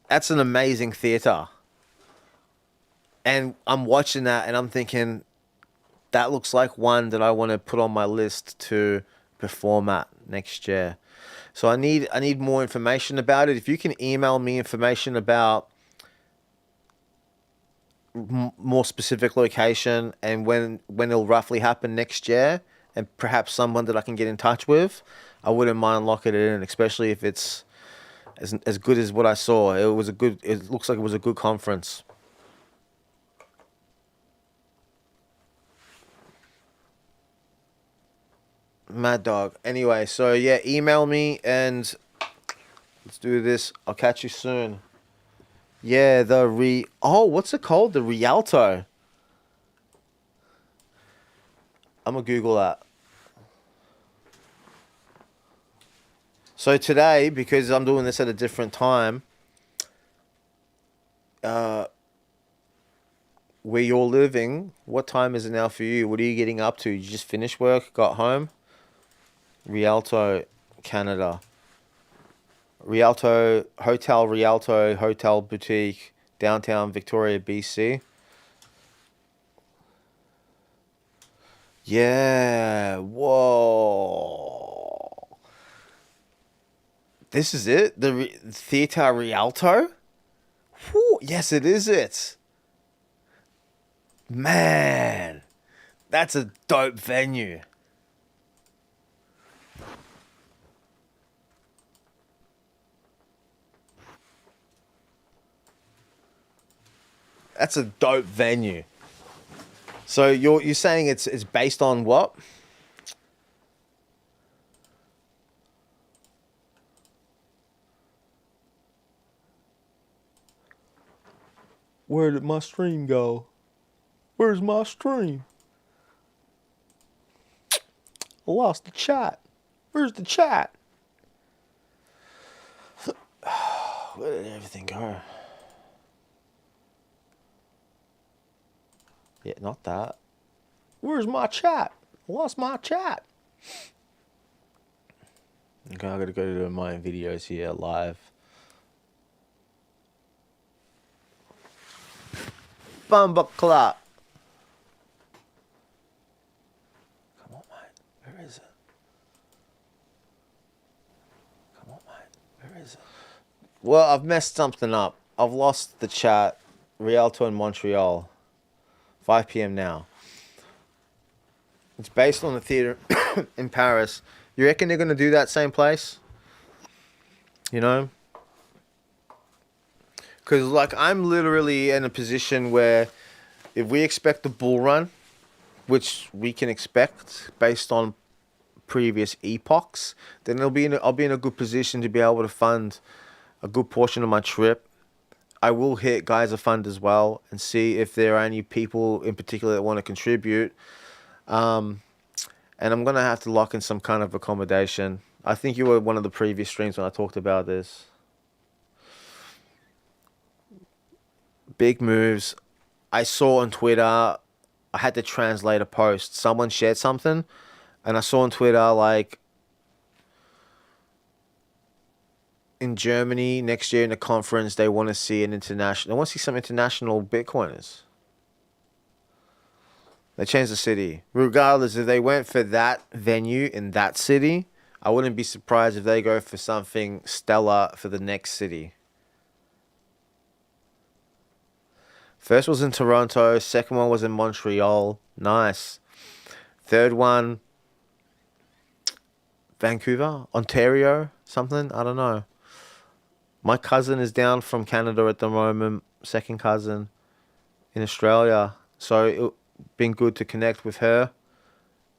that's an amazing theater. And I'm watching that and I'm thinking, that looks like one that I want to put on my list to perform at next year. So I need more information about it. If you can email me information about more specific location and when it'll roughly happen next year, and perhaps someone that I can get in touch with, I wouldn't mind locking it in, especially if it's as good as what I saw. It looks like it was a good conference. Mad dog. Anyway, so yeah, email me and let's do this. I'll catch you soon. Yeah, what's it called? The Rialto. I'm gonna Google that. So today, because I'm doing this at a different time, where you're living, what time is it now for you? What are you getting up to? You just finished work, got home? Rialto, Canada. Rialto Hotel Boutique, downtown Victoria, BC. Yeah, whoa. This is it? The Theater Rialto? Whew, yes, it is it. Man, that's a dope venue. That's a dope venue. So you're saying it's based on what? Where did my stream go? Where's my stream? I lost the chat. Where's the chat? Where did everything go? Yeah, not that. Where's my chat? I lost my chat. Okay, I gotta go to my videos here live. Bumba clap. Come on, mate. Where is it? Come on, mate. Where is it? Well, I've messed something up. I've lost the chat. Rialto in Montreal. 5 p.m. now. It's based on the theater in Paris. You reckon they're going to do that same place? You know? Because, like, I'm literally in a position where if we expect the bull run, which we can expect based on previous epochs, then I'll be in a good position to be able to fund a good portion of my trip. I will hit Geyser Fund as well and see if there are any people in particular that want to contribute. And I'm going to have to lock in some kind of accommodation. I think you were one of the previous streams when I talked about this. Big moves. I saw on Twitter, I had to translate a post. Someone shared something, and I saw on Twitter, like, in Germany next year in the conference, they want to see some international Bitcoiners. They changed the city. Regardless, if they went for that venue in that city, I wouldn't be surprised if they go for something stellar for the next city. First was in Toronto. Second one was in Montreal. Nice. Third one, Vancouver, Ontario, something. I don't know. My cousin is down from Canada at the moment. Second cousin in Australia. So been good to connect with her.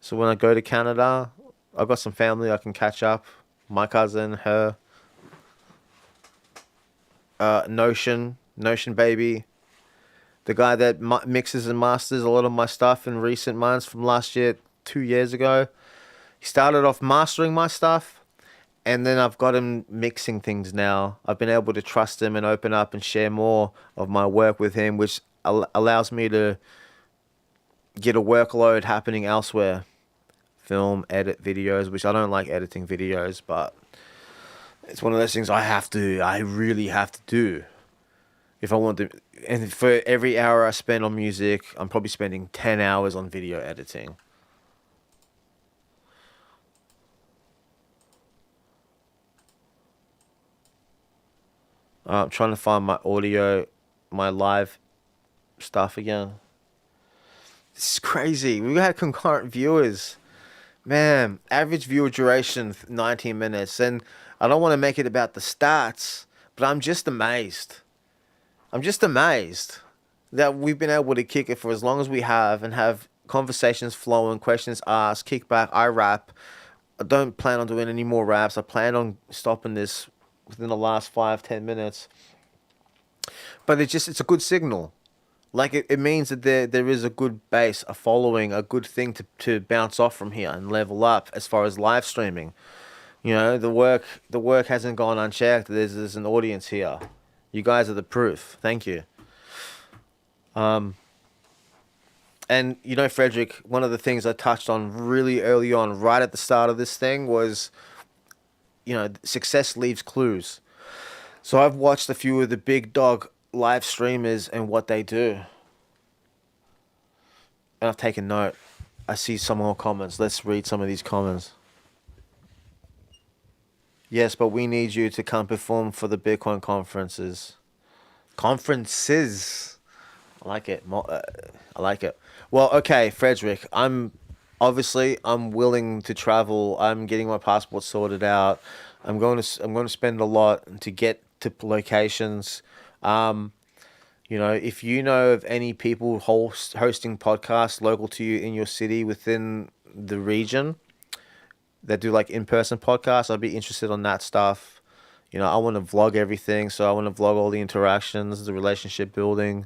So when I go to Canada, I've got some family I can catch up. My cousin, her, Notion Baby, the guy that mixes and masters a lot of my stuff in recent months from last year, 2 years ago. He started off mastering my stuff, and then I've got him mixing things now. I've been able to trust him and open up and share more of my work with him, which allows me to get a workload happening elsewhere. Film, edit videos, which I don't like editing videos, but it's one of those things I really have to do if I want to. And for every hour I spend on music, I'm probably spending 10 hours on video editing. I'm trying to find my audio, my live stuff again. This is crazy. We had concurrent viewers. Man, average viewer duration 19 minutes. And I don't want to make it about the stats, but I'm just amazed. I'm just amazed that we've been able to kick it for as long as we have and have conversations flowing, questions asked, kickback. I rap. I don't plan on doing any more raps. I plan on stopping this within the last 5-10 minutes. But it's a good signal. Like it means that there is a good base, a following, a good thing to bounce off from here and level up as far as live streaming. You know, the work hasn't gone unchecked. There's an audience here. You guys are the proof. Thank you. And you know, Frederick, one of the things I touched on really early on, right at the start of this thing, was, you know, success leaves clues. So I've watched a few of the big dog live streamers and what they do. And I've taken note. I see some more comments. Let's read some of these comments. Yes, but we need you to come perform for the Bitcoin conferences. Conferences. I like it. I like it. Well, okay, Frederick, I'm willing to travel. I'm getting my passport sorted out. I'm going to spend a lot to get to locations. You know, if you know of any people hosting podcasts local to you in your city within the region that do like in-person podcasts, I'd be interested on that stuff. You know, I want to vlog everything. So I want to vlog all the interactions, the relationship building,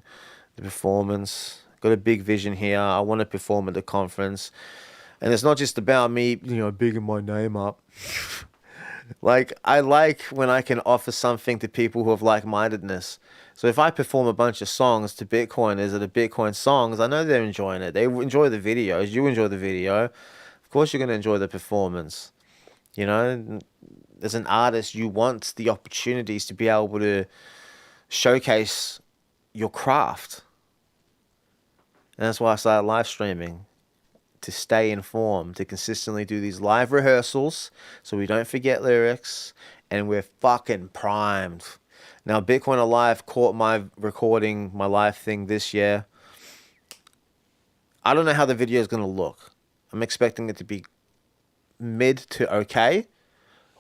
the performance. Got a big vision here. I want to perform at the conference. And it's not just about me, you know, bigging my name up. Like, I like when I can offer something to people who have like-mindedness. So if I perform a bunch of songs to Bitcoiners at a Bitcoin songs, I know they're enjoying it. They enjoy the videos. You enjoy the video. Of course you're going to enjoy the performance. You know, as an artist, you want the opportunities to be able to showcase your craft. And that's why I started live streaming. To stay informed, to consistently do these live rehearsals so we don't forget lyrics, and we're fucking primed. Now, Bitcoin Alive caught my recording, my live thing this year. I don't know how the video is going to look. I'm expecting it to be mid to okay,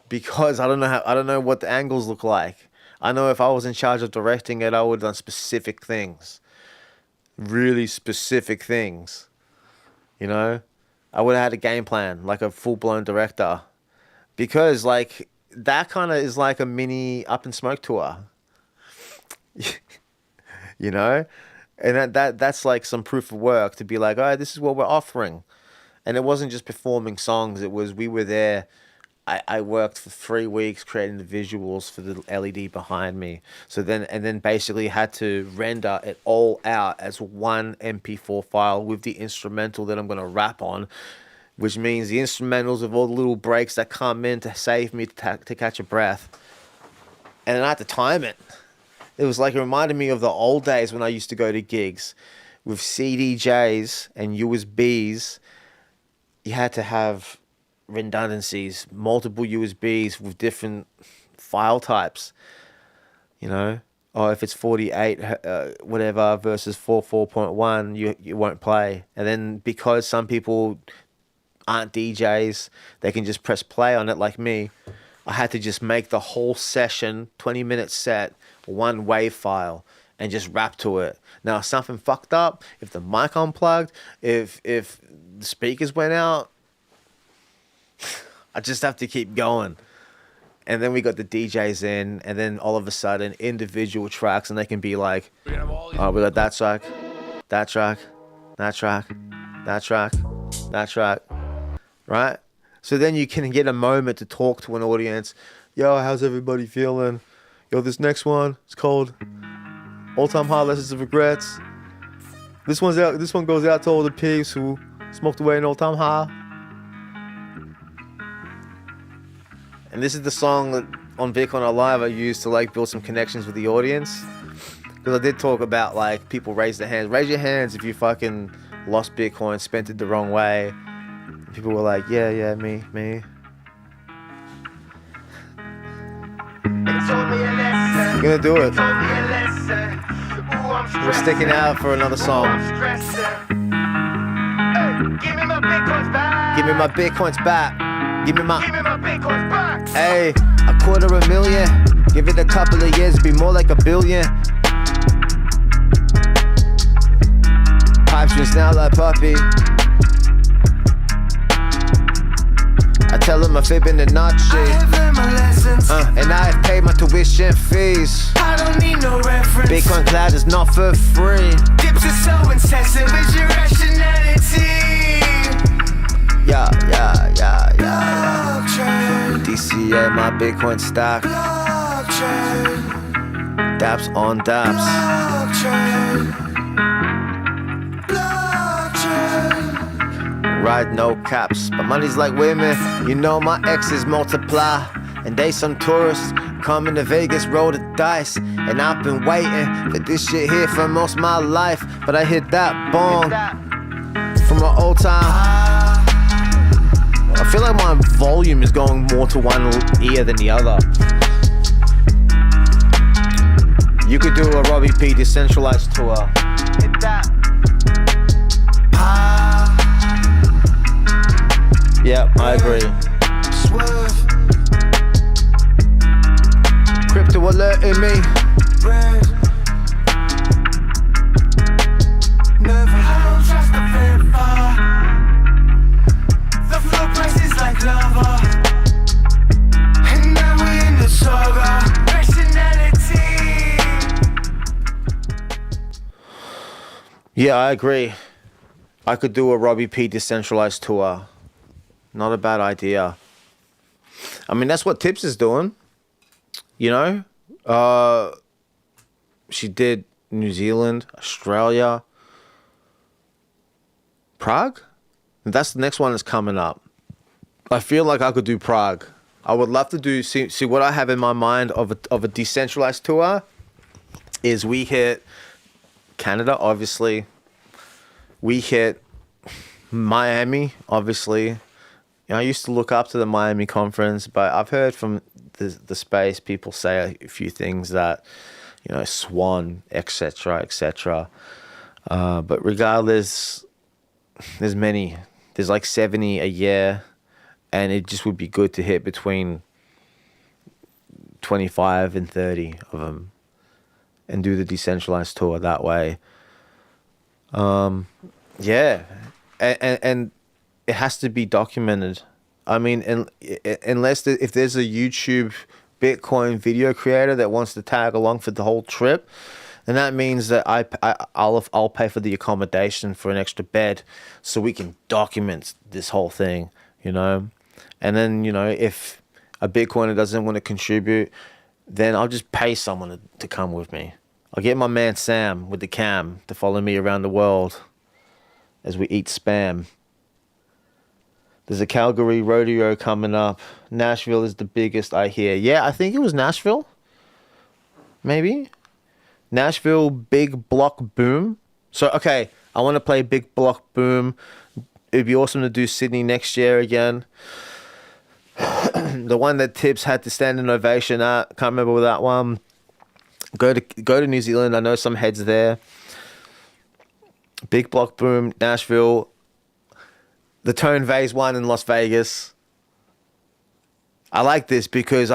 because I don't know what the angles look like. I know if I was in charge of directing it, I would have done specific things. Really specific things. You know, I would have had a game plan, like a full-blown director. Because, like, that kind of is like a mini Up in Smoke tour. You know? And that's like some proof of work to be like, all right, this is what we're offering. And it wasn't just performing songs. It was, we were there. I worked for 3 weeks creating the visuals for the LED behind me. So then basically had to render it all out as one MP4 file with the instrumental that I'm going to rap on, which means the instrumentals of all the little breaks that come in to save me to catch a breath. And then I had to time it. It was like, it reminded me of the old days when I used to go to gigs with CDJs and USBs. You had to have redundancies, multiple USBs with different file types, you know. Or if it's 48 whatever versus 44.1, you won't play. And then because some people aren't DJs, they can just press play on it like me. I had to just make the whole session, 20-minute set, one WAV file. and just rap to it. Now, if something fucked up, if the mic unplugged, if the speakers went out, I just have to keep going. And then we got the DJs in, and then all of a sudden, individual tracks, and they can be like, oh, we got that track, that track, that track, that track, that track, right? So then you can get a moment to talk to an audience. Yo, how's everybody feeling? Yo, this next one, it's called All Time High Lessons of Regrets. This one goes out to all the pigs who smoked away an all time high. And this is the song that on Bitcoin Live I used to like build some connections with the audience. Because I did talk about like people raise their hands. Raise your hands if you fucking lost Bitcoin, spent it the wrong way. And people were like, yeah, me. I'm gonna do it. We're sticking out for another song. Give me my bitcoins back. Give me my bitcoins back. Give me my bitcoins back. Hey, $250,000. Give it a couple of years, be more like $1 billion. Pipes just now like puppy. I tell him I fib in the nut shit. I have learned my lessons. And I have paid my tuition fees. I don't need no reference. Bitcoin Cloud is not for free. Dips are so incessant with your rationality. Yeah. Blockchain. DCA, my Bitcoin stack. Blockchain. Daps on daps. Blockchain. Ride no caps, but money's like women. You know my exes multiply. And they some tourists coming to Vegas, roll the dice. And I've been waiting for this shit here for most of my life. But I hit that bong from an old time. I feel like my volume is going more to one ear than the other. You could do a Robbie P decentralized tour. Hit that. Yeah, I agree. Swerve. Crypto alerting me. Red. Never. I don't trust the verify. The flow price is like lava. And now we in the saga. Rationality. Yeah, I agree. I could do a Robbie P decentralized tour. Not a bad idea. I mean, that's what Tips is doing. You know? She did New Zealand, Australia, Prague? That's the next one that's coming up. I feel like I could do Prague. I would love to do, see what I have in my mind of a decentralized tour is we hit Canada, obviously. We hit Miami, obviously. You know, I used to look up to the Miami conference, but I've heard from the space people say a few things that, you know, Swan, etc., etc. But regardless, there's many. There's like 70 a year, and it just would be good to hit between 25 and 30 of them and do the decentralized tour that way. Yeah, and it has to be documented. I mean, if there's a YouTube Bitcoin video creator that wants to tag along for the whole trip, then that means that I'll pay for the accommodation for an extra bed, so we can document this whole thing, you know. And then, you know, if a Bitcoiner doesn't want to contribute, then I'll just pay someone to come with me. I'll get my man Sam with the cam to follow me around the world as we eat spam. There's a Calgary rodeo coming up. Nashville is the biggest, I hear. Yeah, I think it was Nashville. Maybe. Nashville, Big Block Boom. So, okay, I want to play Big Block Boom. It'd be awesome to do Sydney next year again. The one that Tips had to stand in ovation at. Can't remember that one. Go to New Zealand. I know some heads there. Big Block Boom, Nashville. The Tone Vase one in Las Vegas. I like this because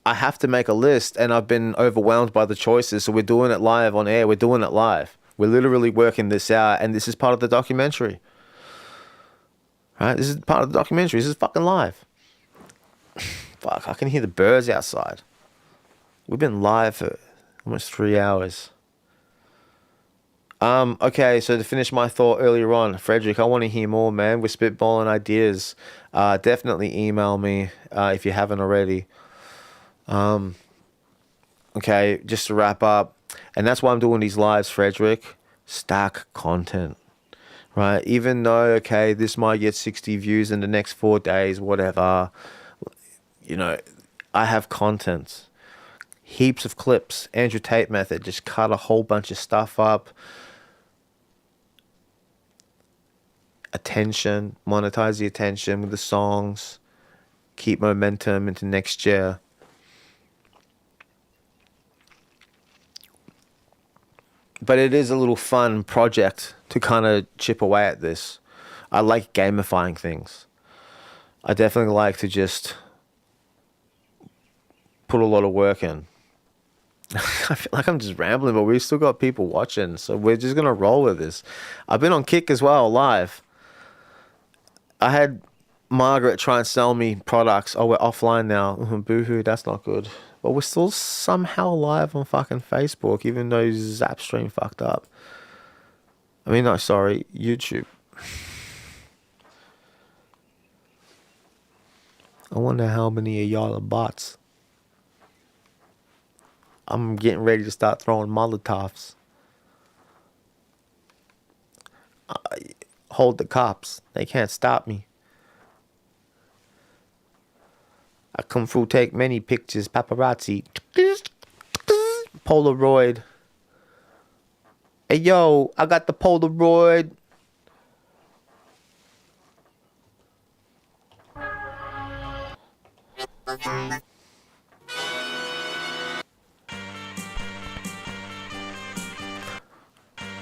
I have to make a list, and I've been overwhelmed by the choices. So we're doing it live on air. We're doing it live. We're literally working this out, and this is part of the documentary. Right? This is part of the documentary. This is fucking live. Fuck, I can hear the birds outside. We've been live for almost 3 hours. Okay, so to finish my thought earlier on, Frederick, I want to hear more, man. We're spitballing ideas. Definitely email me if you haven't already. Okay, just to wrap up, and that's why I'm doing these lives, Frederick. Stack content, right? Even though, okay, this might get 60 views in the next 4 days, whatever, you know, I have content. Heaps of clips. Andrew Tate method, just cut a whole bunch of stuff up. Attention, monetize the attention with the songs. Keep momentum into next year. But it is a little fun project to kind of chip away at this. I like gamifying things. I definitely like to just put a lot of work in. I feel like I'm just rambling, but we've still got people watching, so we're just going to roll with this. I've been on Kick as well, live. I had Margaret try and sell me products. Oh, we're offline now. Boo-hoo, that's not good. But we're still somehow live on fucking Facebook, even though Zapstream fucked up. I mean, no, sorry, YouTube. I wonder how many of y'all are bots. I'm getting ready to start throwing Molotovs. Hold the cops. They can't stop me. I come through, take many pictures, paparazzi. Polaroid. Hey, yo, I got the Polaroid.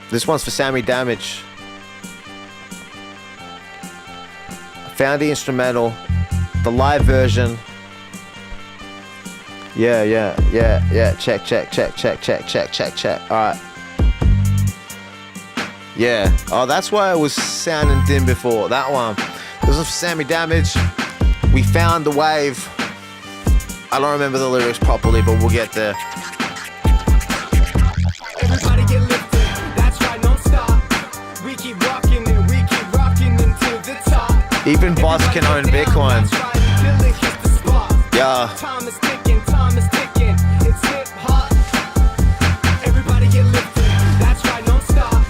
This one's for Sammy Damage. Found the instrumental, the live version. Yeah. Check. Alright. Yeah. Oh, that's why it was sounding dim before. That one. This was for Sammy Damage. We found the wave. I don't remember the lyrics properly, but we'll get there. Everybody get lifted. That's right, don't stop. We keep rocking and we keep rocking until the top. Even bots can own Bitcoin. Yeah. Time is ticking, it's hip hop. Everybody get lifted, that's right, don't stop.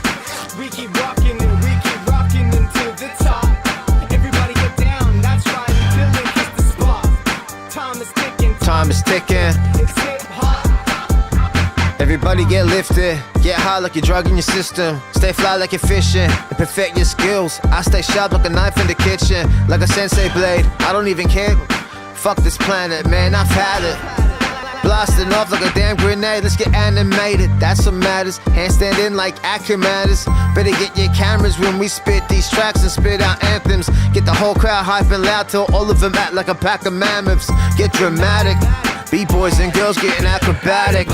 We keep rocking and we keep rocking until the top. Everybody get down, that's right, until it hits the spot. Time is ticking, it's hip hop. Everybody get lifted, get high like you're drugging your system. Stay fly like you're fishing, and perfect your skills. I stay sharp like a knife in the kitchen, like a sensei blade. I don't even care. Fuck this planet, man, I've had it. Blasting off like a damn grenade, let's get animated. That's what matters, handstanding like acrobatics. Better get your cameras when we spit these tracks and spit out anthems. Get the whole crowd hyping loud till all of them act like a pack of mammoths. Get dramatic, B-boys and girls getting acrobatic.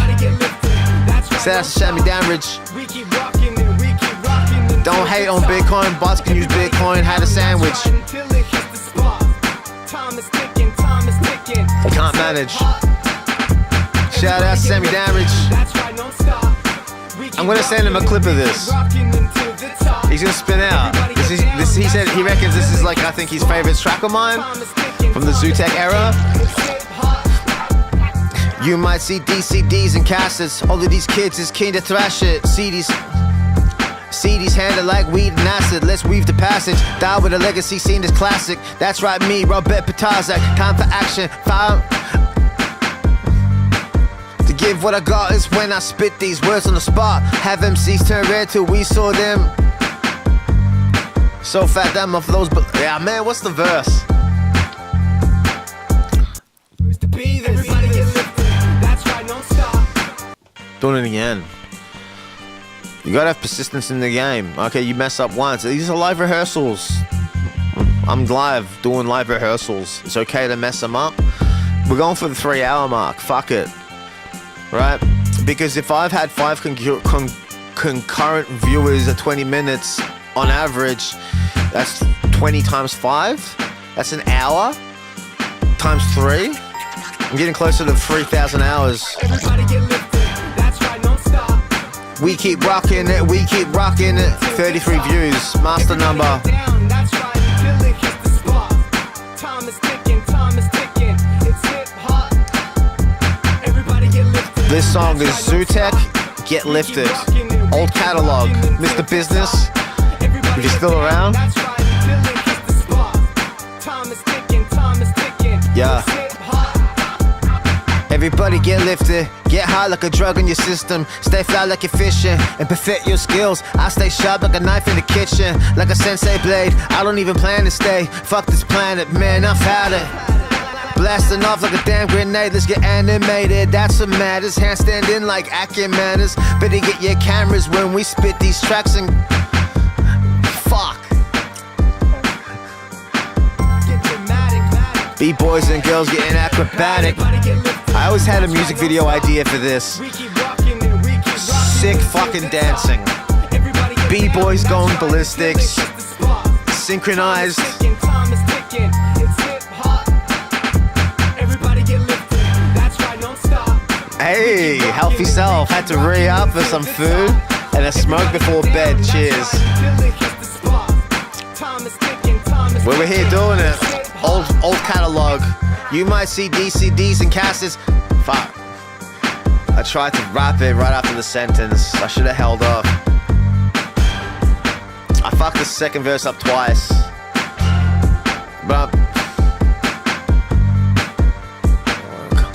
Say that's Sammy Damage. Don't hate on Bitcoin, bots can use Bitcoin, had a sandwich. Can't manage. Shout out Sammy Damage. I'm gonna send him a clip of this. He's gonna spin out. He said he reckons this is like, I think, his favorite track of mine from the Zootech era. You might see DCDs and cassettes. All of these kids is keen to thrash it. CDs handle like weed and acid. Let's weave the passage. Die with a legacy seen as classic. That's right, me, Robert Patazak. Time for action. To give what I got is when I spit these words on the spot. Have MCs turn red till we saw them. So fat, damn off those. Yeah, man, what's the verse? Everybody get lifted. That's right, don't stop. Doing it again. You gotta have persistence in the game. Okay, you mess up once. These are live rehearsals. I'm live doing live rehearsals. It's okay to mess them up. We're going for the 3 hour mark. Fuck it. Right? Because if I've had 5 concurrent viewers at 20 minutes on average, that's 20 times 5. That's an hour times 3. I'm getting closer to 3,000 hours. Everybody get lifted. That's right, don't stop. We keep rocking it. We keep rocking it. 33 views. Master number. Down, that's right, until it hits the spot. Time is ticking, time is ticking. It's hip hop. Everybody get lifted. This song is Zootek, Get Lifted. Old catalog. Mr. Business. If you're still around. That's right, until it hits the spot. Time is ticking, time is ticking. Yeah. It's hip hop. Everybody get lifted, get high like a drug in your system. Stay fly like you're fishing, and perfect your skills. I stay sharp like a knife in the kitchen, like a sensei blade. I don't even plan to stay. Fuck this planet, man, I've had it. Blasting off like a damn grenade, let's get animated. That's what matters, handstanding like acting manners. Better get your cameras when we spit these tracks and... Fuck. B-boys and girls getting acrobatic. I always had a music video idea for this. Sick fucking dancing. B-boys going ballistics. Synchronized. Hey, healthy self. Had to re-up for some food and a smoke before bed. Cheers. We were here doing it. Old catalog. You might see DCDs and cassettes. Fuck. I tried to rap it right after the sentence. I should have held off. I fucked the second verse up twice. But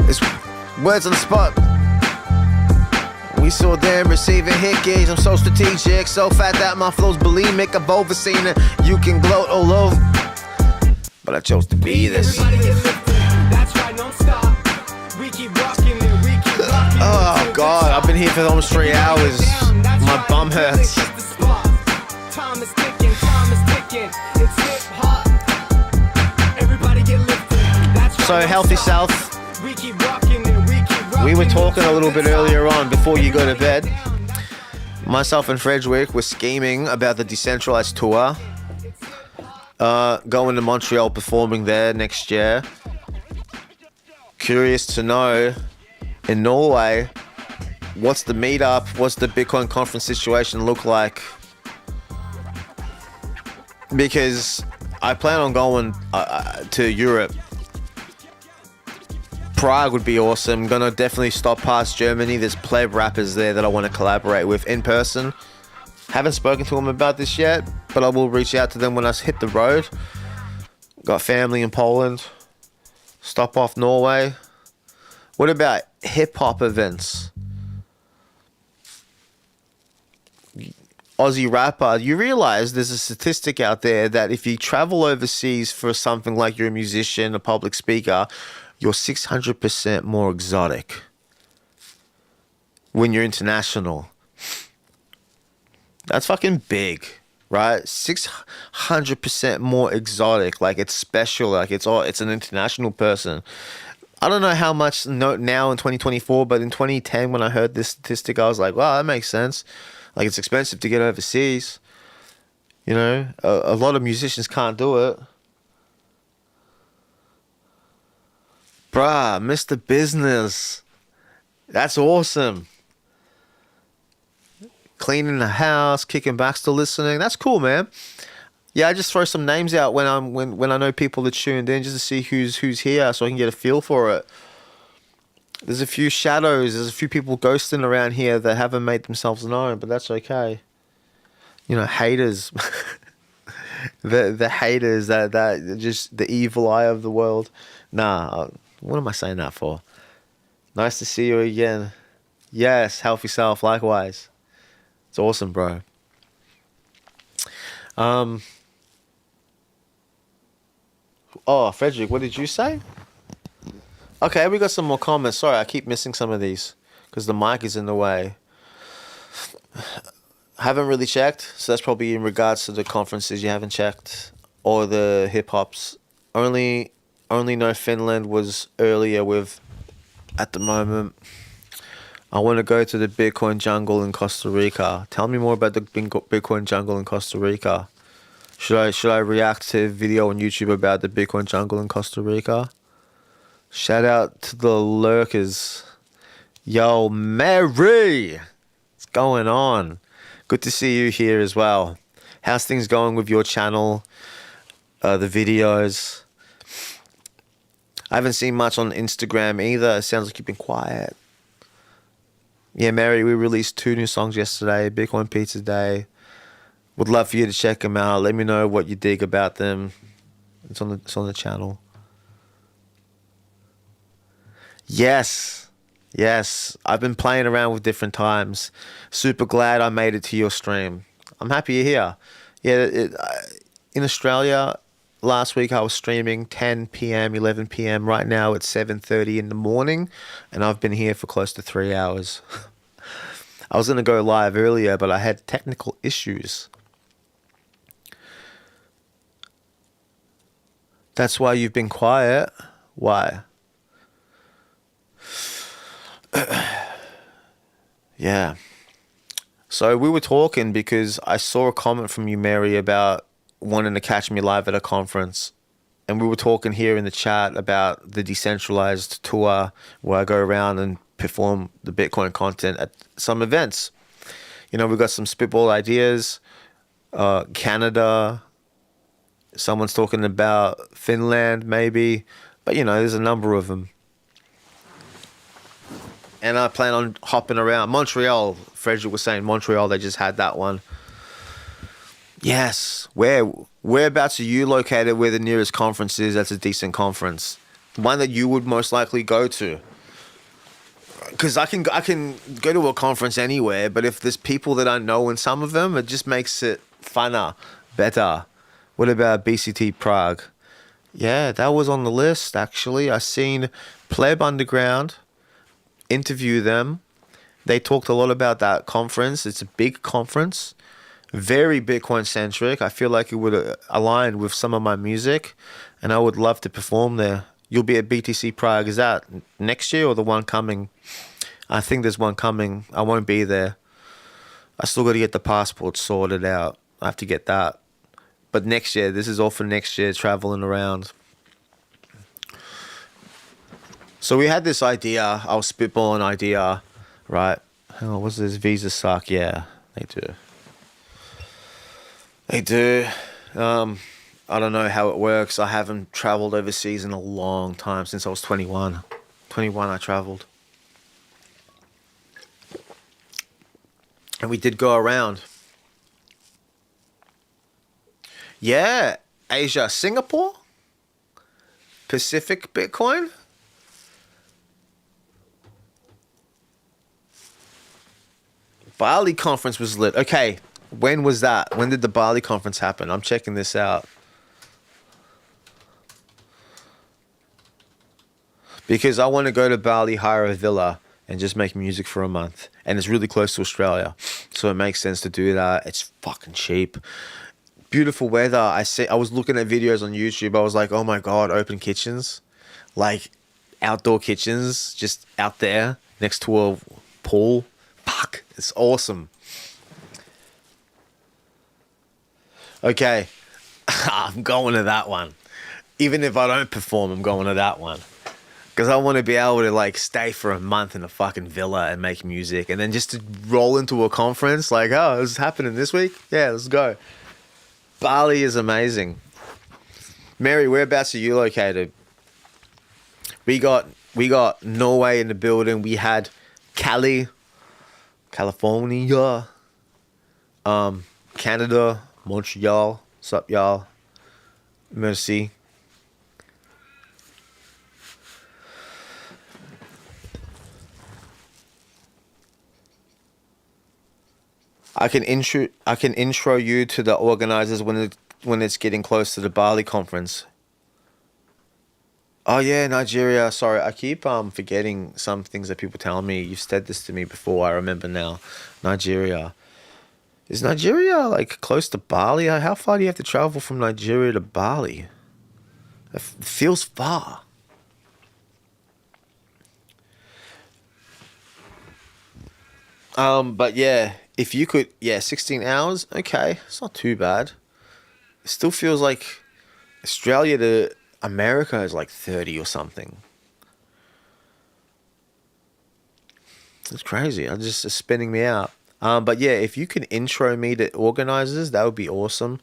it's words on the spot. We saw them receiving hit gigs. I'm so strategic, so fat that my flow's bulimic. I've overseen it. You can gloat all over, but I chose to be this. Oh God, I've been here for almost 3 hours. My bum hurts. So healthy self. We were talking a little bit earlier on before you go to bed. Myself and Frederick were scheming about the decentralized tour. Going to Montreal, performing there next year. Curious to know, in Norway, what's the meetup, what's the Bitcoin conference situation look like? Because I plan on going to Europe. Prague would be awesome. Gonna definitely stop past Germany. There's pleb rappers there that I want to collaborate with in person. Haven't spoken to them about this yet, but I will reach out to them when I hit the road. Got family in Poland. Stop off Norway. What about hip-hop events? Aussie rapper, you realize there's a statistic out there that if you travel overseas for something like you're a musician, a public speaker, you're 600% more exotic when you're international. That's fucking big, right? 600% more exotic. Like, it's special. Like, it's an international person. I don't know how much now in 2024, but in 2010, when I heard this statistic, I was like, wow, that makes sense. Like, it's expensive to get overseas. You know, a lot of musicians can't do it. Bruh, Mr. Business. That's awesome. Cleaning the house, kicking back, still listening. That's cool, man. Yeah, I just throw some names out when I know people that tuned in, just to see who's here, so I can get a feel for it. There's a few shadows. There's a few people ghosting around here that haven't made themselves known, but that's okay. You know, haters. the haters, that just the evil eye of the world. Nah, what am I saying that for? Nice to see you again. Yes, healthy self, likewise. It's awesome, bro. Oh, Frederick, what did you say? Okay, we got some more comments. Sorry, I keep missing some of these because the mic is in the way. Haven't really checked, so that's probably in regards to the conferences you haven't checked or the hip hops. Only only know Finland was earlier with, at the moment. I want to go to the Bitcoin jungle in Costa Rica. Tell me more about the Bitcoin jungle in Costa Rica. Should I react to a video on YouTube about the Bitcoin jungle in Costa Rica? Shout out to the lurkers. Yo, Mary! What's going on? Good to see you here as well. How's things going with your channel? The videos? I haven't seen much on Instagram either. It sounds like you've been quiet. Yeah, Mary, we released 2 new songs yesterday. Bitcoin Pizza Day. Would love for you to check them out. Let me know what you dig about them. It's on the channel. Yes. I've been playing around with different times. Super glad I made it to your stream. I'm happy you're here. Yeah, in Australia, last week I was streaming 10 p.m., 11 p.m. Right now it's 7:30 in the morning, and I've been here for close to 3 hours. I was going to go live earlier, but I had technical issues. That's why you've been quiet? Why? Yeah. So we were talking because I saw a comment from you, Mary, about wanting to catch me live at a conference. And we were talking here in the chat about the decentralized tour where I go around and perform the Bitcoin content at some events. You know, we've got some spitball ideas. Canada. Someone's talking about Finland, maybe. But, you know, there's a number of them. And I plan on hopping around. Montreal, Frederick was saying Montreal, they just had that one. Yes. Whereabouts are you located where the nearest conference is that's a decent conference? One that you would most likely go to. Because I can go to a conference anywhere, but if there's people that I know in some of them, it just makes it funner, better. What about BCT Prague? Yeah, that was on the list, actually. I seen Pleb Underground interview them. They talked a lot about that conference. It's a big conference, very Bitcoin centric. I feel like it would align with some of my music, and I would love to perform there. You'll be at BTC Prague. Is that next year or the one coming? I think there's one coming. I won't be there. I still got to get the passport sorted out. I have to get that. But next year, this is all for next year, traveling around. So we had this idea. I was spitballing an idea, right? Hang on, what's this? Visas suck. Yeah, they do. They do. I don't know how it works. I haven't traveled overseas in a long time, since I was 21. 21, I traveled. And we did go around. Yeah, Asia, Singapore, Pacific Bitcoin. Bali conference was lit. Okay, when was that? When did the Bali conference happen? I'm checking this out. Because I want to go to Bali, hire a villa, and just make music for a month. And it's really close to Australia, so it makes sense to do that. It's fucking cheap. Beautiful weather. I was looking at videos on YouTube. I was like, oh my God, open kitchens. Like outdoor kitchens, just out there next to a pool. Fuck, it's awesome. Okay, I'm going to that one. Even if I don't perform, I'm going to that one. Because I want to be able to like stay for a month in a fucking villa and make music. And then just to roll into a conference like, oh, this is happening this week? Yeah, let's go. Bali is amazing. Mary, whereabouts are you located? We got Norway in the building. We had California, Canada, Montreal. What's up, y'all? Merci. I can intro you to the organizers when it's getting close to the Bali conference. Oh yeah, Nigeria. Sorry, I keep forgetting some things that people tell me. You've said this to me before. I remember now. Nigeria. Is Nigeria like close to Bali? How far do you have to travel from Nigeria to Bali? It feels far. But yeah, if you could, 16 hours, okay, it's not too bad. It still feels like Australia to America is like 30 or something. It's crazy. It's spinning me out. But yeah, if you can intro me to organizers, that would be awesome.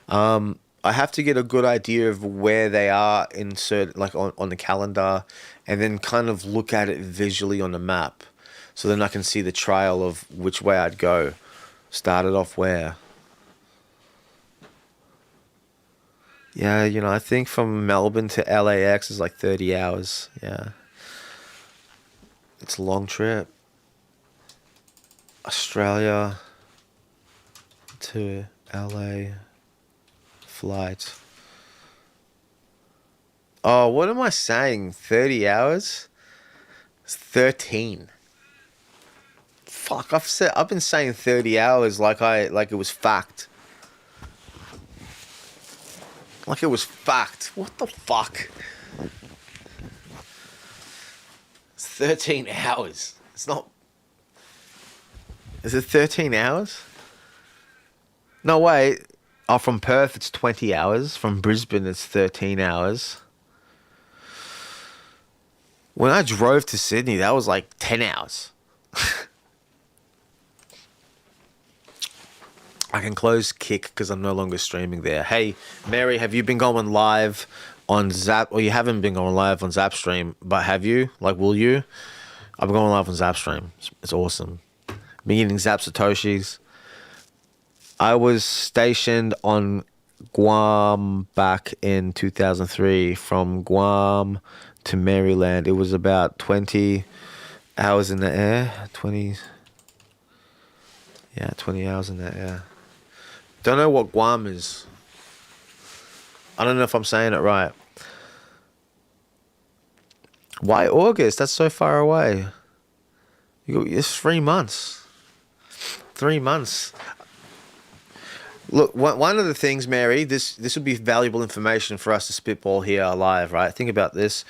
I have to get a good idea of where they are insert like on the calendar, and then kind of look at it visually on the map, so then I can see the trail of which way I'd go. Started off where. Yeah, you know, I think from Melbourne to LAX is like 30 hours. Yeah. It's a long trip. Australia to LA flight. Oh, what am I saying? 30 hours? It's 13. Fuck, I've been saying 30 hours like it was fact. Like it was fact. What the fuck? It's 13 hours. It's not. Is it 13 hours? No way. Oh, from Perth it's 20 hours. From Brisbane it's 13 hours. When I drove to Sydney, that was like 10 hours. I can close Kick because I'm no longer streaming there. Hey, Mary, have you been going live on Zap? Or you haven't been going live on Zapstream, but have you? Like, will you? I've been going live on Zapstream. It's awesome. Been getting Zap Satoshis. I was stationed on Guam back in 2003. From Guam to Maryland, it was about 20 hours in the air. 20 hours in the air. Don't know what Guam is. I don't know if I'm saying it right. Why August? That's so far away. It's 3 months. 3 months. Look, one of the things, Mary, this would be valuable information for us to spitball here live, right? Think about this.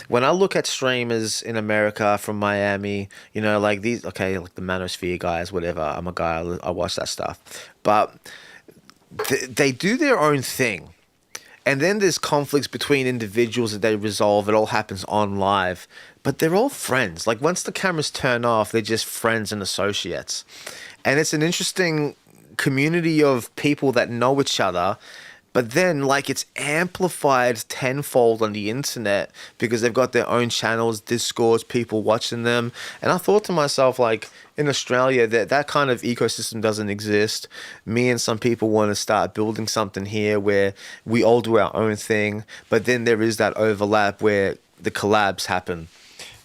When I look at streamers in America from Miami, you know, like these, okay, like the Manosphere guys, whatever. I'm a guy, I watch that stuff. But they do their own thing. And then there's conflicts between individuals that they resolve. It all happens on live. But they're all friends. Like, once the cameras turn off, they're just friends and associates. And it's an interesting community of people that know each other, but then like it's amplified tenfold on the internet because they've got their own channels, Discords, people watching them. And I thought to myself, like, in Australia, that kind of ecosystem doesn't exist. Me and some people want to start building something here where we all do our own thing, but then there is that overlap where the collabs happen.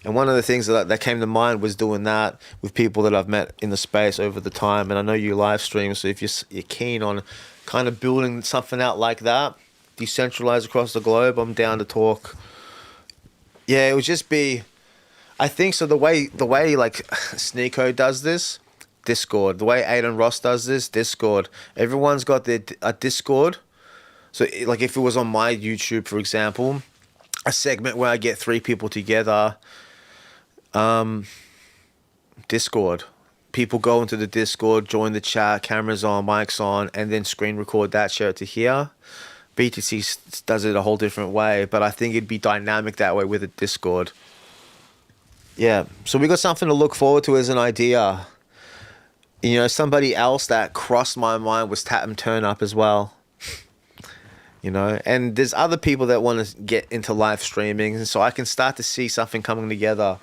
And one of the things that came to mind was doing that with people that I've met in the space over the time. And I know you live stream, so if you're keen on kind of building something out like that, decentralized across the globe, I'm down to talk. Yeah, it would just be, I think so. The way like Sneeko does this, Discord. The way Aiden Ross does this, Discord. Everyone's got a Discord. So like if it was on my YouTube, for example, a segment where I get 3 people together. Discord. People go into the Discord, join the chat, cameras on, mics on, and then screen record that, share it to here. BTC does it a whole different way, but I think it'd be dynamic that way with a Discord. Yeah, so we got something to look forward to as an idea. You know, somebody else that crossed my mind was Tatum Turn Up as well. You know, and there's other people that want to get into live streaming, and so I can start to see something coming together.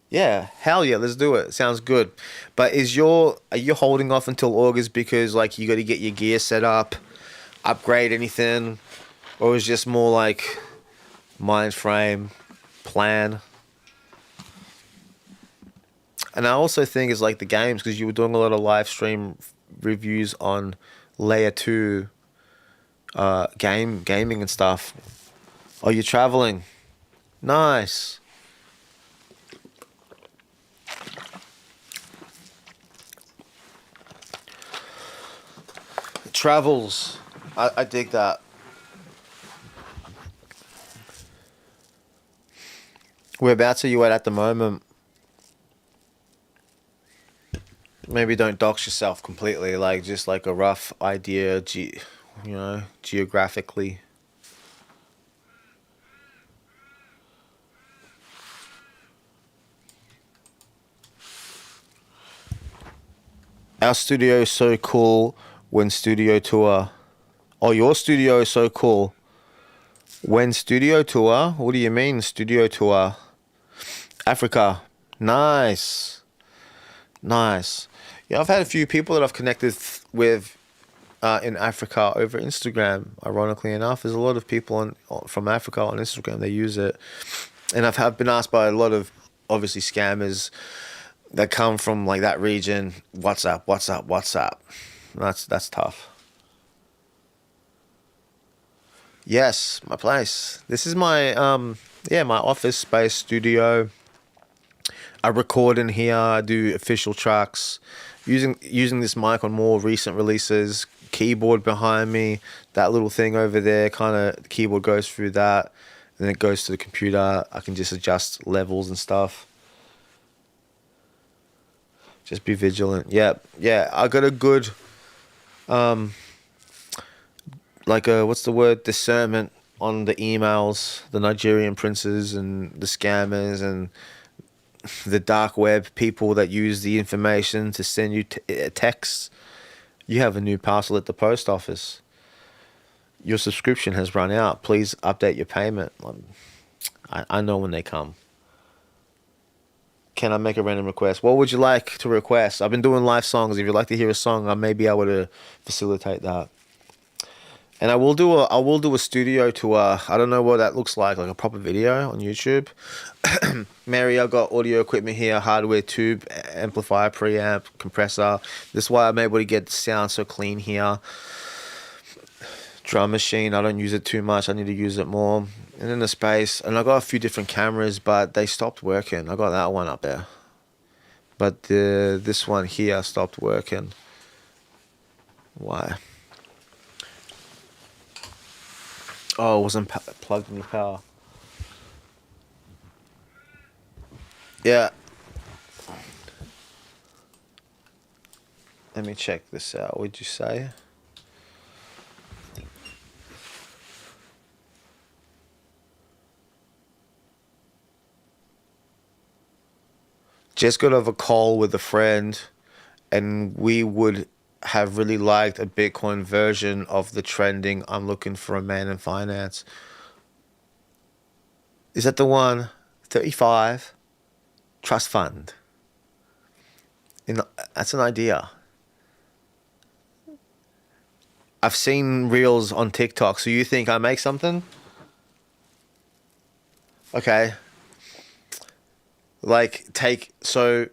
Yeah, hell yeah, let's do it. Sounds good. But are you holding off until August because like you got to get your gear set up, upgrade anything, or is just more like mind frame, plan? And I also think it's like the games, because you were doing a lot of live stream reviews on Layer 2 gaming and stuff. Oh, you're traveling. Nice. Travels. I dig that. Whereabouts are you at the moment? Maybe don't dox yourself completely, like just like a rough idea, geographically. Our studio is so cool when studio tour. Oh, your studio is so cool. When studio tour? What do you mean studio tour? Africa. Nice. Nice. Yeah, I've had a few people that I've connected with in Africa over Instagram. Ironically enough, there's a lot of people from Africa on Instagram. They use it. And I've been asked by a lot of, obviously, scammers that come from like that region. What's up? That's tough. Yes, my place. This is my my office space studio. I record in here. I do official tracks using this mic on more recent releases. Keyboard behind me, that little thing over there, kind of the keyboard goes through that, and then it goes to the computer. I can just adjust levels and stuff. Just be vigilant. Yeah. I got a good, what's the word? Discernment on the emails, the Nigerian princes and the scammers and the dark web people that use the information to send you texts. You have a new parcel at the post office. Your subscription has run out. Please update your payment. I know when they come. Can I make a random request? What would you like to request? I've been doing live songs. If you'd like to hear a song, I may be able to facilitate that. And I will do a studio tour. I don't know what that looks like a proper video on YouTube. Mary, I've got audio equipment here, hardware, tube, amplifier, preamp, compressor. This is why I'm able to get the sound so clean here. Drum machine, I don't use it too much. I need to use it more. And then the space, and I got a few different cameras, but they stopped working. I got that one up there, but this one here stopped working. Why? Oh, it wasn't plugged in power. Yeah. Let me check this out. What'd you say? Just got off a call with a friend, and we would have really liked a Bitcoin version of the trending "I'm looking for a man in finance." Is that the one? 35 trust fund. That's an idea. I've seen reels on TikTok. So you think I make something? Okay. So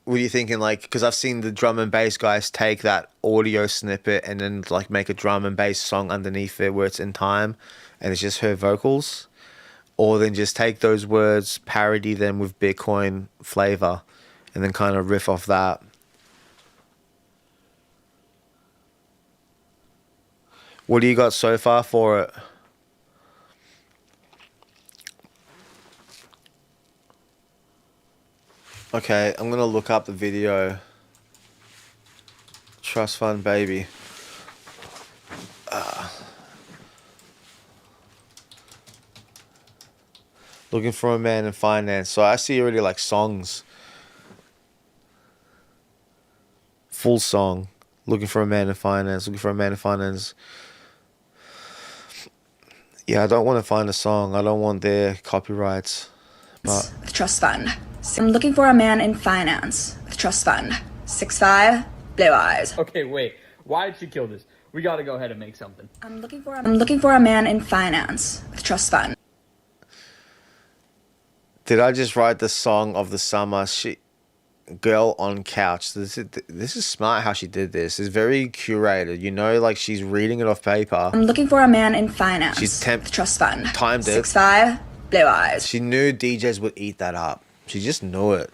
what are you thinking? Because I've seen the drum and bass guys take that audio snippet and then make a drum and bass song underneath it where it's in time and it's just her vocals. Or then just take those words, parody them with Bitcoin flavor and then kind of riff off that. What do you got so far for it? Okay, I'm gonna look up the video. Trust fund, baby. Looking for a man in finance. So I see already songs. Full song. Looking for a man in finance. Looking for a man in finance. Yeah, I don't want to find a song. I don't want their copyrights. But with trust fund. I'm looking for a man in finance with trust fund. 6'5", blue eyes. Okay, wait. Why did you kill this? We gotta go ahead and make something. I'm looking for a man in finance with trust fund. Did I just write the song of the summer? Girl on couch. This is smart how she did this. It's very curated. She's reading it off paper. I'm looking for a man in finance. She's with trust fund. Timed it. 6'5", blue eyes. She knew DJs would eat that up. She just knew it.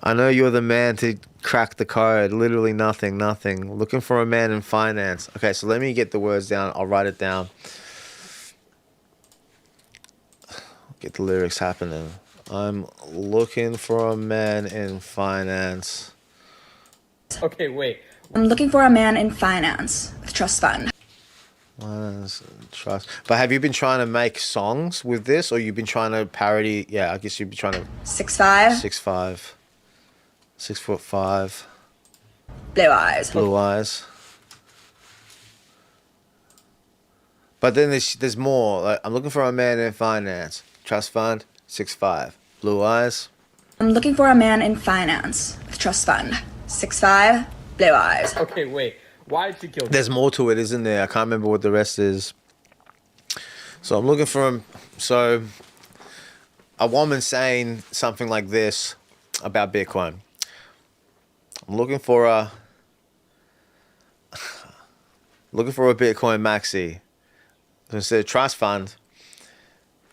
I know you're the man to crack the code. Literally nothing. Looking for a man in finance. Okay, so let me get the words down. I'll write it down. Get the lyrics happening. I'm looking for a man in finance. Okay, wait. I'm looking for a man in finance with trust fund. Finance and trust. But have you been trying to make songs with this, or you've been trying to parody? Yeah, I guess you've been trying to. 6'5". 6'5". 6'5". Blue eyes. Blue eyes. But then there's more. Like, I'm looking for a man in finance. Trust fund. 6'5". Blue eyes. I'm looking for a man in finance with trust fund. 6'5". Blue eyes. Okay, wait. Why did you kill him? There's more to it, isn't there? I can't remember what the rest is. So I'm looking for him. So a woman saying something like this about Bitcoin. I'm looking for a Bitcoin maxi. Instead of trust fund,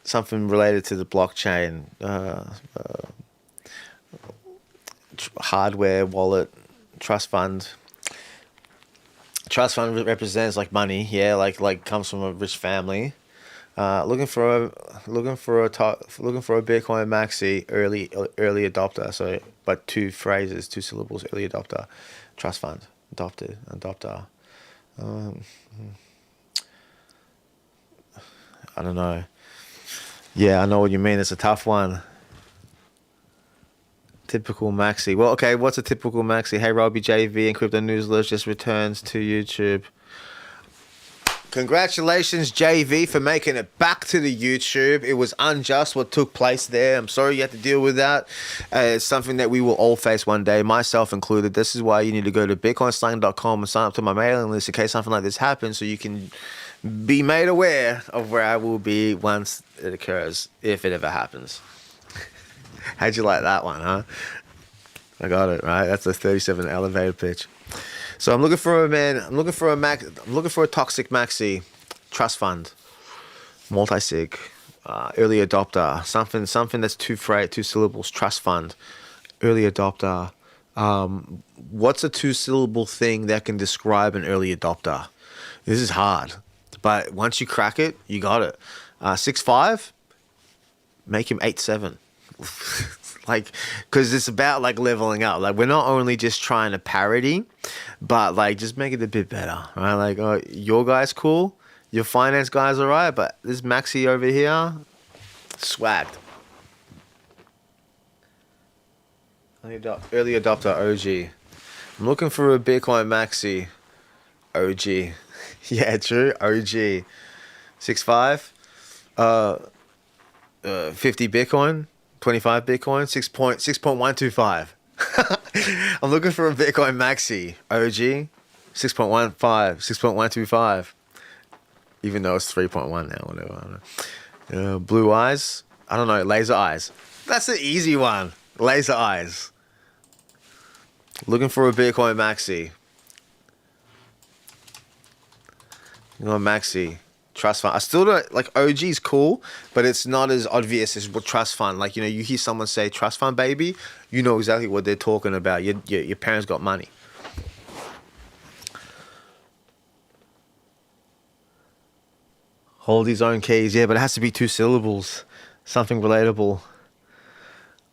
something related to the blockchain, hardware, wallet, trust fund. Trust fund represents like money, yeah, like comes from a rich family. Looking for a Bitcoin maxi early adopter. So, but two phrases, two syllables. Early adopter, trust fund, adopter. I don't know. Yeah, I know what you mean. It's a tough one. Typical maxi. Well, okay, what's a typical maxi? Hey, Robbie, JV, and Crypto Newsletter just returns to YouTube. Congratulations, JV, for making it back to the YouTube. It was unjust what took place there. I'm sorry you had to deal with that. It's something that we will all face one day, myself included. This is why you need to go to bitcoinslang.com and sign up to my mailing list in case something like this happens, so you can be made aware of where I will be once it occurs, if it ever happens. How'd you like that one, huh? I got it, right? That's a 37 elevator pitch. So I'm looking for a man. I'm looking for a toxic maxi, trust fund, multi-sig, early adopter, something that's two syllables, trust fund, early adopter. What's a two-syllable thing that can describe an early adopter? This is hard, but once you crack it, you got it. 6'5", make him 8'7". Like, because it's about like leveling up. Like, we're not only just trying to parody, but like just make it a bit better, right? Like, oh, your guy's cool, your finance guy's alright, but this maxi over here, swagged. Early adopter OG. I'm looking for a Bitcoin maxi OG. Yeah, true. OG. 6'5". 50 Bitcoin. 25 Bitcoin, 6.125. I'm looking for a Bitcoin maxi OG, 6.15, 6.125. Even though it's 3.1 now, whatever. I don't know. Blue eyes, I don't know. Laser eyes. That's the easy one. Laser eyes. Looking for a Bitcoin maxi. Maxi. Trust fund. I still don't like OG's cool, but it's not as obvious as what trust fund. Like, you know, you hear someone say trust fund, baby, you know exactly what they're talking about. Your parents got money. Hold his own keys, yeah, but it has to be two syllables. Something relatable.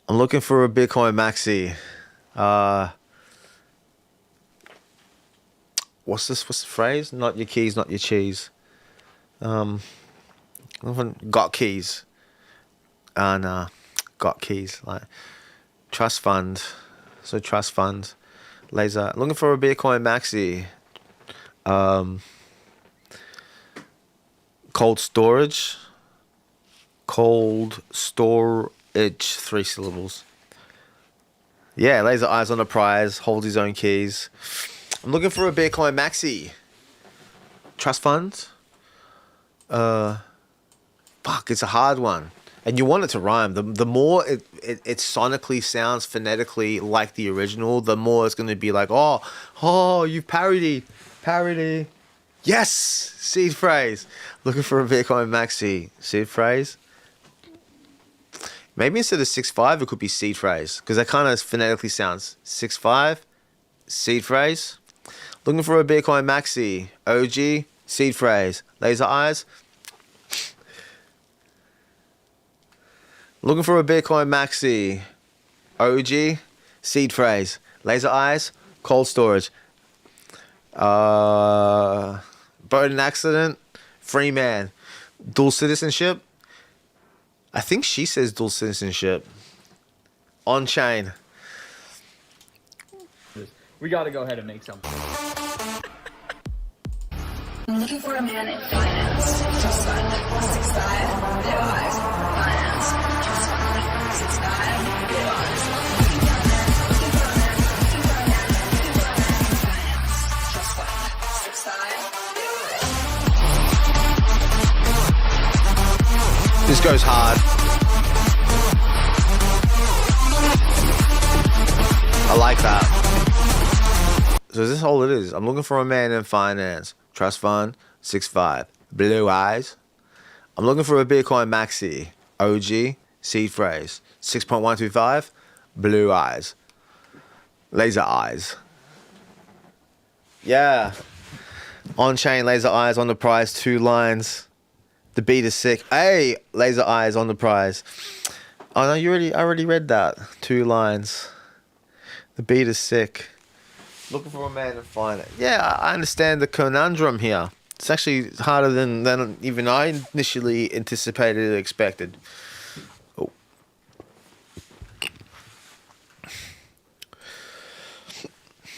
I'm looking for a Bitcoin maxi. What's the phrase? Not your keys, not your cheese. Got keys. Got keys. Like trust fund. So trust fund. Laser. Looking for a Bitcoin maxi. Cold storage. Cold storage. 3 syllables. Yeah, laser eyes on the prize. Holds his own keys. I'm looking for a Bitcoin maxi. Trust fund. Fuck, it's a hard one. And you want it to rhyme. The more it sonically sounds phonetically like the original, the more it's going to be like, oh, you've parodied. Parody. Yes! Seed phrase. Looking for a Bitcoin maxi. Seed phrase. Maybe instead of 6'5", it could be seed phrase. Because that kind of phonetically sounds 6'5", seed phrase. Looking for a Bitcoin maxi. OG, seed phrase. Laser eyes. Looking for a Bitcoin maxi. OG, seed phrase, laser eyes, cold storage. Boat in accident, free man, dual citizenship. I think she says dual citizenship. On chain. We gotta go ahead and make something. I'm looking for a man in finance. Trust fund. 6'5", blue eyes. Finance. Trust fund. 6'5", blue eyes. Trust fund. 6'5", blue eyes. This goes hard. I like that. So is this all it is? I'm looking for a man in finance. Trust fund, 6'5", blue eyes. I'm looking for a Bitcoin maxi. OG, seed phrase, 6.125, blue eyes. Laser eyes. Yeah. On-chain laser eyes on the prize, 2 lines. The beat is sick. Hey, laser eyes on the prize. Oh no, I already read that. 2 lines. The beat is sick. Looking for a man to find it. Yeah, I understand the conundrum here. It's actually harder than even I initially anticipated or expected. Oh.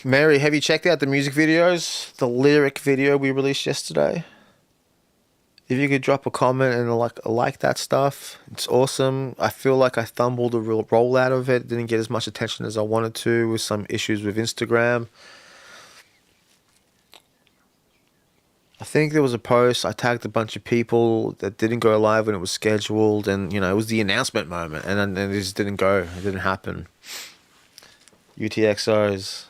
Mary, have you checked out the music videos? The lyric video we released yesterday? If you could drop a comment and like that stuff, it's awesome. I feel like I fumbled a real rollout of it. Didn't get as much attention as I wanted to with some issues with Instagram. I think there was a post, I tagged a bunch of people that didn't go live when it was scheduled, and it was the announcement moment, and it just didn't go. It didn't happen. UTXOs.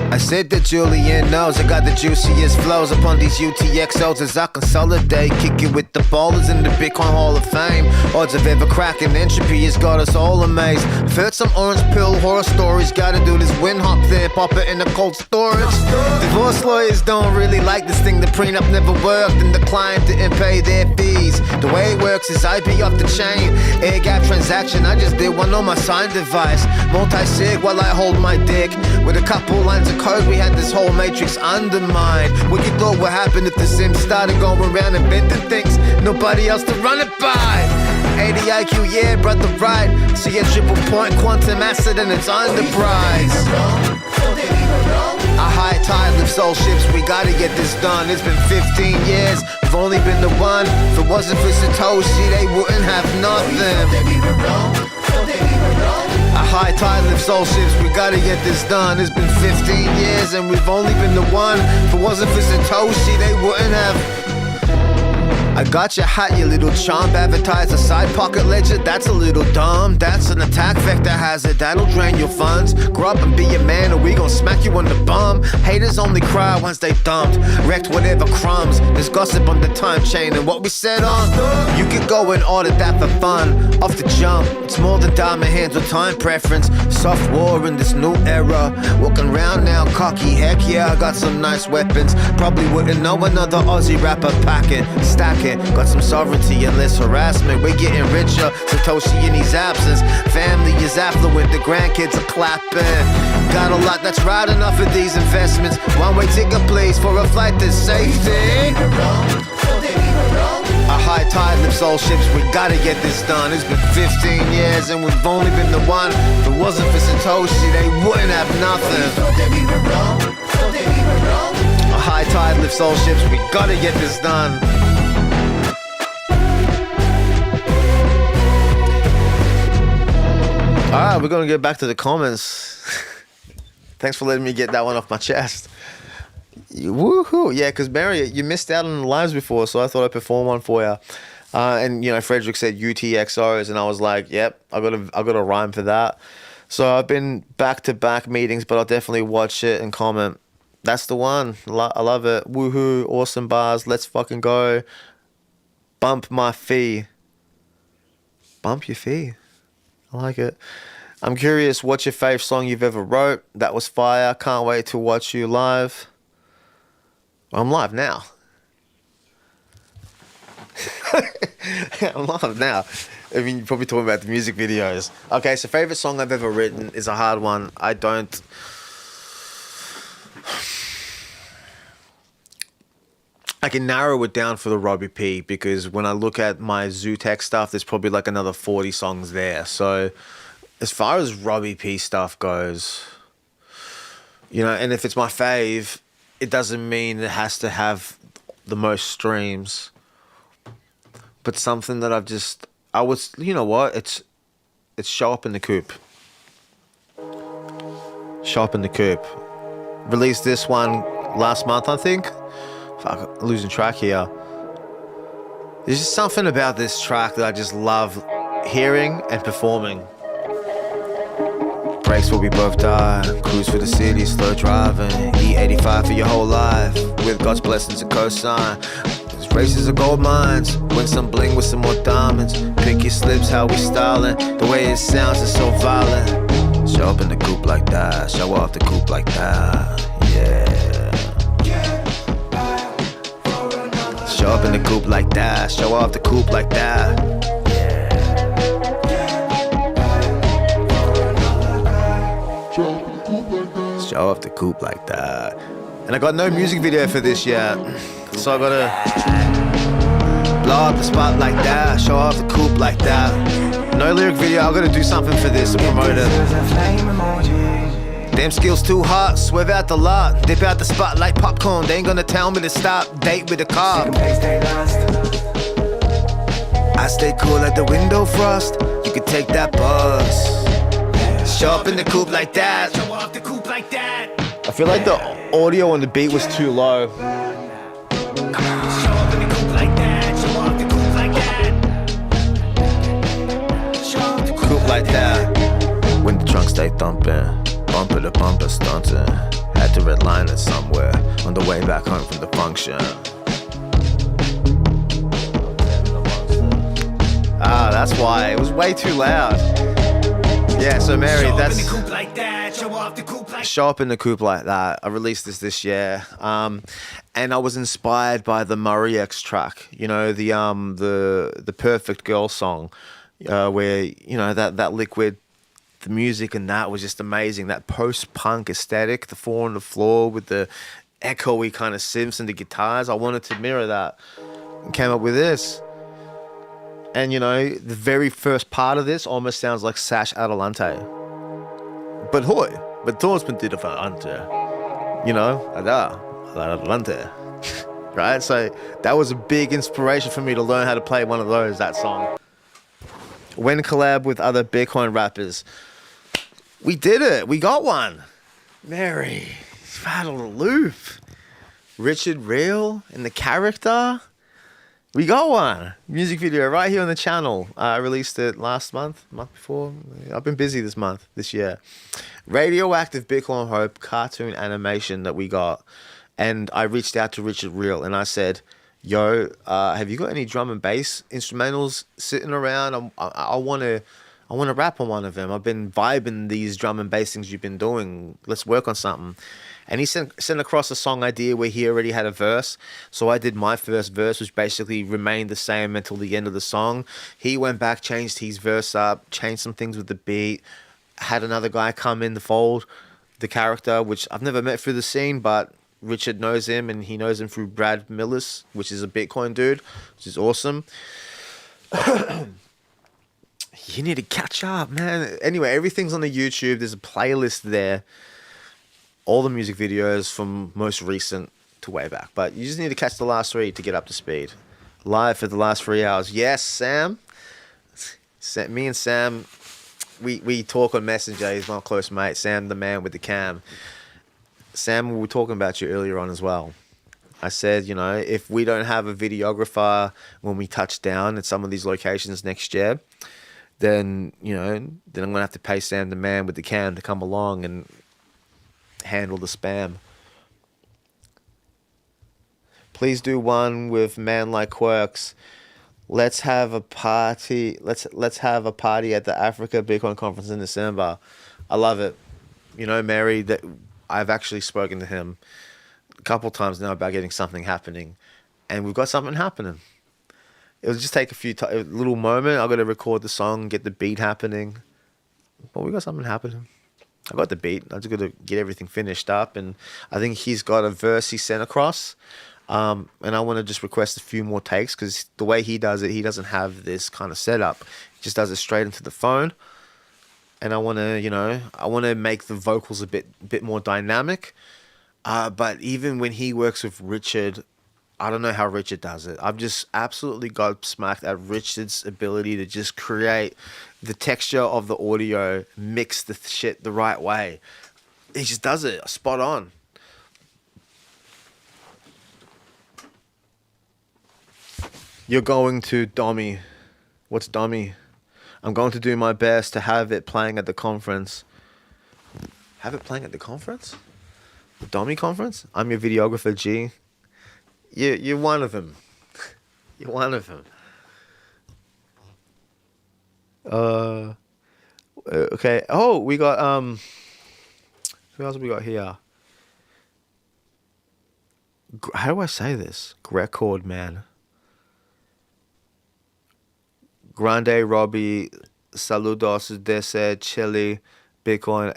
I said that Julian knows I got the juiciest flows upon these UTXOs as I consolidate, kick it with the ballers in the Bitcoin Hall of Fame. Odds of ever cracking entropy has got us all amazed. I've heard some orange pill horror stories, gotta do this win hop there, pop it in the cold storage. Divorce lawyers don't really like this thing, the prenup never worked and the client didn't pay their fees. The way it works is I be off the chain, air gap transaction, I just did one on my sign device. Multi-sig while I hold my dick, with a couple lines of code we had this whole matrix undermined. What you thought would happen if the Sims started going around inventing things nobody else to run it by? 80 IQ, yeah, brother, right. See a triple point quantum acid and it's underprice. A high tide lifts all ships, we gotta get this done. It's been 15 years, we've only been the one. If it wasn't for Satoshi, they wouldn't have nothing. A high tide lifts all ships, we gotta get this done. It's been 15 years and we've only been the one. If it wasn't for Satoshi, they wouldn't have. I got your hat, you little chump. Advertise a side pocket ledger, that's a little dumb. That's an attack vector hazard, that'll drain your funds. Grow up and be a man or we gon' smack you on the bum. Haters only cry once they dumped, wrecked whatever crumbs. There's gossip on the time chain and what we said on. You could go and audit that for fun, off the jump. It's more than diamond hands or time preference. Soft war in this new era. Walking around now cocky, heck yeah, I got some nice weapons. Probably wouldn't know another Aussie rapper packing, stacking. Got some sovereignty and less harassment. We're getting richer, Satoshi in his absence. Family is affluent, the grandkids are clapping. Got a lot that's right enough of these investments. One-way ticket please for a flight to safety. A high tide lifts all ships, we gotta get this done. It's been 15 years and we've only been the one. If it wasn't for Satoshi, they wouldn't have nothing. A high tide lifts all ships, we gotta get this done. Alright, we're gonna get back to the comments. Thanks for letting me get that one off my chest. Woohoo! Yeah, because Mary, you missed out on the lives before, so I thought I'd perform one for you. And Frederick said UTXOs, and I was like, yep, I got a rhyme for that. So I've been back-to-back meetings, but I'll definitely watch it and comment. That's the one. I love it. Woohoo! Awesome bars. Let's fucking go. Bump my fee. Bump your fee. I like it. I'm curious, what's your fave song you've ever wrote? That was fire. Can't wait to watch you live. I'm live now. I'm live now. I mean, you're probably talking about the music videos. Okay, so favorite song I've ever written is a hard one. I can narrow it down for the Robbie P, because when I look at my Zootech stuff, there's probably like another 40 songs there. So as far as Robbie P stuff goes, you know, and if it's my fave, it doesn't mean it has to have the most streams. But something that you know what? It's Show Up in the Coop. Show Up in the Coop. Released this one last month, I think. Fuck, losing track here. There's just something about this track that I just love hearing and performing. Brakes where we both die. Cruise for the city, slow driving. E85 for your whole life. With God's blessings and cosign. These races are gold mines. Win some bling with some more diamonds. Pick your slips, how we styling. The way it sounds is so violent. Show up in the coupe like that. Show off the coupe like that. Yeah. Show up in the coupe like that. Show off the coupe like that. Show off the coupe like that. And I got no music video for this yet, so I gotta blow up the spot like that. Show off the coupe like that. No lyric video. I gotta do something for this to promote it. Damn skills too hot, swerve out the lot, dip out the spot like popcorn. They ain't gonna tell me to stop, date with a cop. I stay cool at the window frost. You can take that buzz. Show up in the coupe like that. Show off the coupe like that. I feel like the audio on the beat was too low. Show up in the coupe like that. Show off the coupe like that. Show off the Coupe like that. When the trunk stay thumping, bumper to bumper stunting. Had to redline it somewhere on the way back home from the function. Ah, that's why it was way too loud. Yeah, so Mary, that's Show Up in the Coupe like that. I released this year, and I was inspired by the Murray X track. You know, the Perfect Girl song, where you know that liquid, the music and that was just amazing. That post-punk aesthetic, the 4 on the floor with the echoey kind of synths and the guitars. I wanted to mirror that, and came up with this. And, you know, the very first part of this almost sounds like Sash Adelante. But hoy, but to's been different, you know, Adelante. Right? So that was a big inspiration for me to learn how to play one of those, that song. When collab with other Bitcoin rappers, we did it. We got one. Mary, rattled a loop. Richard Real and the character. We got one. Music video right here on the channel. I released it last month before. I've been busy this year. Radioactive Bitcoin Hope cartoon animation that we got. And I reached out to Richard Real and I said, yo, have you got any drum and bass instrumentals sitting around? I want to rap on one of them. I've been vibing these drum and bass things you've been doing. Let's work on something. And he sent across a song idea where he already had a verse. So I did my first verse, which basically remained the same until the end of the song. He went back, changed his verse up, changed some things with the beat, had another guy come in the fold, the character, which I've never met through the scene, but Richard knows him and he knows him through Brad Millis, which is a Bitcoin dude, which is awesome. You need to catch up, man. Anyway, everything's on the YouTube. There's a playlist there. All the music videos from most recent to way back. But you just need to catch the last 3 to get up to speed. Live for the last 3 hours. Yes, Sam. Me and Sam, we talk on Messenger. He's my close mate. Sam, the man with the cam. Sam, we were talking about you earlier on as well. I said, you know, if we don't have a videographer when we touch down at some of these locations next year, then, you know, then I'm going to have to pay Sam, the man with the cam, to come along and handle the spam. Please do one with Man Like Quirks. Let's have a party. Let's have a party at the Africa Bitcoin conference in December. I love it. You know, Mary, that I've actually spoken to him. a couple times now about getting something happening, and we've got something happening. It'll just take a little moment. I've got to record the song, get the beat happening. But we got something happening. I got the beat. I just got to get everything finished up, and I think he's got a verse he sent across. And I want to just request a few more takes because the way he does it, he doesn't have this kind of setup. He just does it straight into the phone. And I want to, make the vocals a bit more dynamic. But even when he works with Richard, I don't know how Richard does it. I've just absolutely gobsmacked at Richard's ability to just create the texture of the audio, mix the shit the right way. He just does it spot on. You're going to Dommy. What's Dommy? I'm going to do my best to have it playing at the conference. Have it playing at the conference? The Dommy conference? I'm your videographer, G. You're one of them. You're one of them. Okay. Oh, we got who else have we got here? How do I say this? Record man. Grande Robbie, saludos desde Chile, Bitcoin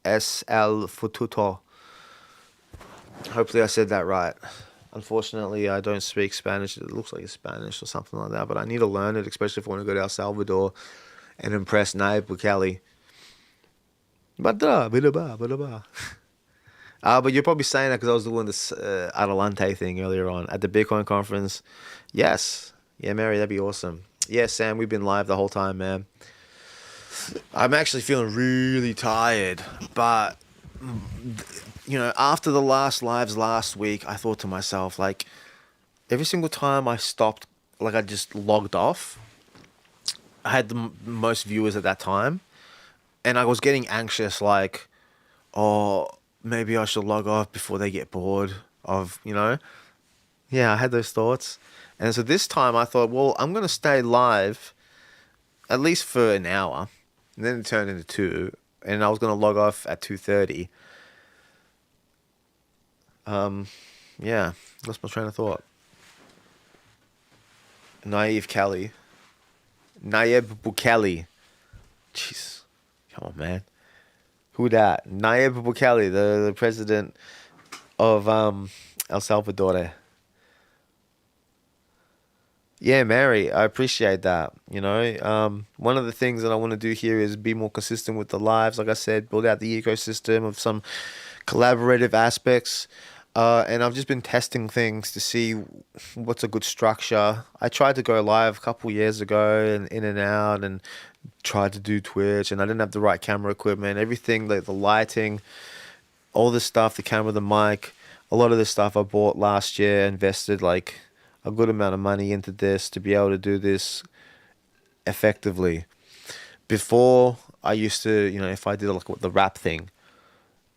es el futuro. Hopefully I said that right. Unfortunately, I don't speak Spanish. It looks like it's Spanish or something like that, but I need to learn it, especially if I want to go to El Salvador and impress Nayib Bukele. But you're probably saying that because I was doing this Adelante thing earlier on at the Bitcoin conference. Yes. Yeah, Mary, that'd be awesome. Yeah, Sam, we've been live the whole time, man. I'm actually feeling really tired, but after the last lives last week, I thought to myself, like, every single time I stopped, like I just logged off, I had the most viewers at that time, and I was getting anxious, like, oh, maybe I should log off before they get bored of, Yeah, I had those thoughts. And so this time I thought, well, I'm going to stay live at least for an hour. And then it turned into 2. And I was going to log off at 2:30. Yeah, lost my train of thought. Nayib Bukele. Jeez. Come on, man. Who that? Nayib Bukele, the president of El Salvador. Yeah, Mary, I appreciate that. One of the things that I want to do here is be more consistent with the lives. Like I said, build out the ecosystem of some collaborative aspects. And I've just been testing things to see what's a good structure. I tried to go live a couple years ago and in and out and tried to do Twitch, and I didn't have the right camera equipment. Everything, like the lighting, all this stuff, the camera, the mic, a lot of this stuff I bought last year, invested like a good amount of money into this to be able to do this effectively. Before, I used to, if I did like the rap thing,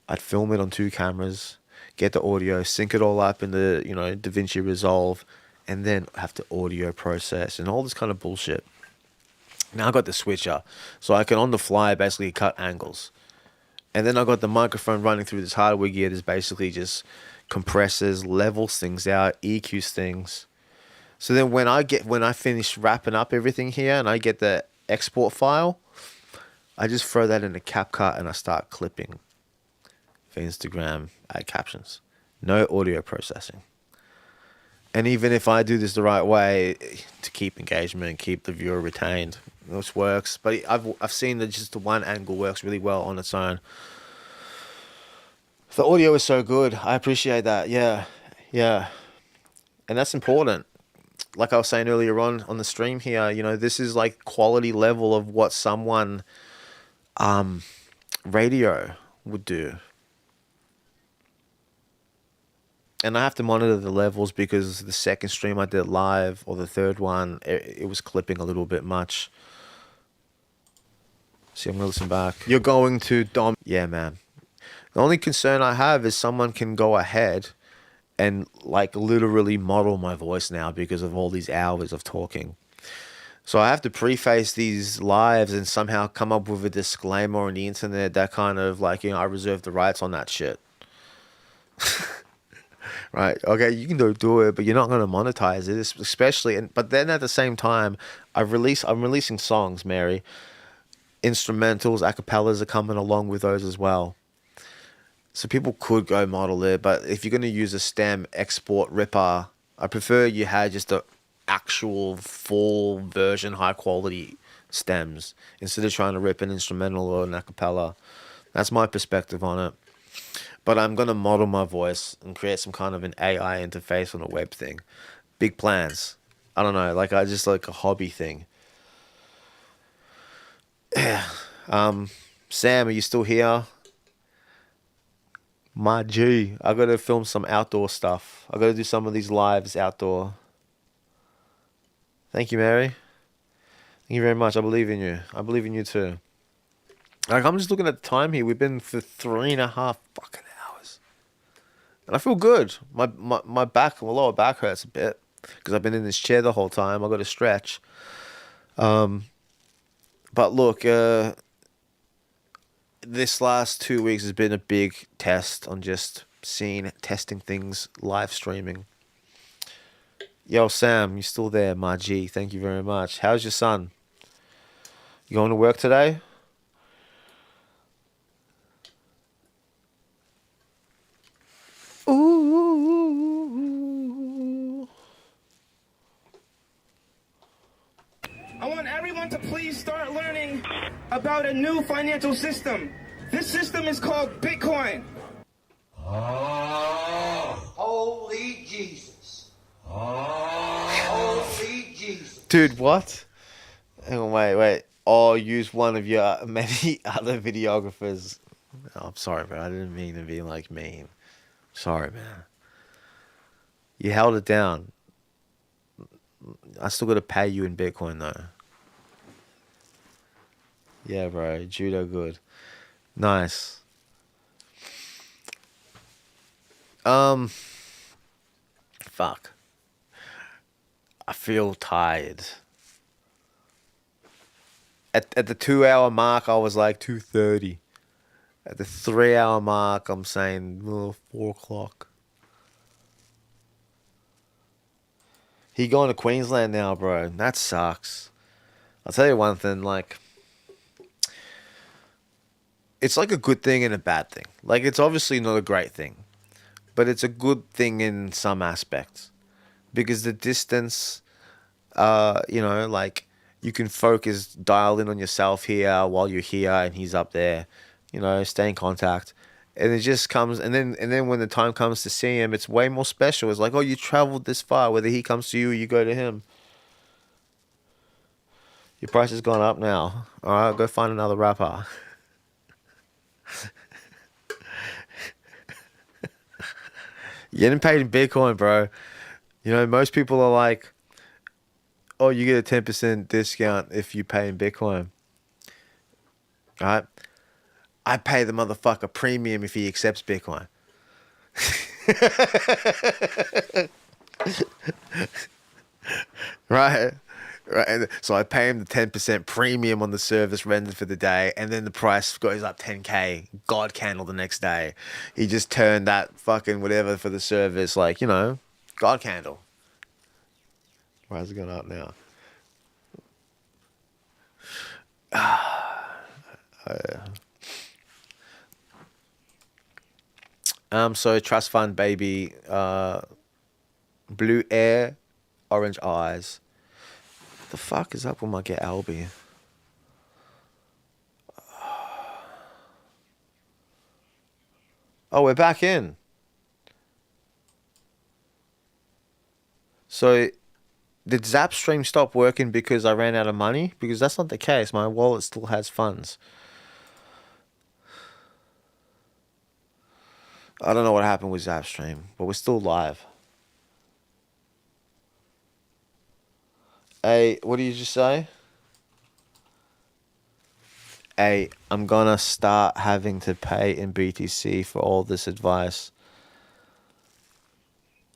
I'd film it on 2 cameras, get the audio, sync it all up in the, DaVinci Resolve, and then have to audio process and all this kind of bullshit. Now I got the switcher, so I can on the fly basically cut angles. And then I got the microphone running through this hardware gear that's basically just compresses, levels things out, EQs things. So then when I finish wrapping up everything here and I get the export file, I just throw that in a CapCut and I start clipping for Instagram, add captions. No audio processing. And even if I do this the right way to keep engagement, keep the viewer retained, this works. But I've seen that just the one angle works really well on its own. The audio is so good. I appreciate that. Yeah. And that's important. Like I was saying earlier on the stream here, this is like quality level of what someone radio would do. And I have to monitor the levels because the second stream I did live, or the third one, it was clipping a little bit much. See, I'm going to listen back. You're going to Dom. Yeah, man. The only concern I have is someone can go ahead and like literally model my voice now because of all these hours of talking. So I have to preface these lives and somehow come up with a disclaimer on the internet that kind of like, I reserve the rights on that shit. Right. Okay, you can do it, but you're not going to monetize it, especially. But then at the same time, I'm releasing songs, Mary. Instrumentals, acapellas are coming along with those as well. So people could go model it, but if you're going to use a stem export ripper, I prefer you had just a actual full version, high quality stems instead of trying to rip an instrumental or an acapella. That's my perspective on it. But I'm going to model my voice and create some kind of an AI interface on a web thing. Big plans. I don't know, like I just like a hobby thing. Yeah. Sam, are you still here? My G, I got to film some outdoor stuff. I got to do some of these lives outdoor. Thank you, Mary. Thank you very much. I believe in you. I believe in you too. Like, I'm just looking at the time here. We've been for 3.5 fucking hours. And I feel good. My back, my lower back hurts a bit. Because I've been in this chair the whole time. I got to stretch. But look, this last 2 weeks has been a big test on just testing things, live streaming. Yo, Sam, you still there? My G, thank you very much. How's your son? You going to work today? Ooh. I want everyone to please start learning about a new financial system. This system is called Bitcoin. Oh, holy Jesus. Oh, holy Jesus. Dude, what? Hang on, wait. Or use one of your many other videographers. Oh, I'm sorry, bro. I didn't mean to be like mean. Sorry, man. You held it down. I still got to pay you in Bitcoin, though. Yeah, bro. Judo good. Nice. Fuck. I feel tired. At the 2 hour mark, I was like 2:30. At the 3 hour mark, I'm saying 4 o'clock. He going to Queensland now, bro. That sucks. I'll tell you one thing, like, it's like a good thing and a bad thing. Like, it's obviously not a great thing, but it's a good thing in some aspects. Because the distance, like, you can focus, dial in on yourself here while you're here and he's up there, stay in contact. And it just comes, and then when the time comes to see him, it's way more special. It's like, oh, you traveled this far, whether he comes to you or you go to him. Your price has gone up now. All right, go find another rapper. You're getting paid in Bitcoin, bro. Most people are like, oh, you get a 10% discount if you pay in Bitcoin. All right? I pay the motherfucker premium if he accepts Bitcoin. Right? Right. So I pay him the 10% premium on the service rendered for the day, and then the price goes up 10K. God candle the next day. He just turned that fucking whatever for the service, like, God candle. Why is it going up now? So trust fund baby, blue air, orange eyes. What the fuck is up with my Get Albie? Oh, we're back in. So did Zapstream stop working because I ran out of money? Because that's not the case. My wallet still has funds. I don't know what happened with Zapstream, but we're still live. Hey, what did you just say? Hey, I'm gonna start having to pay in BTC for all this advice.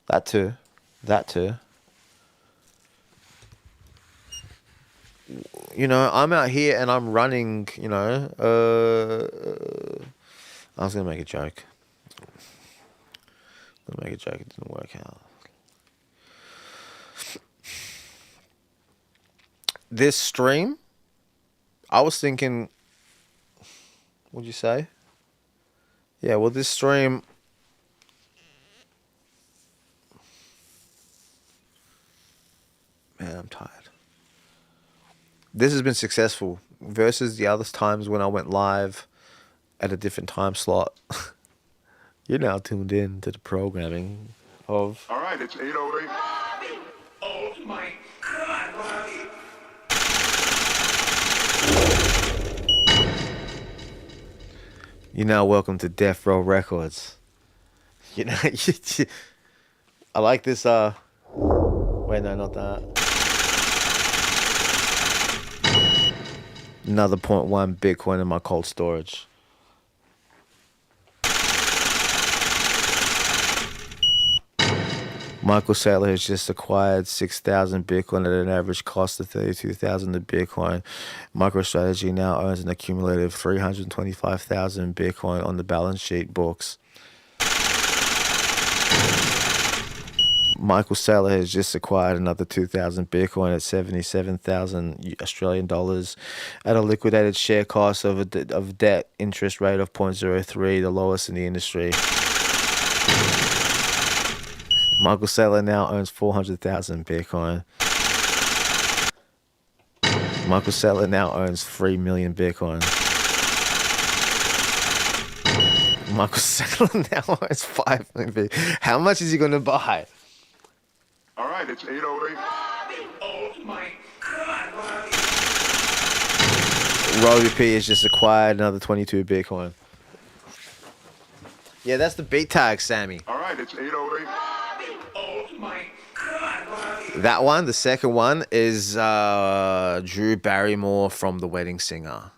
That too. I'm out here and I'm running, I was gonna make a joke. gonna make a joke. It didn't work out. This stream, I was thinking, what'd you say? Yeah, well, this stream, man, I'm tired. This has been successful versus the other times when I went live at a different time slot. You're now tuned in to the programming of... All right, it's 8:08. Oh my God, Robbie. You're now welcome to Death Row Records. You know, I like this, wait, no, not that. Another 0.1 Bitcoin in my cold storage. Michael Saylor has just acquired 6,000 Bitcoin at an average cost of 32,000 a Bitcoin. MicroStrategy now owns an accumulative 325,000 Bitcoin on the balance sheet books. Michael Saylor has just acquired another 2,000 Bitcoin at 77,000 Australian dollars at a liquidated share cost of debt interest rate of 0.03, the lowest in the industry. Michael Saylor now owns 400,000 Bitcoin. Michael Saylor now owns 3 million Bitcoin. Michael Saylor now owns 5 million Bitcoin. How much is he going to buy? All right, it's 8:08. Oh my God, Robbie P has just acquired another 22 Bitcoin. Yeah, that's the beat tag, Sammy. All right, it's 8:08. Oh my God, That one, the second one, is Drew Barrymore from The Wedding Singer.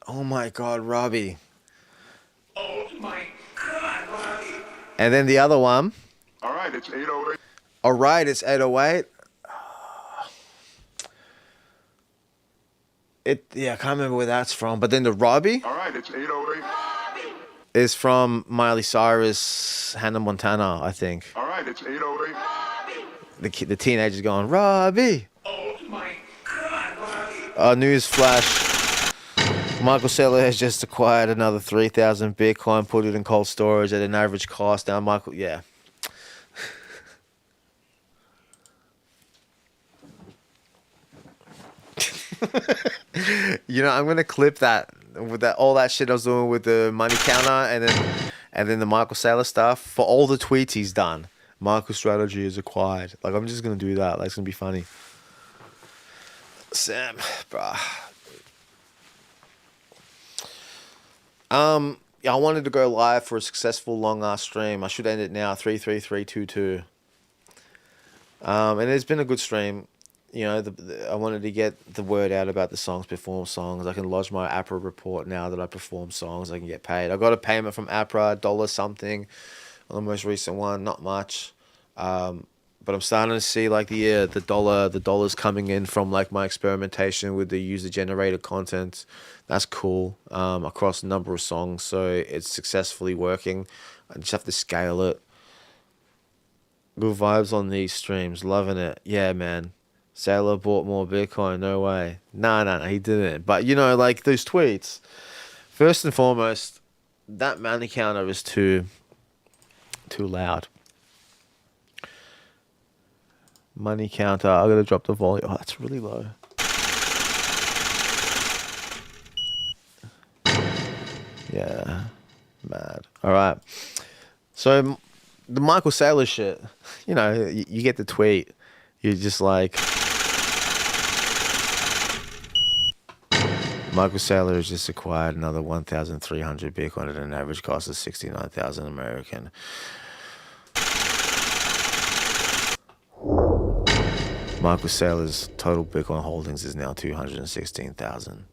Oh my God, Robbie. Oh my God, And then the other one. All right, it's 8:08. All right, it's 8:08. Yeah, I can't remember where that's from. But then the Robbie. All right, it's 8:08. Is from Miley Cyrus, Hannah Montana, I think. All right, it's 8:08. The teenagers going, Robbie. Oh my God, News flash. Michael Saylor has just acquired another 3,000 Bitcoin, put it in cold storage at an average cost. Now, Michael, yeah. You know, I'm gonna clip that with all that shit I was doing with the money counter and then the Michael Saylor stuff for all the tweets he's done. MicroStrategy is acquired. Like, I'm just gonna do that. Like, it's gonna be funny. Sam, bruh. Yeah, I wanted to go live for a successful long ass stream. I should end it now. 33322. And it's been a good stream. You know, I wanted to get the word out about the songs, perform songs. I can lodge my APRA report now that I perform songs. I can get paid. I got a payment from APRA, $1 something on the most recent one. Not much. But I'm starting to see like the dollars coming in from like my experimentation with the user generated content. That's cool. Across a number of songs. So it's successfully working. I just have to scale it. Good vibes on these streams. Loving it. Yeah, man. Saylor bought more Bitcoin. No way. No, he didn't. But, you know, like those tweets. First and foremost, that money counter is too loud. Money counter. I gotta drop the volume. Oh, that's really low. Yeah. Mad. All right. So, the Michael Saylor shit. You know, you get the tweet. You're just like... Michael Saylor has just acquired another 1,300 Bitcoin at an average cost of 69,000 American. Michael Saylor's total Bitcoin holdings is now 216,000.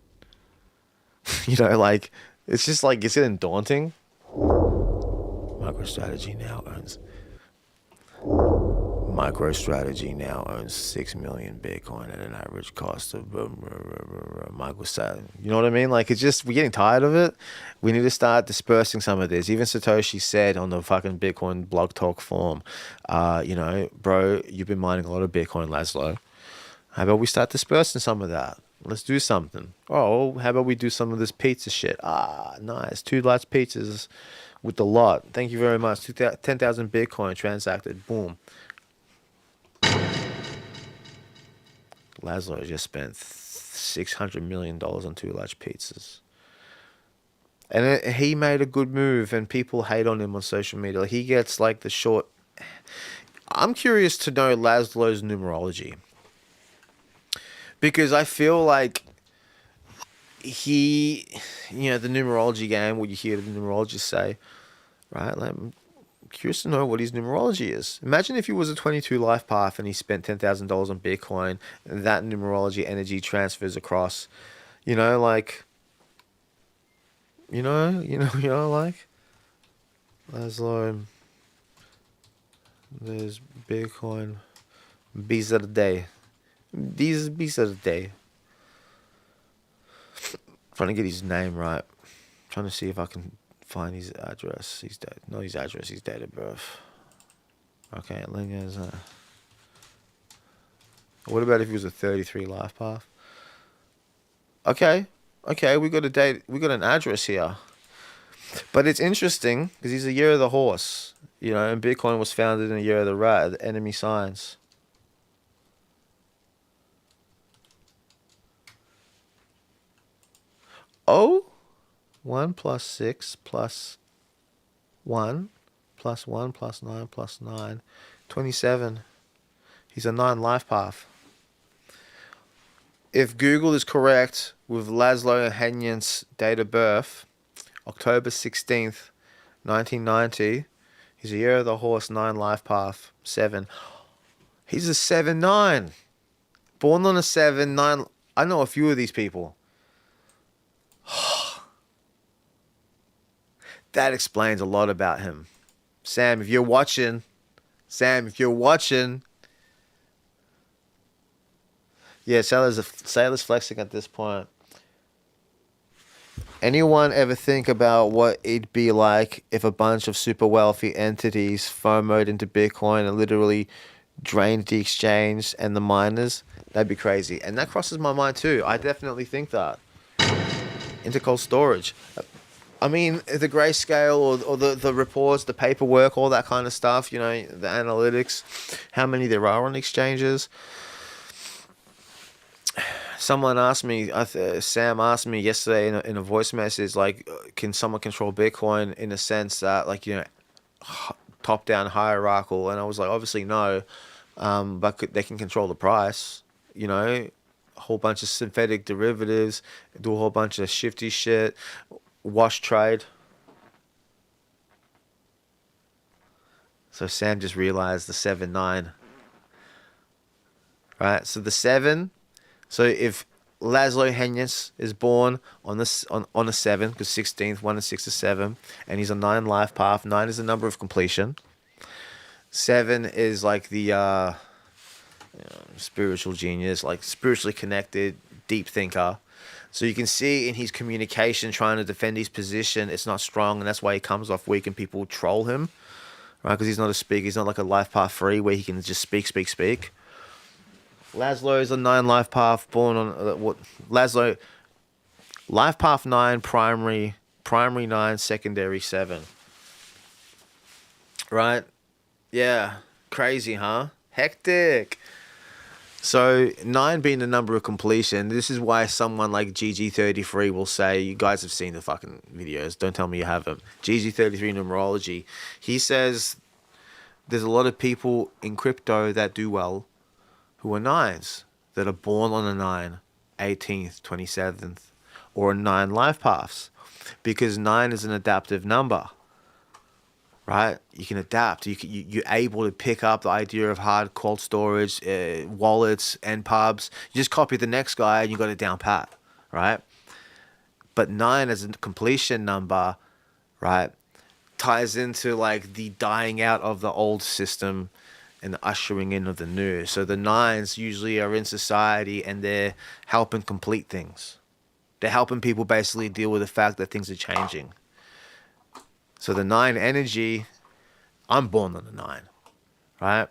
You know, like, it's just like, it's getting daunting. MicroStrategy now owns MicroStrategy now owns 6 million Bitcoin at an average cost of Michael said. You know what I mean? Like, it's just, we're getting tired of it. We need to start dispersing some of this. Even Satoshi said on the fucking Bitcoin blog talk forum, you know, bro, you've been mining a lot of Bitcoin, Laszlo. How about we start dispersing some of that? Let's do something. Oh, how about we do some of this pizza shit? Ah, nice. 2 large pizzas with the lot. Thank you very much. 10,000 Bitcoin transacted. Boom. Laszlo just spent $600 million on 2 large pizzas. And he made a good move, and people hate on him on social media. He gets like the short... I'm curious to know Laszlo's numerology. Because I feel like he... You know, the numerology game, what you hear the numerologists say, right? Like, I'm curious to know what his numerology is. Imagine if he was a 22 life path and he spent $10,000 on Bitcoin, and that numerology energy transfers across, you know, like... You know, like Laszlo. There's Bitcoin. Bees of the day. These bees of the day. Trying to get his name right. Trying to see if I can find his address. His date. Not his address. His date of birth. Okay, Linga's. What about if he was a 33 life path? Okay. Okay, we got a date. We got an address here, but it's interesting because he's a year of the horse, you know, and Bitcoin was founded in a year of the rat, the enemy signs. Oh, 1 plus 6 plus 1 plus 1 plus 9 plus 9, 27. He's a 9 life path. If Google is correct with Laszlo Henyen's date of birth, October 16th, 1990, he's a year of the horse, 9 life path, 7. He's a 7-9. Born on a 7-9. I know a few of these people. That explains a lot about him. Sam, if you're watching, yeah, Sailor's flexing at this point. Anyone ever think about what it'd be like if a bunch of super wealthy entities FOMO'd into Bitcoin and literally drained the exchange and the miners? That'd be crazy. And that crosses my mind too. I definitely think that. Into cold storage. I mean, the grayscale or the reports, the paperwork, all that kind of stuff, you know, the analytics, how many there are on exchanges. Someone asked me, Sam asked me yesterday in a voice message, like, can someone control Bitcoin in a sense that, like, you know, top-down hierarchical? And I was like, obviously no, but they can control the price, you know, a whole bunch of synthetic derivatives, do a whole bunch of shifty shit, wash trade. So Sam just realized the 7-9. Right, so the 7... So if Laszlo Henyen is born on a 7, because 16th, 1 and 6 is 7, and he's a 9 life path. 9 is the number of completion. 7 is like the you know, spiritual genius, like spiritually connected, deep thinker. So you can see in his communication, trying to defend his position, it's not strong, and that's why he comes off weak and people troll him, right? Because he's not a speaker. He's not like a life path 3 where he can just speak. Laszlo is a 9 life path, born on what? Laszlo, life path 9, primary 9, secondary 7. Right? Yeah. Crazy, huh? Hectic. So 9 being the number of completion, this is why someone like GG33 will say, you guys have seen the fucking videos, don't tell me you haven't. GG33 numerology. He says there's a lot of people in crypto that do well who are 9s, that are born on a 9, 18th, 27th, or a 9 life paths. Because 9 is an adaptive number, right? You can adapt. You're able to pick up the idea of hard cold storage, wallets, and pubs. You just copy the next guy and you got it down pat, right? But 9 as a completion number, right, ties into like the dying out of the old system, and the ushering in of the new. So the 9s usually are in society and they're helping complete things. They're helping people basically deal with the fact that things are changing. So the 9 energy, I'm born on the 9, right?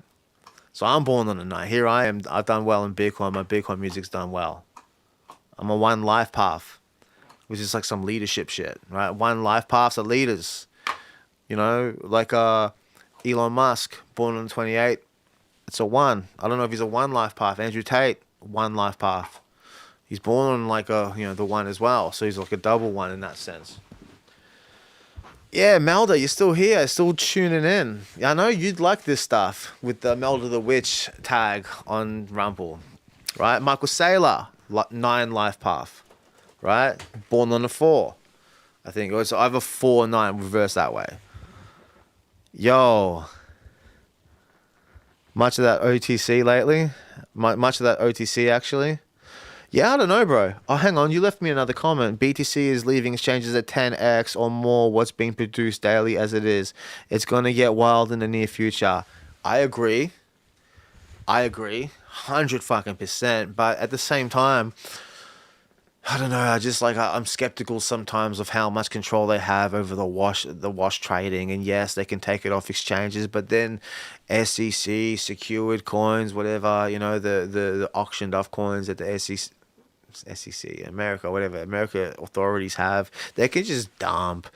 So I'm born on the 9. Here I am. I've done well in Bitcoin. My Bitcoin music's done well. I'm a one life path, which is like some leadership shit, right? One life paths are leaders. You know, like Elon Musk, born on the 28. It's a 1. I don't know if he's a 1 life path. Andrew Tate, 1 life path. He's born on like a, you know, the 1 as well. So he's like a double 1 in that sense. Yeah, Melda, you're still here, still tuning in. I know you'd like this stuff with the Melda the Witch tag on Rumble, right? Michael Saylor, 9 life path, right? Born on a 4. I think it was either 4 or 9, reverse that way. Yo, much of that OTC lately? Much of that OTC actually? Yeah, I don't know, bro. Oh, hang on. You left me another comment. BTC is leaving exchanges at 10x or more what's being produced daily as it is. It's going to get wild in the near future. I agree. 100%. But at the same time, I don't know. I'm skeptical sometimes of how much control they have over the wash trading. And yes, they can take it off exchanges, but then SEC, secured coins, whatever, you know, the auctioned off coins that the SEC, America, whatever, America authorities have, they can just dump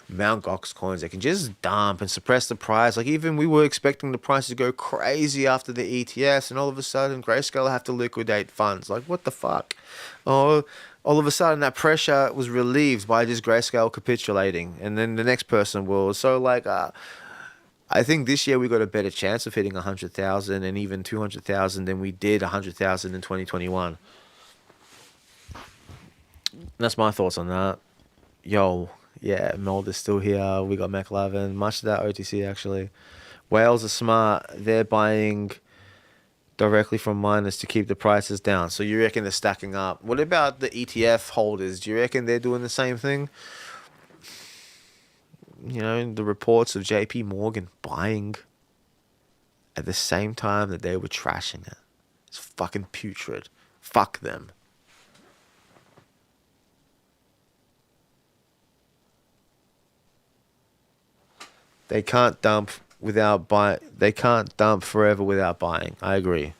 Mt. Gox coins. They can just dump and suppress the price. Like, even we were expecting the price to go crazy after the ETFs, and all of a sudden Grayscale have to liquidate funds. Like, what the fuck? Oh, all of a sudden that pressure was relieved by just Grayscale capitulating, and then the next person will. So like, I think this year we got a better chance of hitting 100,000 and even 200,000 than we did 100,000 in 2021. That's my thoughts on that. Yo, yeah, Mold is still here. We got McLavin. Much of that OTC actually. Whales are smart. They're buying directly from miners to keep the prices down. So you reckon they're stacking up? What about the ETF holders? Do you reckon they're doing the same thing? You know, the reports of JP Morgan buying at the same time that they were trashing it. It's fucking putrid. Fuck them. They can't dump without buy. They can't dump forever without buying. I agree.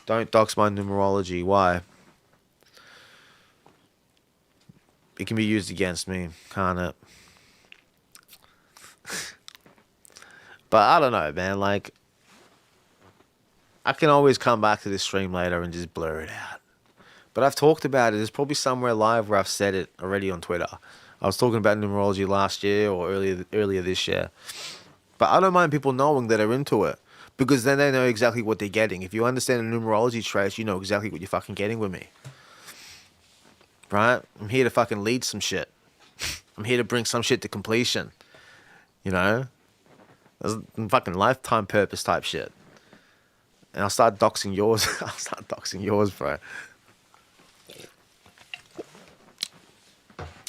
Don't dox my numerology. Why? It can be used against me, can't it? But I don't know, man. Like, I can always come back to this stream later and just blur it out. But I've talked about it. There's probably somewhere live where I've said it already on Twitter. I was talking about numerology last year or earlier this year. But I don't mind people knowing that are into it, because then they know exactly what they're getting. If you understand the numerology traits, you know exactly what you're fucking getting with me. Right? I'm here to fucking lead some shit. I'm here to bring some shit to completion. You know? That's fucking lifetime purpose type shit. And I'll start doxing yours. I'll start doxing yours, bro.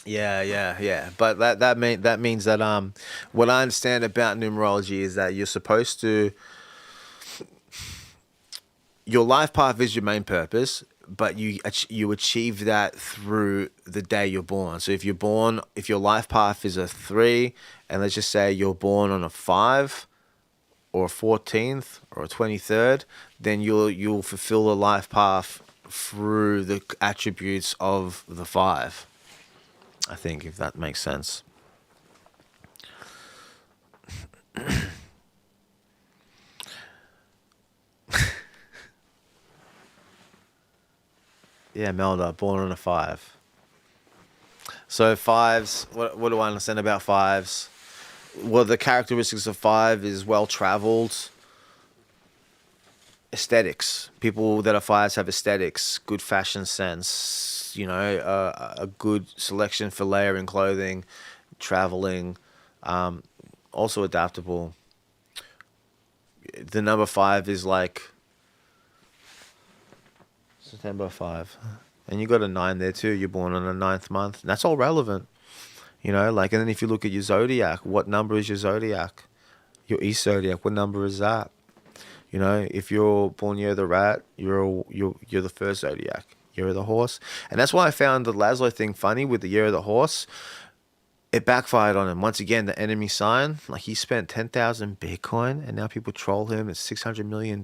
Yeah. But that means that what I understand about numerology is that you're supposed to, your life path is your main purpose, but you achieve that through the day you're born. So if your life path is a 3, and let's just say you're born on a 5 or a 14th or a 23rd, then you'll fulfill the life path through the attributes of the 5. I think, if that makes sense. Yeah, Melda, born on a 5. So 5s, what do I understand about 5s? Well, the characteristics of 5 is well-traveled, aesthetics. People that are 5s have aesthetics, good fashion sense, you know, a good selection for layering clothing, traveling, also adaptable. The number 5 is like September 5. And you got a 9 there too. You're born on the 9th month. That's all relevant. You know, like, and then if you look at your zodiac, what number is your zodiac? Your East zodiac, what number is that? You know, if you're born year of the rat, you're the first zodiac, year of the horse. And that's why I found the Laszlo thing funny with the year of the horse. It backfired on him. Once again, the enemy sign, like he spent 10,000 Bitcoin and now people troll him at $600 million.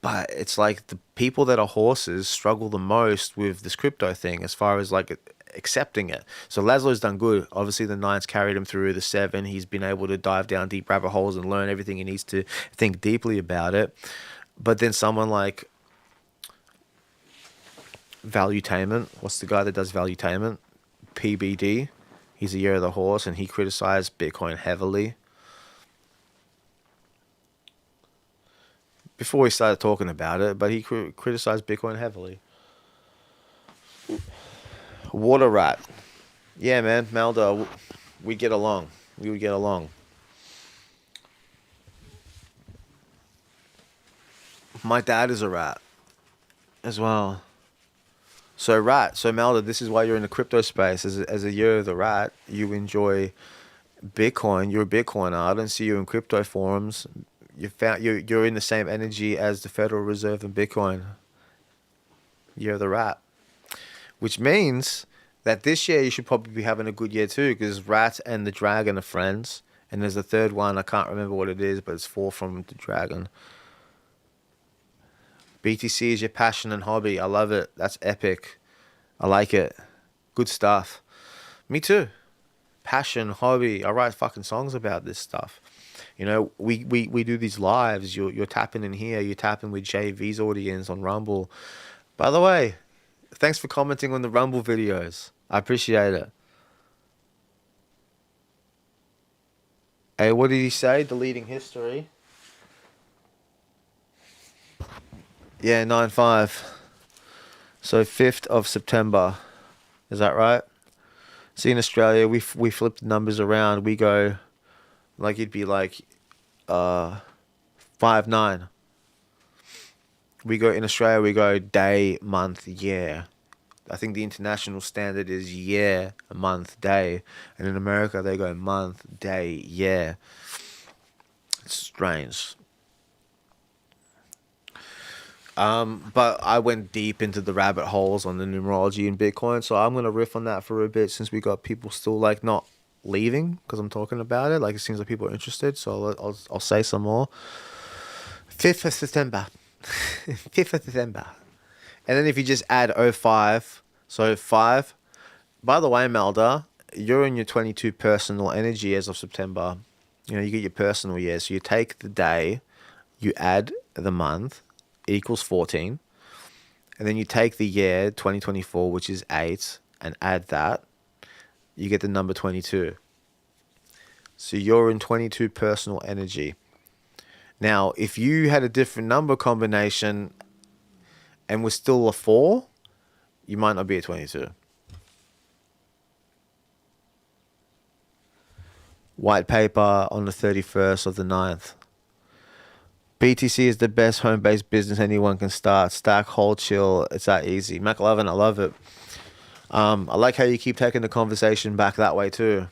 But it's like the people that are horses struggle the most with this crypto thing as far as like accepting it. So Laszlo's done good. Obviously the 9's carried him through the 7. He's been able to dive down deep rabbit holes and learn everything he needs to think deeply about it. But then someone like Valuetainment, what's the guy that does Valuetainment? PBD. He's a year of the horse and he criticized Bitcoin heavily. Before he started talking about it, but he criticized Bitcoin heavily. Water rat. Yeah, man, Malda, we get along. We would get along. My dad is a rat as well. So rat. So Malda, this is why you're in the crypto space. As a year of the rat, you enjoy Bitcoin. You're a Bitcoiner. I don't see you in crypto forums. You're in the same energy as the Federal Reserve and Bitcoin. Year of the rat. Which means that this year you should probably be having a good year too, because Rat and the Dragon are friends. And there's a third one, I can't remember what it is, but it's 4 from the Dragon. BTC is your passion and hobby. I love it. That's epic. I like it. Good stuff. Me too. Passion, hobby. I write fucking songs about this stuff. You know, we do these lives. You're tapping in here. You're tapping with JV's audience on Rumble. By the way, thanks for commenting on the Rumble videos. I appreciate it. Hey, what did he say? Deleting history. Yeah, 9/5. So 5th of September. Is that right? See, in Australia, we flip the numbers around. We go, like, it'd be like 5/9. We go, in Australia, we go day, month, year. I think the international standard is year, month, day. And in America, they go month, day, year. It's strange. But I went deep into the rabbit holes on the numerology in Bitcoin, so I'm going to riff on that for a bit since we got people still like not leaving because I'm talking about it. Like, it seems like people are interested, so I'll say some more. 5th of September. 5th of September. And then if you just add 05, so 5. By the way, Melda, you're in your 22 personal energy as of September. You know, you get your personal year. So you take the day, you add the month, equals 14. And then you take the year, 2024, which is 8, and add that. You get the number 22. So you're in 22 personal energy. Now, if you had a different number combination and was still a 4, you might not be a 22. White paper on the 31st of the 9th. BTC is the best home-based business anyone can start. Stack, hold, chill. It's that easy. McLovin, I love it. I like how you keep taking the conversation back that way too.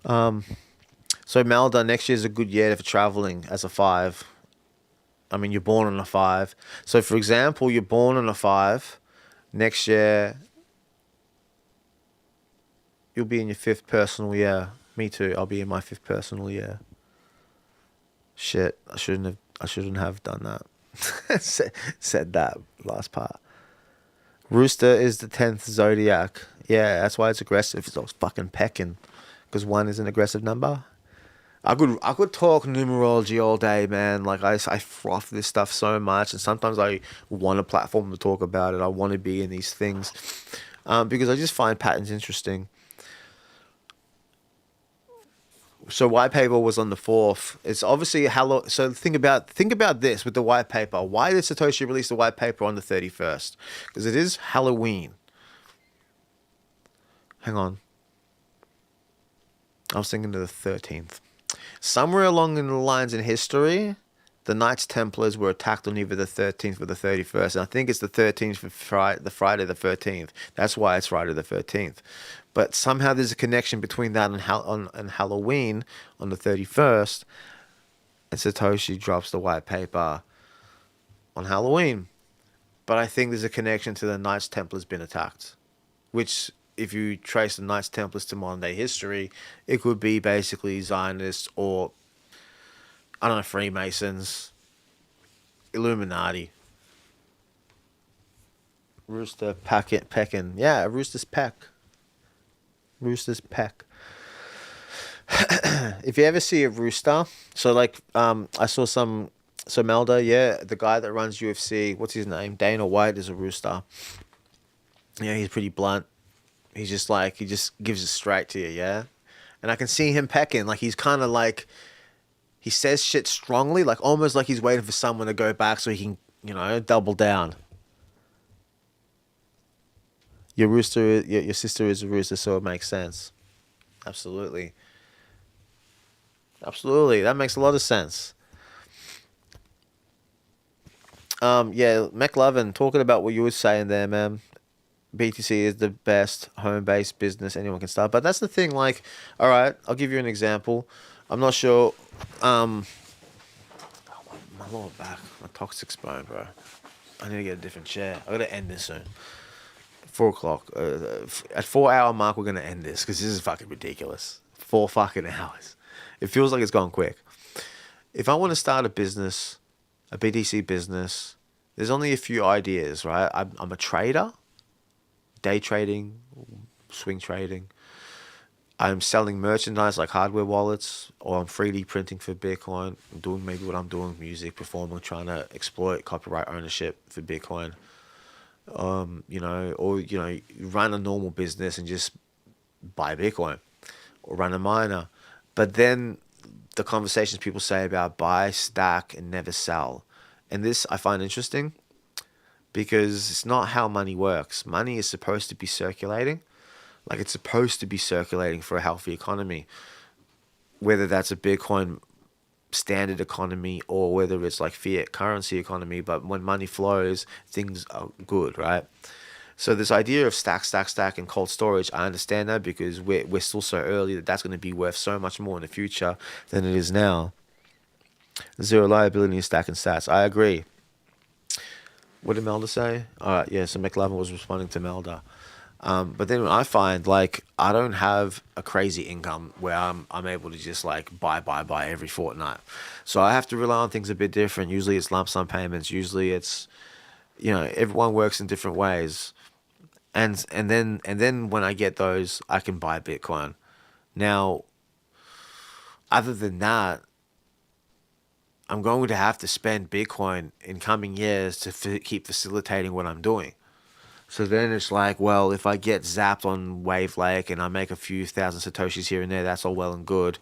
So Malda, next year is a good year for traveling as a 5. I mean, you're born on a 5. So for example, you're born on a 5. Next year, you'll be in your 5th personal year. Me too. I'll be in my 5th personal year. Shit, I shouldn't have done that. said that last part. Rooster is the 10th zodiac. Yeah, that's why it's aggressive. It's always fucking pecking, because 1 is an aggressive number. I could talk numerology all day, man. Like I froth this stuff so much, and sometimes I want a platform to talk about it. I want to be in these things because I just find patterns interesting. So white paper was on the 4th. It's obviously So think about this with the white paper. Why did Satoshi release the white paper on the 31st? Because it is Halloween. Hang on. I was thinking of the 13th. Somewhere along in the lines in history, the Knights Templars were attacked on either the 13th or the 31st. And I think it's the 13th for Friday the 13th. That's why it's Friday the 13th. But somehow there's a connection between that and Halloween on the 31st. And Satoshi drops the white paper on Halloween. But I think there's a connection to the Knights Templars being attacked. Which, if you trace the Knights Templars to modern day history, it could be basically Zionists or, I don't know, Freemasons, Illuminati. Rooster pecking. Yeah, roosters peck. Roosters peck. If you ever see a rooster, so like I saw so Melda, yeah, the guy that runs UFC, what's his name? Dana White is a rooster. Yeah, he's pretty blunt. He's just like, he just gives it straight to you, yeah? And I can see him pecking, like he's kind of like, he says shit strongly, like almost like he's waiting for someone to go back so he can, you know, double down. Your sister is a rooster, so it makes sense. Absolutely. Absolutely, that makes a lot of sense. Yeah, McLovin, talking about what you were saying there, man. BTC is the best home-based business anyone can start. But that's the thing, like, all right, I'll give you an example. I'm not sure, my lower back, my toxic spine, bro. I need to get a different chair. I gotta end this soon. 4 o'clock. At 4 hour mark, we're gonna end this, because this is fucking ridiculous. 4 fucking hours. It feels like it's gone quick. If I want to start a business, a BTC business, there's only a few ideas, right? I'm a trader, day trading, swing trading. I'm selling merchandise like hardware wallets, or I'm 3D printing for Bitcoin. I'm doing maybe what I'm doing, music, performing, trying to exploit copyright ownership for Bitcoin. You know, or, you know, run a normal business and just buy Bitcoin, or run a miner. But then the conversations people say about buy, stack, and never sell. And this I find interesting because it's not how money works. Money is supposed to be circulating. Like, it's supposed to be circulating for a healthy economy. Whether that's a Bitcoin standard economy or whether it's like fiat currency economy. But when money flows, things are good, right? So this idea of stack, and cold storage, I understand that because we're still so early that that's going to be worth so much more in the future than it is now. Zero liability in stack and sats. I agree. What did Melda say? All right, yeah, so McLovin was responding to Melda. But then I find, like, I don't have a crazy income where I'm able to just, like, buy every fortnight. So I have to rely on things a bit different. Usually it's lump sum payments. Usually it's, you know, everyone works in different ways. And then when I get those, I can buy Bitcoin. Now, other than that, I'm going to have to spend Bitcoin in coming years to keep facilitating what I'm doing. So then it's like, well, if I get zapped on Wave Lake and I make a few thousand Satoshis here and there, that's all well and good.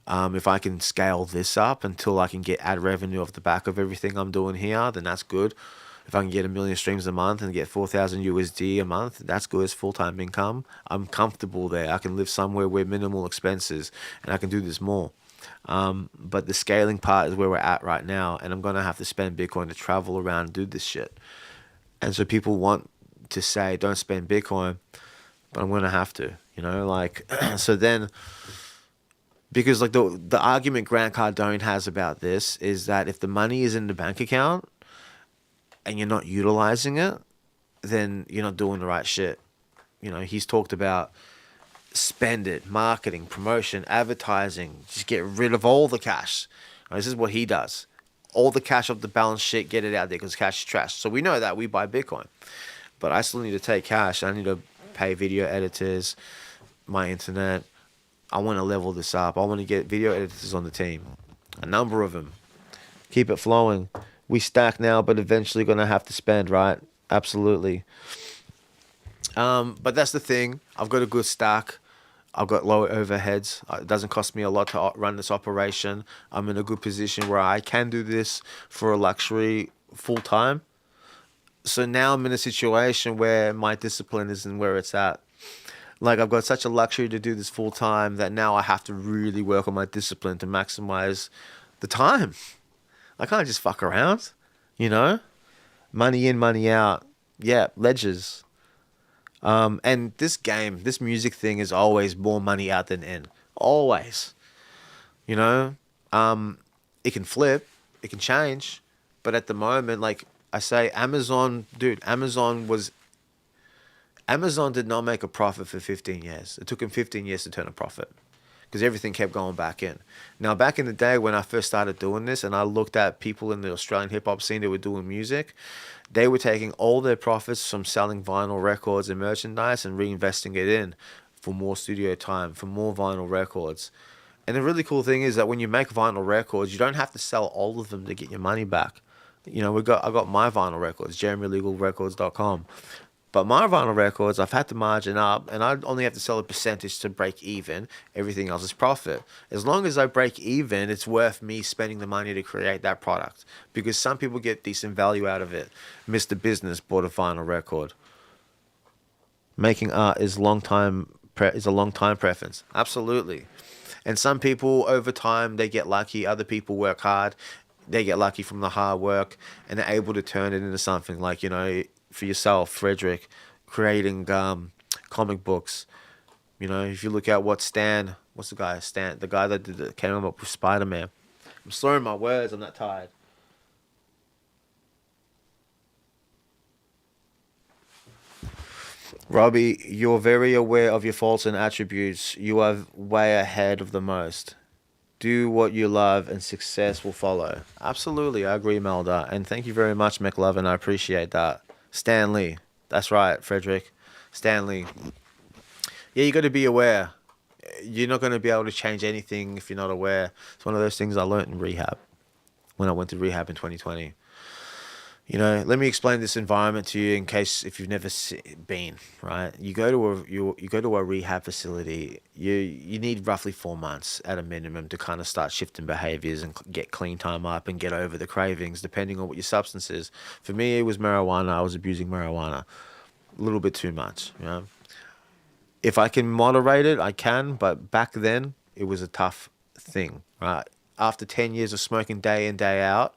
If I can scale this up until I can get ad revenue off the back of everything I'm doing here, then that's good. If I can get 1 million streams a month and get 4,000 USD a month, that's good. It's full-time income. I'm comfortable there. I can live somewhere with minimal expenses, and I can do this more. But the scaling part is where we're at right now, and I'm going to have to spend Bitcoin to travel around and do this shit. And so people want to say, don't spend Bitcoin, but I'm going to have to, you know, like, so then, because like the argument Grant Cardone has about this is that if the money is in the bank account, and you're not utilizing it, then you're not doing the right shit. You know, he's talked about spend it, marketing, promotion, advertising, just get rid of all the cash. This is what he does. All the cash off the balance sheet, get it out there because cash is trash. So we know that, we buy Bitcoin. But I still need to take cash. I need to pay video editors, my internet. I want to level this up. I want to get video editors on the team. A number of them. Keep it flowing. We stack now, but eventually going to have to spend, right? Absolutely. But that's the thing. I've got a good stack. I've got low overheads. It doesn't cost me a lot to run this operation. I'm in a good position where I can do this for a luxury full time. So now I'm in a situation where my discipline isn't where it's at. Like, I've got such a luxury to do this full time that now I have to really work on my discipline to maximize the time. I can't just fuck around, you know? Money in, money out. Yeah, ledgers. And this music thing is always more money out than in. Always. You know? It can flip. It can change. But at the moment, like I say, Amazon did not make a profit for 15 years. It took them 15 years to turn a profit because everything kept going back in. Now, back in the day when I first started doing this and I looked at people in the Australian hip-hop scene that were doing music, they were taking all their profits from selling vinyl records and merchandise and reinvesting it in for more studio time, for more vinyl records. And the really cool thing is that when you make vinyl records, you don't have to sell all of them to get your money back. You know, I got my vinyl records, jeremylegalrecords.com. But my vinyl records, I've had to margin up, and I only have to sell a percentage to break even. Everything else is profit. As long as I break even, it's worth me spending the money to create that product. Because some people get decent value out of it. Mr. Business bought a vinyl record. Making art is a long time preference. Absolutely. And some people, over time, they get lucky. Other people work hard. They get lucky from the hard work, and they're able to turn it into something like, you know, for yourself, Frederick, creating comic books. You know, if you look at what the guy that came up with Spider-Man. I'm slurring my words, I'm not tired. Robbie, you're very aware of your faults and attributes. You are way ahead of the most. Do what you love and success will follow. Absolutely, I agree, Melda. And thank you very much, McLovin. I appreciate that. Stanley. That's right, Frederick. Stanley. Yeah, you got to be aware. You're not going to be able to change anything if you're not aware. It's one of those things I learned in rehab when I went to rehab in 2020. You know, let me explain this environment to you in case if you've never been, right? You go to a rehab facility. You need roughly 4 months at a minimum to kind of start shifting behaviors and get clean time up and get over the cravings, depending on what your substance is. For me, it was marijuana. I was abusing marijuana a little bit too much. You know, if I can moderate it, I can. But back then, it was a tough thing, right? After 10 years of smoking day in, day out,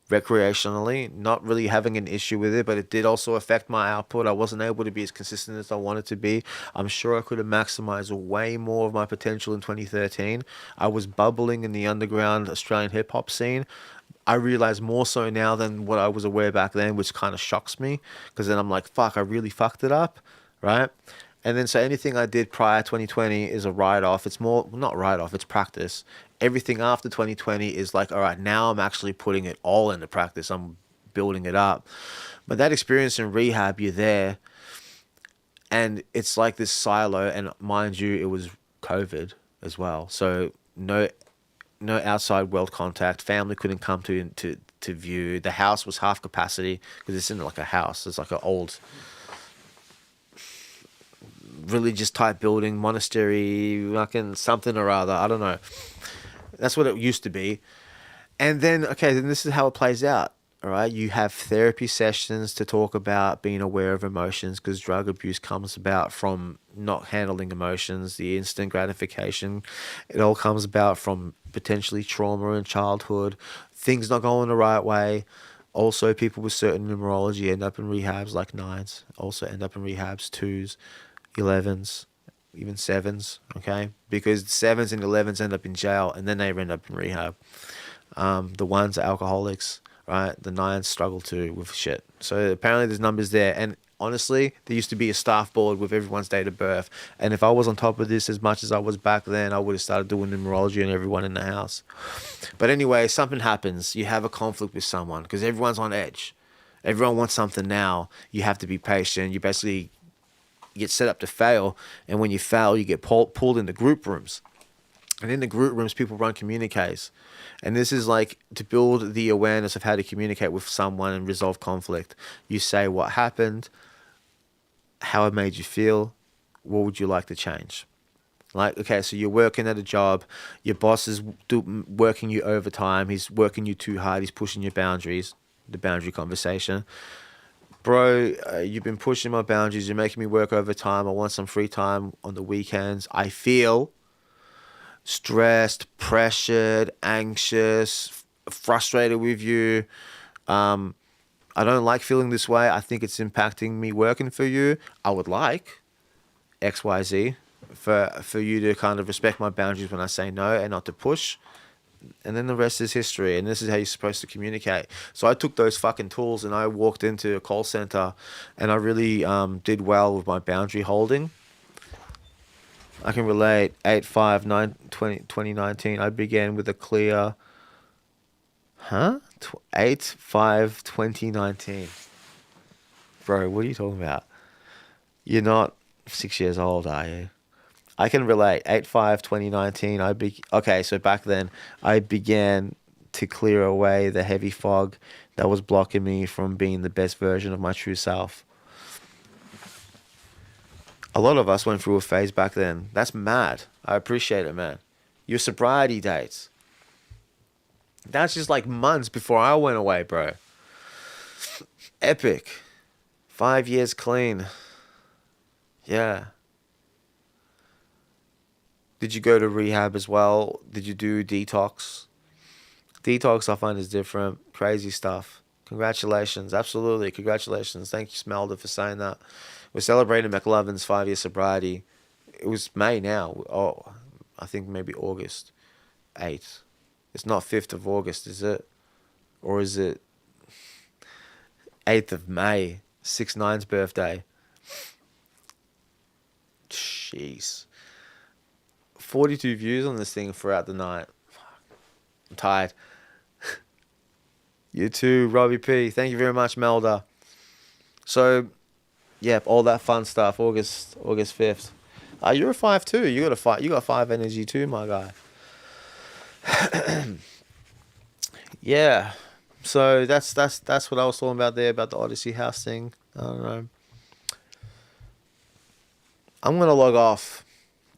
recreationally, not really having an issue with it, but it did also affect my output. I wasn't able to be as consistent as I wanted to be. I'm sure I could have maximized way more of my potential in 2013. I was bubbling in the underground Australian hip-hop scene. I realize more so now than what I was aware back then, which kind of shocks me, because then I'm like, fuck, I really fucked it up, right? And then so anything I did prior 2020 is a write-off. It's more, not write-off, it's practice. Everything after 2020 is like, all right, now I'm actually putting it all into practice. I'm building it up. But that experience in rehab, you're there, and it's like this silo. And mind you, it was COVID as well. So no outside world contact. Family couldn't come to view. The house was half capacity because it's in like a house. It's like an old religious type building, monastery, fucking something or other. I don't know. That's what it used to be. And then, okay, then this is how it plays out. All right. You have therapy sessions to talk about being aware of emotions, because drug abuse comes about from not handling emotions, the instant gratification. It all comes about from potentially trauma in childhood, things not going the right way. Also, people with certain numerology end up in rehabs, like 9s, also end up in rehabs, 2s, 11s, even 7s, okay? Because 7s and 11s end up in jail, and then they end up in rehab. The 1s are alcoholics, right? The 9s struggle too with shit. So apparently there's numbers there. And honestly, there used to be a staff board with everyone's date of birth. And if I was on top of this as much as I was back then, I would have started doing numerology on everyone in the house. But anyway, something happens. You have a conflict with someone because everyone's on edge. Everyone wants something now. You have to be patient. You basically get set up to fail, and when you fail, you get pulled into group rooms, and in the group rooms, people run communiques, and this is like to build the awareness of how to communicate with someone and resolve conflict. You say what happened, how it made you feel, what would you like to change? Like, okay, so you're working at a job, your boss is working you overtime, he's working you too hard, he's pushing your boundaries, the boundary conversation. Bro, you've been pushing my boundaries. You're making me work overtime. I want some free time on the weekends. I feel stressed, pressured, anxious, frustrated with you. I don't like feeling this way. I think it's impacting me working for you. I would like XYZ for you to kind of respect my boundaries when I say no and not to push. And then the rest is history, and this is how you're supposed to communicate. So I took those fucking tools and I walked into a call center, and I really did well with my boundary holding. I can relate. 8/5/2019. I began with a clear 8/5/2019. Bro, what are you talking about? You're not 6 years old, are you? I can relate. 8/5/2019. Okay, so back then I began to clear away the heavy fog that was blocking me from being the best version of my true self. A lot of us went through a phase back then. That's mad. I appreciate it, man. Your sobriety dates. That's just like months before I went away, bro. Epic. 5 years clean. Yeah. Did you go to rehab as well? Did you do detox? Detox I find is different. Crazy stuff. Congratulations. Absolutely. Congratulations. Thank you, Smelda, for saying that. We're celebrating McLovin's 5-year sobriety. It was May now. Oh, I think maybe August 8th. It's not 5th of August, is it? Or is it 8th of May? 6ix9ine's birthday. Jeez. 42 views on this thing throughout the night. I'm tired. You too, Robbie P. Thank you very much, Melda. So, yeah, all that fun stuff. August 5th. You're a 5 too. You got 5 energy too, my guy. Yeah. So that's what I was talking about there about the Odyssey House thing. I don't know. I'm gonna log off.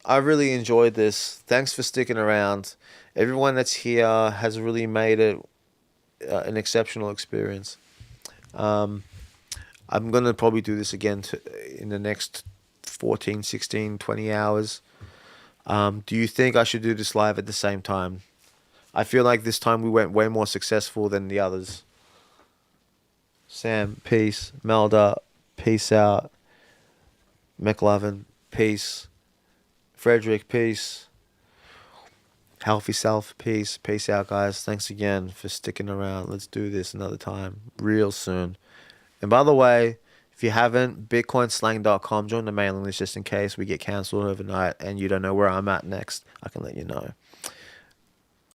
I really enjoyed this. Thanks for sticking around. Everyone that's here has really made it an exceptional experience. I'm going to probably do this again in the next 14, 16, 20 hours. Do you think I should do this live at the same time? I feel like this time we went way more successful than the others. Sam, peace. Melda, peace out. McLovin, peace. Frederick, peace. Healthy Self, peace. Peace out, guys. Thanks again for sticking around. Let's do this another time real soon. And by the way, if you haven't, bitcoinslang.com, join the mailing list just in case we get cancelled overnight and you don't know where I'm at next. I can let you know.